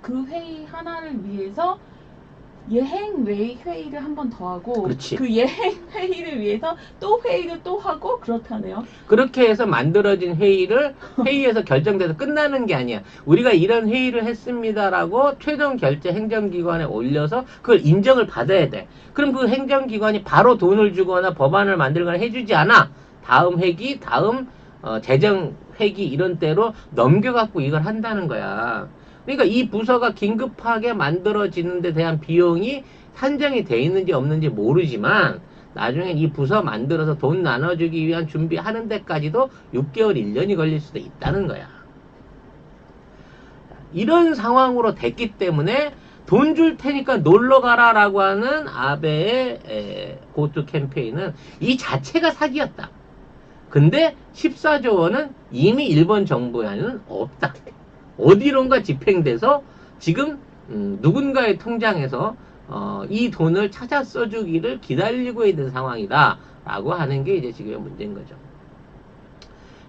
예행 회의를 한 번 더 하고 그렇지. 그 예행 회의를 위해서 또 회의를 또 하고 그렇다네요. 그렇게 해서 만들어진 회의에서 결정돼서 끝나는 게 아니야. 우리가 이런 회의를 했습니다라고 최종 결제 행정기관에 올려서 그걸 인정을 받아야 돼. 그럼 그 행정기관이 바로 돈을 주거나 법안을 만들거나 해주지 않아. 다음 회기, 다음 재정 회기 이런 때로 넘겨갖고 이걸 한다는 거야. 그러니까 이 부서가 긴급하게 만들어지는 데 대한 비용이 산정이 돼 있는지 없는지 모르지만 나중에 이 부서 만들어서 돈 나눠주기 위한 준비하는 데까지도 6개월, 1년이 걸릴 수도 있다는 거야. 이런 상황으로 됐기 때문에 돈 줄 테니까 놀러 가라라고 하는 아베의 고투 캠페인은 이 자체가 사기였다. 근데 14조 원은 이미 일본 정부에는 없다. 어디론가 집행돼서 지금 누군가의 통장에서 이 돈을 찾아 써주기를 기다리고 있는 상황이다 라고 하는 게 이제 지금의 문제인 거죠.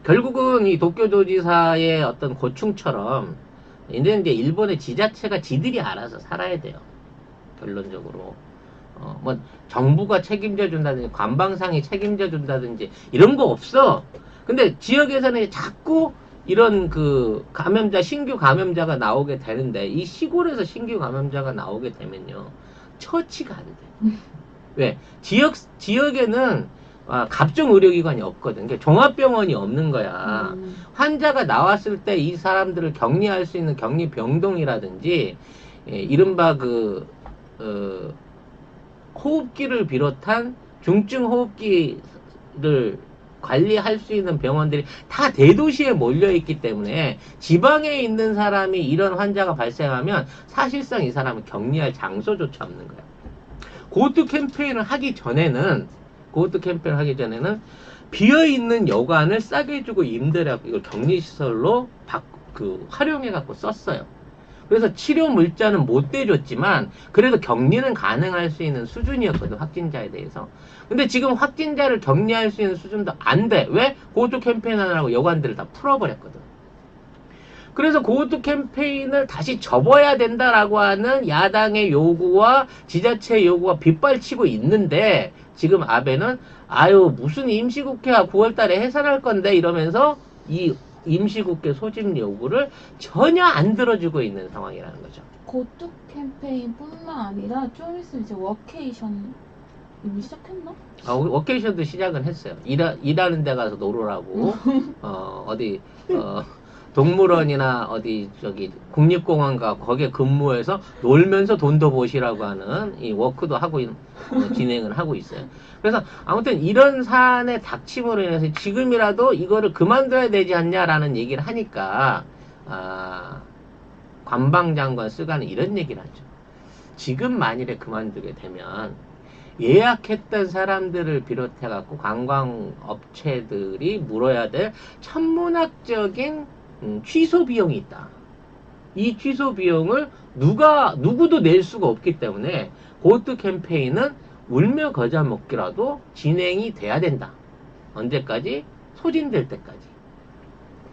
결국은 이 도쿄도지사의 어떤 고충처럼 이제 일본의 지자체가 지들이 알아서 살아야 돼요. 결론적으로 뭐 정부가 책임져 준다든지 관방상이 책임져 준다든지 이런 거 없어. 근데 지역에서는 자꾸 이런 그 신규 감염자가 나오게 되는데 이 시골에서 신규 감염자가 나오게 되면요 처치가 안 돼. 왜? 지역에는 갑종 의료기관이 없거든. 그러니까 종합병원이 없는 거야. 환자가 나왔을 때 이 사람들을 격리할 수 있는 격리병동이라든지 이른바 호흡기를 비롯한 중증 호흡기를 관리할 수 있는 병원들이 다 대도시에 몰려있기 때문에 지방에 있는 사람이 이런 환자가 발생하면 사실상 이 사람은 격리할 장소조차 없는 거야. 고투 캠페인을 하기 전에는 비어있는 여관을 싸게 주고 임대하고 이걸 격리시설로 활용해갖고 썼어요. 그래서 치료 물자는 못 대줬지만 그래도 격리는 가능할 수 있는 수준이었거든, 확진자에 대해서. 근데 지금 확진자를 격리할 수 있는 수준도 안 돼. 왜? 고투 캠페인 하느라고 여관들을 다 풀어버렸거든. 그래서 고투 캠페인을 다시 접어야 된다라고 하는 야당의 요구와 지자체의 요구가 빗발치고 있는데 지금 아베는 무슨 임시국회야 9월달에 해산할 건데 이러면서 이 임시국회 소집 요구를 전혀 안 들어주고 있는 상황이라는 거죠. 고투 캠페인뿐만 아니라 좀 있으면 이제 워케이션 이미 시작했나? 워케이션도 시작은 했어요. 일하는 데 가서 놀으라고. 어디, 동물원이나 어디, 국립공원가 거기에 근무해서 놀면서 돈도 버시라고 하는 이 워크도 하고, 진행을 하고 있어요. 그래서 아무튼 이런 사안의 닥침으로 인해서 지금이라도 이거를 그만둬야 되지 않냐라는 얘기를 하니까, 관방장관 쓰가는 이런 얘기를 하죠. 지금 만일에 그만두게 되면 예약했던 사람들을 비롯해갖고 관광업체들이 물어야 될 천문학적인 취소 비용이 있다. 이 취소 비용을 누구도 낼 수가 없기 때문에 고트 캠페인은 울며 겨자 먹기라도 진행이 돼야 된다. 언제까지? 소진될 때까지.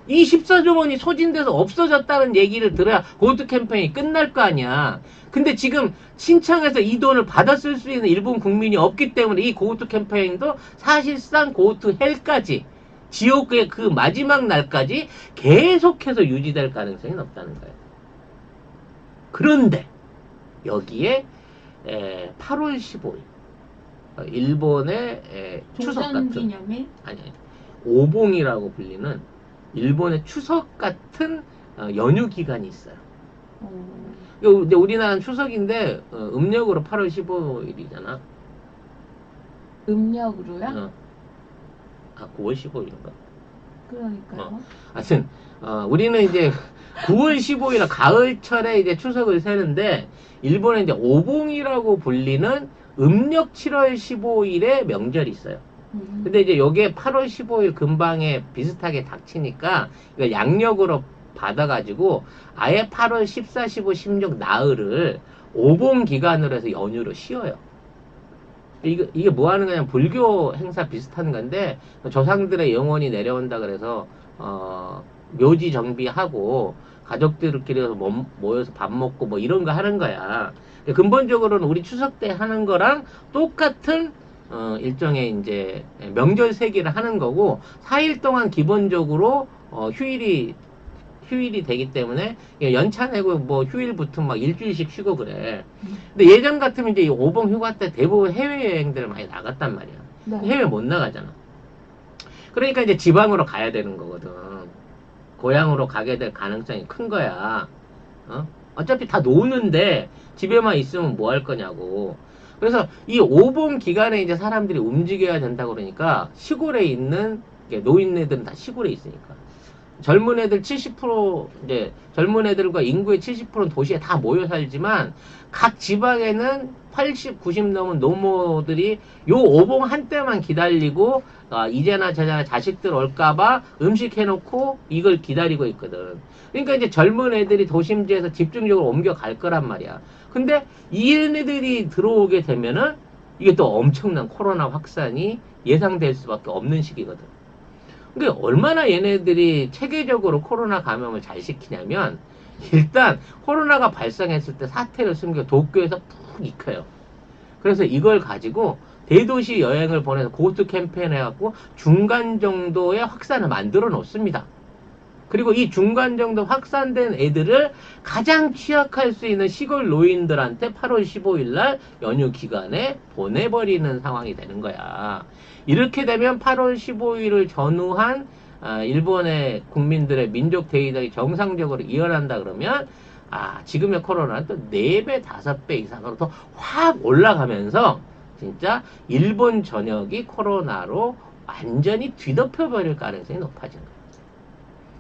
이 14조 원이 소진돼서 없어졌다는 얘기를 들어야 고트 캠페인이 끝날 거 아니야. 근데 지금 신청해서 이 돈을 받아 쓸 수 있는 일본 국민이 없기 때문에 이 고트 캠페인도 사실상 고트 헬까지 지옥의 그 마지막 날까지 계속해서 유지될 가능성이 높다는 거예요. 그런데 여기에 8월 15일 일본의 추석 같은 조선기념일? 아니 오봉이라고 불리는 일본의 추석 같은 연휴 기간이 있어요. 근데 우리나라는 추석인데 음력으로 8월 15일이잖아. 음력으로요? 9월 15일인가? 그러니까요. 하여튼 우리는 이제 9월 15일 가을철에 이제 추석을 세는데 일본에 이제 오봉이라고 불리는 음력 7월 15일에 명절이 있어요. 근데 이제 요게 8월 15일 근방에 비슷하게 닥치니까 이거 양력으로 받아가지고 아예 8월 14, 15, 16 나흘을 오봉 기간으로 해서 연휴로 쉬어요. 이게 뭐 하는 거냐면 불교 행사 비슷한 건데 조상들의 영혼이 내려온다 그래서 묘지 정비하고 가족들끼리 모여서 밥 먹고 뭐 이런 거 하는 거야. 근본적으로는 우리 추석 때 하는 거랑 똑같은 일종의 이제 명절 세기를 하는 거고 4일 동안 기본적으로 휴일이 되기 때문에 연차 내고 뭐 휴일 붙으면 막 일주일씩 쉬고 그래. 근데 예전 같으면 이제 이 오봉 휴가 때 대부분 해외여행들을 많이 나갔단 말이야. 네. 해외 못 나가잖아. 그러니까 이제 지방으로 가야 되는 거거든. 고향으로 가게 될 가능성이 큰 거야. 어차피 다 노는데 집에만 있으면 뭐 할 거냐고. 그래서 이 오봉 기간에 이제 사람들이 움직여야 된다 그러니까 시골에 있는 노인네들은 다 시골에 있으니까. 젊은 애들 70% 이제 젊은 애들과 인구의 70%는 도시에 다 모여 살지만 각 지방에는 80, 90 넘은 노모들이 요 오봉 한때만 기다리고 이제나 저제나 자식들 올까봐 음식 해놓고 이걸 기다리고 있거든. 그러니까 이제 젊은 애들이 도심지에서 집중적으로 옮겨갈 거란 말이야. 근데 이 얘네들이 들어오게 되면은 이게 또 엄청난 코로나 확산이 예상될 수밖에 없는 시기거든. 그러니까 얼마나 얘네들이 체계적으로 코로나 감염을 잘 시키냐면 일단 코로나가 발생했을 때 사태를 숨겨 도쿄에서 푹 익혀요. 그래서 이걸 가지고 대도시 여행을 보내서 고트 캠페인 해갖고 중간 정도의 확산을 만들어 놓습니다. 그리고 이 중간 정도 확산된 애들을 가장 취약할 수 있는 시골 노인들한테 8월 15일 날 연휴 기간에 보내버리는 상황이 되는 거야. 이렇게 되면 8월 15일을 전후한 일본의 국민들의 민족 대이동이 정상적으로 이어난다 그러면 지금의 코로나는 또 4배, 5배 이상으로 더 확 올라가면서 진짜 일본 전역이 코로나로 완전히 뒤덮여버릴 가능성이 높아진 거예요.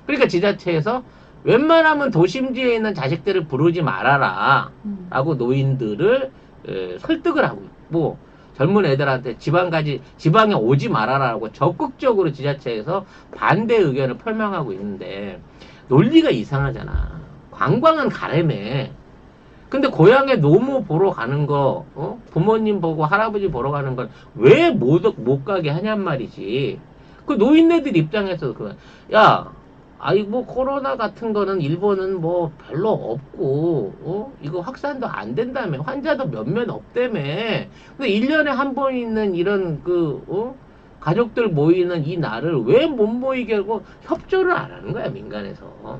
그러니까 지자체에서 웬만하면 도심지에 있는 자식들을 부르지 말아라 라고 노인들을 설득을 하고 있고 젊은 애들한테 지방에 오지 말아라라고 적극적으로 지자체에서 반대 의견을 표명하고 있는데 논리가 이상하잖아. 관광은 가래매. 근데 고향에 노모 보러 가는 거, 부모님 보고 할아버지 보러 가는 건 왜 못 가게 하냔 말이지. 그 노인네들 입장에서도 야, 뭐 코로나 같은 거는 일본은 뭐 별로 없고 이거 확산도 안 된다며 환자도 몇몇 없다며. 근데 1년에 한 번 있는 이런 가족들 모이는 이 날을 왜 못 모이게 하고 협조를 안 하는 거야 민간에서.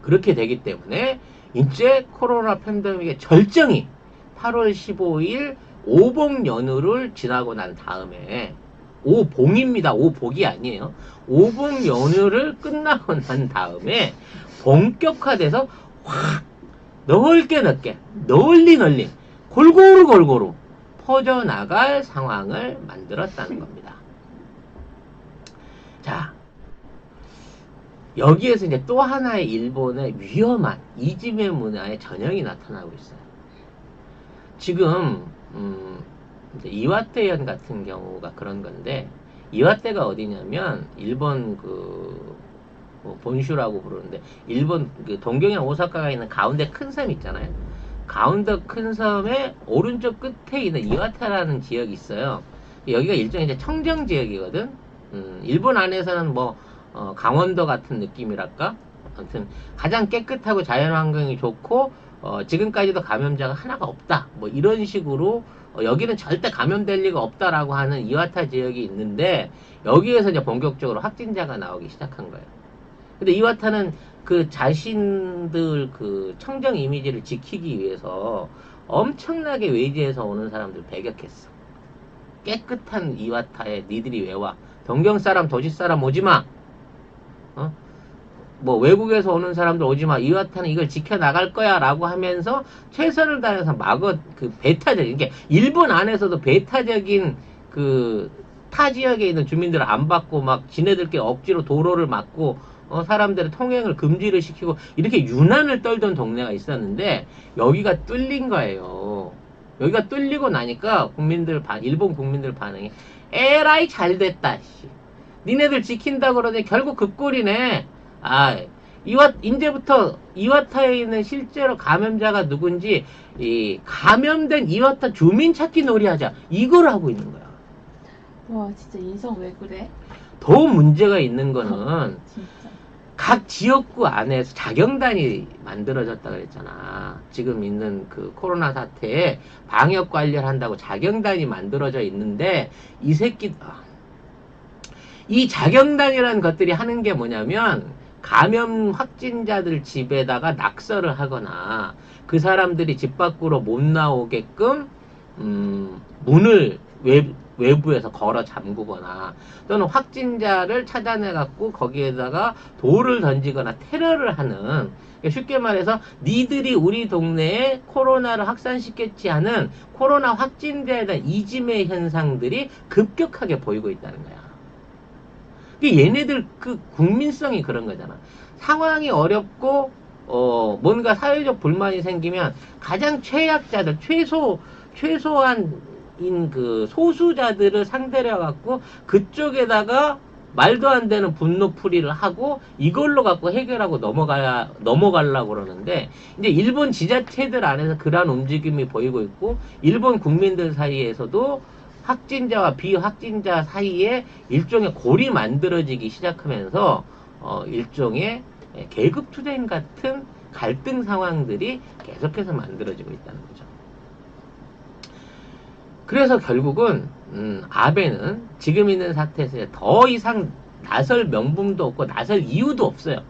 그렇게 되기 때문에 이제 코로나 팬데믹의 절정이 8월 15일 오복 연휴를 지나고 난 다음에 오봉입니다. 오복이 아니에요. 오복 연휴를 끝나고 난 다음에 본격화돼서 확 넓게 널리 골고루 퍼져나갈 상황을 만들었다는 겁니다. 자, 여기에서 이제 또 하나의 일본의 위험한 이지메 문화의 전형이 나타나고 있어요. 지금 이제 이와테현 같은 경우가 그런 건데, 이와테가 어디냐면 일본 뭐 본슈라고 부르는데, 일본 그 동경이나 오사카가 있는 가운데 큰 섬 있잖아요. 가운데 큰 섬의 오른쪽 끝에 있는 이와테라는 지역이 있어요. 여기가 일종의 이제 청정 지역이거든. 일본 안에서는 뭐 강원도 같은 느낌이랄까. 아무튼 가장 깨끗하고 자연환경이 좋고 지금까지도 감염자가 하나가 없다. 뭐 이런 식으로 여기는 절대 감염될 리가 없다라고 하는 이와타 지역이 있는데, 여기에서 이제 본격적으로 확진자가 나오기 시작한 거예요. 근데 이와타는 그 자신들 그 청정 이미지를 지키기 위해서 엄청나게 외지에서 오는 사람들 배격했어. 깨끗한 이와타에 니들이 왜 와? 동경 사람, 도시 사람 오지 마. 뭐 외국에서 오는 사람들 오지 마. 이와타는 이걸 지켜 나갈 거야라고 하면서 최선을 다해서 그 배타적인 게, 일본 안에서도 배타적인 그 타 지역에 있는 주민들을 안 받고 막 지네들끼리 억지로 도로를 막고 사람들의 통행을 금지를 시키고 이렇게 유난을 떨던 동네가 있었는데, 여기가 뚫린 거예요. 여기가 뚫리고 나니까 일본 국민들 반응이 에라이 잘됐다. 씨. 니네들 지킨다 그러더니 결국 그 꼴이네. 이제부터 이와타에 있는 실제로 감염자가 누군지, 감염된 이와타 주민 찾기 놀이하자. 이걸 하고 있는 거야. 와, 진짜 인성 왜 그래? 더 문제가 있는 거는 진짜. 각 지역구 안에서 자경단이 만들어졌다 그랬잖아. 지금 있는 그 코로나 사태에 방역 관리를 한다고 자경단이 만들어져 있는데, 이 자경단이라는 것들이 하는 게 뭐냐면, 감염 확진자들 집에다가 낙서를 하거나 그 사람들이 집 밖으로 못 나오게끔 문을 외부에서 걸어 잠그거나, 또는 확진자를 찾아내 갖고 거기에다가 돌을 던지거나 테러를 하는, 쉽게 말해서 니들이 우리 동네에 코로나를 확산시켰지 않은 코로나 확진자에 대한 이지메 현상들이 급격하게 보이고 있다는 거야. 얘네들 그 국민성이 그런 거잖아. 상황이 어렵고 뭔가 사회적 불만이 생기면 가장 최약자들, 최소한인 그 소수자들을 상대로 해갖고 그쪽에다가 말도 안 되는 분노풀이를 하고 이걸로 갖고 해결하고 넘어가려고 그러는데, 이제 일본 지자체들 안에서 그러한 움직임이 보이고 있고, 일본 국민들 사이에서도 확진자와 비확진자 사이에 일종의 골이 만들어지기 시작하면서 일종의 계급투쟁 같은 갈등 상황들이 계속해서 만들어지고 있다는 거죠. 그래서 결국은 아베는 지금 있는 사태에서 더 이상 나설 명분도 없고 나설 이유도 없어요.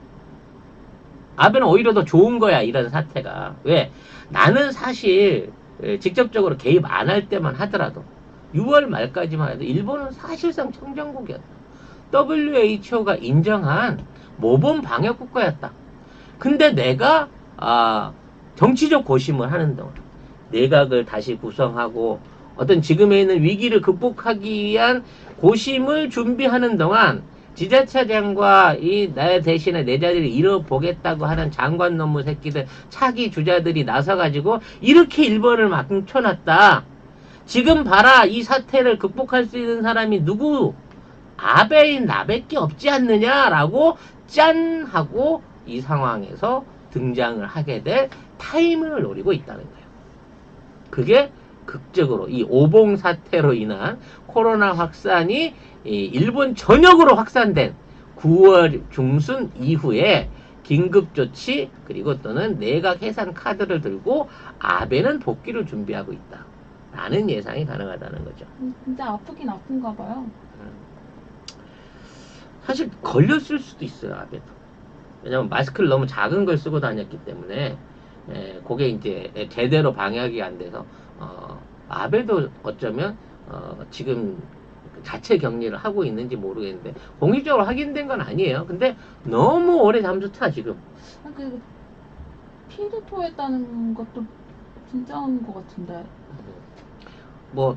아베는 오히려 더 좋은 거야, 이런 사태가. 왜? 나는 사실 직접적으로 개입 안 할 때만 하더라도 6월 말까지만 해도 일본은 사실상 청정국이었다. WHO가 인정한 모범 방역 국가였다. 근데 내가 정치적 고심을 하는 동안, 내각을 다시 구성하고 어떤 지금에 있는 위기를 극복하기 위한 고심을 준비하는 동안, 지자체장과 나의 대신에 내 자리를 잃어보겠다고 하는 장관 놈의 새끼들, 차기 주자들이 나서가지고 이렇게 일본을 망쳐놨다. 지금 봐라, 이 사태를 극복할 수 있는 사람이 누구? 아베인 나밖에 없지 않느냐라고 짠 하고 이 상황에서 등장을 하게 될 타이밍을 노리고 있다는 거예요. 그게 극적으로 이 오봉 사태로 인한 코로나 확산이 일본 전역으로 확산된 9월 중순 이후에 긴급조치, 그리고 또는 내각 해산 카드를 들고 아베는 복귀를 준비하고 있다 라는 예상이 가능하다는 거죠. 진짜 아프긴 아픈가 봐요. 사실 걸렸을 수도 있어요, 아베도. 왜냐면 마스크를 너무 작은 걸 쓰고 다녔기 때문에 그게 이제 제대로 방역이 안 돼서 아베도 어쩌면 지금 자체 격리를 하고 있는지 모르겠는데 공식적으로 확인된 건 아니에요. 근데 너무 오래 잠수타 지금. 그 피를 토했다는 것도 진짜인 것 같은데. 뭐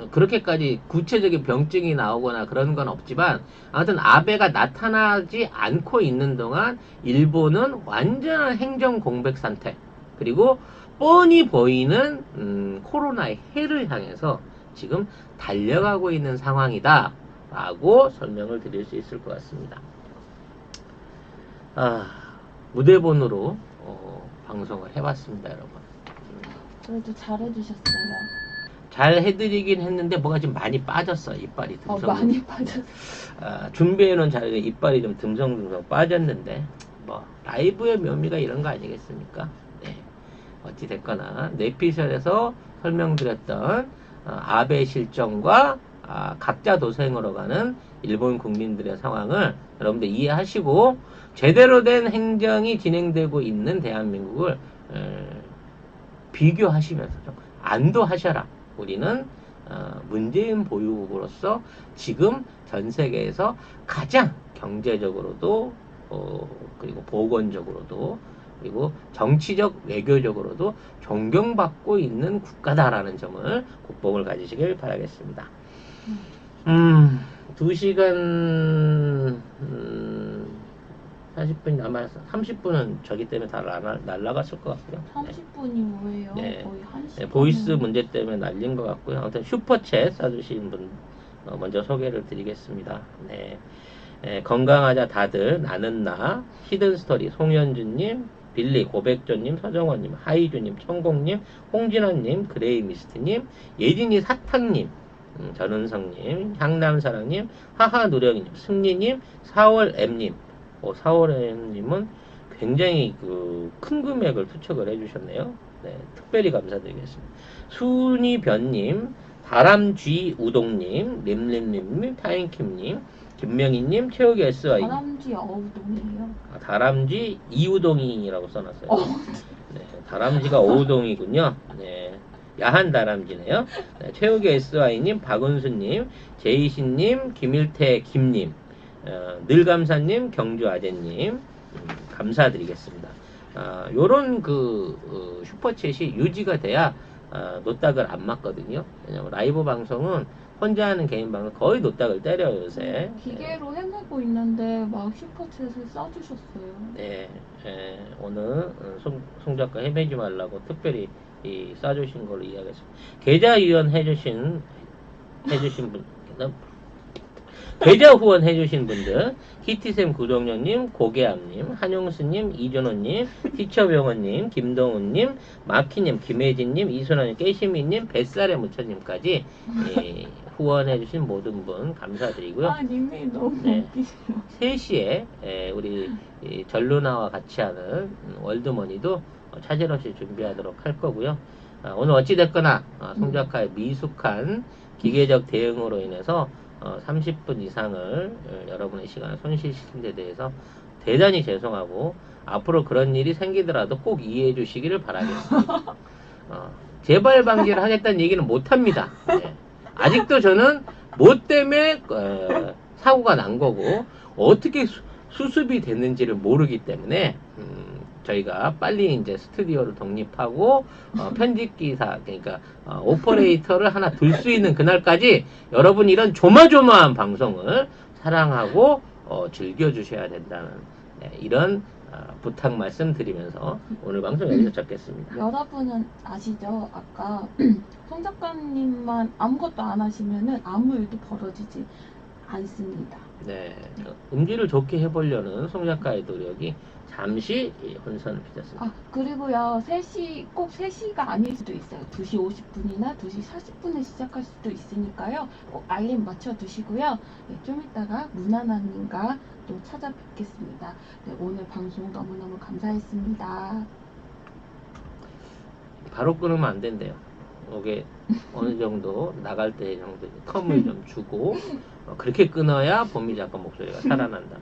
그렇게까지 구체적인 병증이 나오거나 그런 건 없지만 아무튼 아베가 나타나지 않고 있는 동안 일본은 완전한 행정 공백 상태 그리고 뻔히 보이는 코로나의 해를 향해서 지금 달려가고 있는 상황이다 라고 설명을 드릴 수 있을 것 같습니다. 무대본으로 방송을 해봤습니다 여러분. 그래도 잘해주셨어요. 잘 해드리긴 했는데 뭐가 좀 많이 빠졌어 이빨이 듬성듬성. 많이 빠졌어. 준비해놓은 자료에 이빨이 좀 듬성듬성 빠졌는데 뭐 라이브의 묘미가 이런 거 아니겠습니까? 네. 어찌 됐거나 내피셜에서 설명드렸던 아베 실정과 각자 도생으로 가는 일본 국민들의 상황을 여러분들 이해하시고 제대로 된 행정이 진행되고 있는 대한민국을 비교하시면서 좀 안도하셔라. 우리는 문재인 보유국으로서 지금 전 세계에서 가장 경제적으로도 그리고 보건적으로도 그리고 정치적 외교적으로도 존경받고 있는 국가다라는 점을 국뽕을 가지시길 바라겠습니다. 2시간 40분이 남아서 30분은 저기 때문에 다 날라갔을 것 같고요. 30분이 뭐예요? 네. 거의 1시간. 네, 보이스 문제 때문에 날린 것 같고요. 아무튼 슈퍼챗 써주신 분 먼저 소개를 드리겠습니다. 네. 건강하자 다들 나는 나 히든스토리 송현주님 빌리 고백조님 서정원님 하이주님 청공님 홍진환님 그레이미스트님 예진이 사탕님 전은성님 향남사랑님 하하누령님 승리님 4월M님 4월M님은 굉장히 큰 금액을 투척을 해주셨네요. 네, 특별히 감사드리겠습니다. 순이변님 다람쥐 우동님 림림림님 타인킴님 김명희님 최욱의 SY 다람쥐 어우동이에요. 다람쥐 이우동이라고 써놨어요. 네, 다람쥐가 오우동이군요. 네, 야한 다람쥐네요. 네, 최욱의 SY님 박은수님 제이신님 김일태 김님 늘감사님 경주아재님 감사드리겠습니다. 요런 슈퍼챗이 유지가 돼야 노딱을 안 맞거든요. 왜냐면 라이브 방송은 혼자 하는 개인 방송 거의 노딱을 때려요 요새. 기계로 헤매고 있는데 막 슈퍼챗을 써주셨어요. 네, 오늘 송 작가 헤매지 말라고 특별히 싸주신 걸로 이해하겠습니다. 계좌 이원 해주신 분 계좌 후원 해주신 분들 히티샘 구동현님 고계암님 한용수님 이준호님 티처병원님 김동훈님 마키님 김혜진님 이순환님 깨시미님 뱃살의 무처님까지 후원해주신 모든 분 감사드리고요. 님이 너무 네. 웃기세요. 3시에 우리 전루나와 같이 하는 월드머니도 차질 없이 준비하도록 할 거고요. 오늘 어찌됐거나 송 작가의 미숙한 기계적 대응으로 인해서 30분 이상을 여러분의 시간을 손실시킨 데 대해서 대단히 죄송하고 앞으로 그런 일이 생기더라도 꼭 이해해 주시기를 바라겠습니다. 재발 방지를 하겠다는 얘기는 못합니다. 네. 아직도 저는 뭐 때문에 사고가 난 거고 어떻게 수습이 됐는지를 모르기 때문에 저희가 빨리 이제 스튜디오를 독립하고 편집기사 그러니까 오퍼레이터를 하나 둘 수 있는 그날까지 여러분 이런 조마조마한 방송을 사랑하고 즐겨주셔야 된다는 이런 부탁 말씀드리면서 오늘 방송 여기서 잡겠습니다. 여러분은 아시죠? 아까 송 작가님만 아무것도 안 하시면은 아무 일도 벌어지지 않습니다. 네, 음질을 좋게 해보려는 송 작가의 노력이 잠시 혼선을 빚었습니다. 그리고요, 3시, 꼭 3시가 아닐 수도 있어요. 2시 50분이나 2시 40분에 시작할 수도 있으니까요. 꼭 알림 맞춰두시고요. 네, 좀 이따가 문하나님과 또 찾아뵙겠습니다. 네, 오늘 방송 너무너무 감사했습니다. 바로 끊으면 안 된대요. 이게 어느 정도 나갈 때 정도 텀을 좀 주고 그렇게 끊어야 봄이 작가 목소리가 살아난다.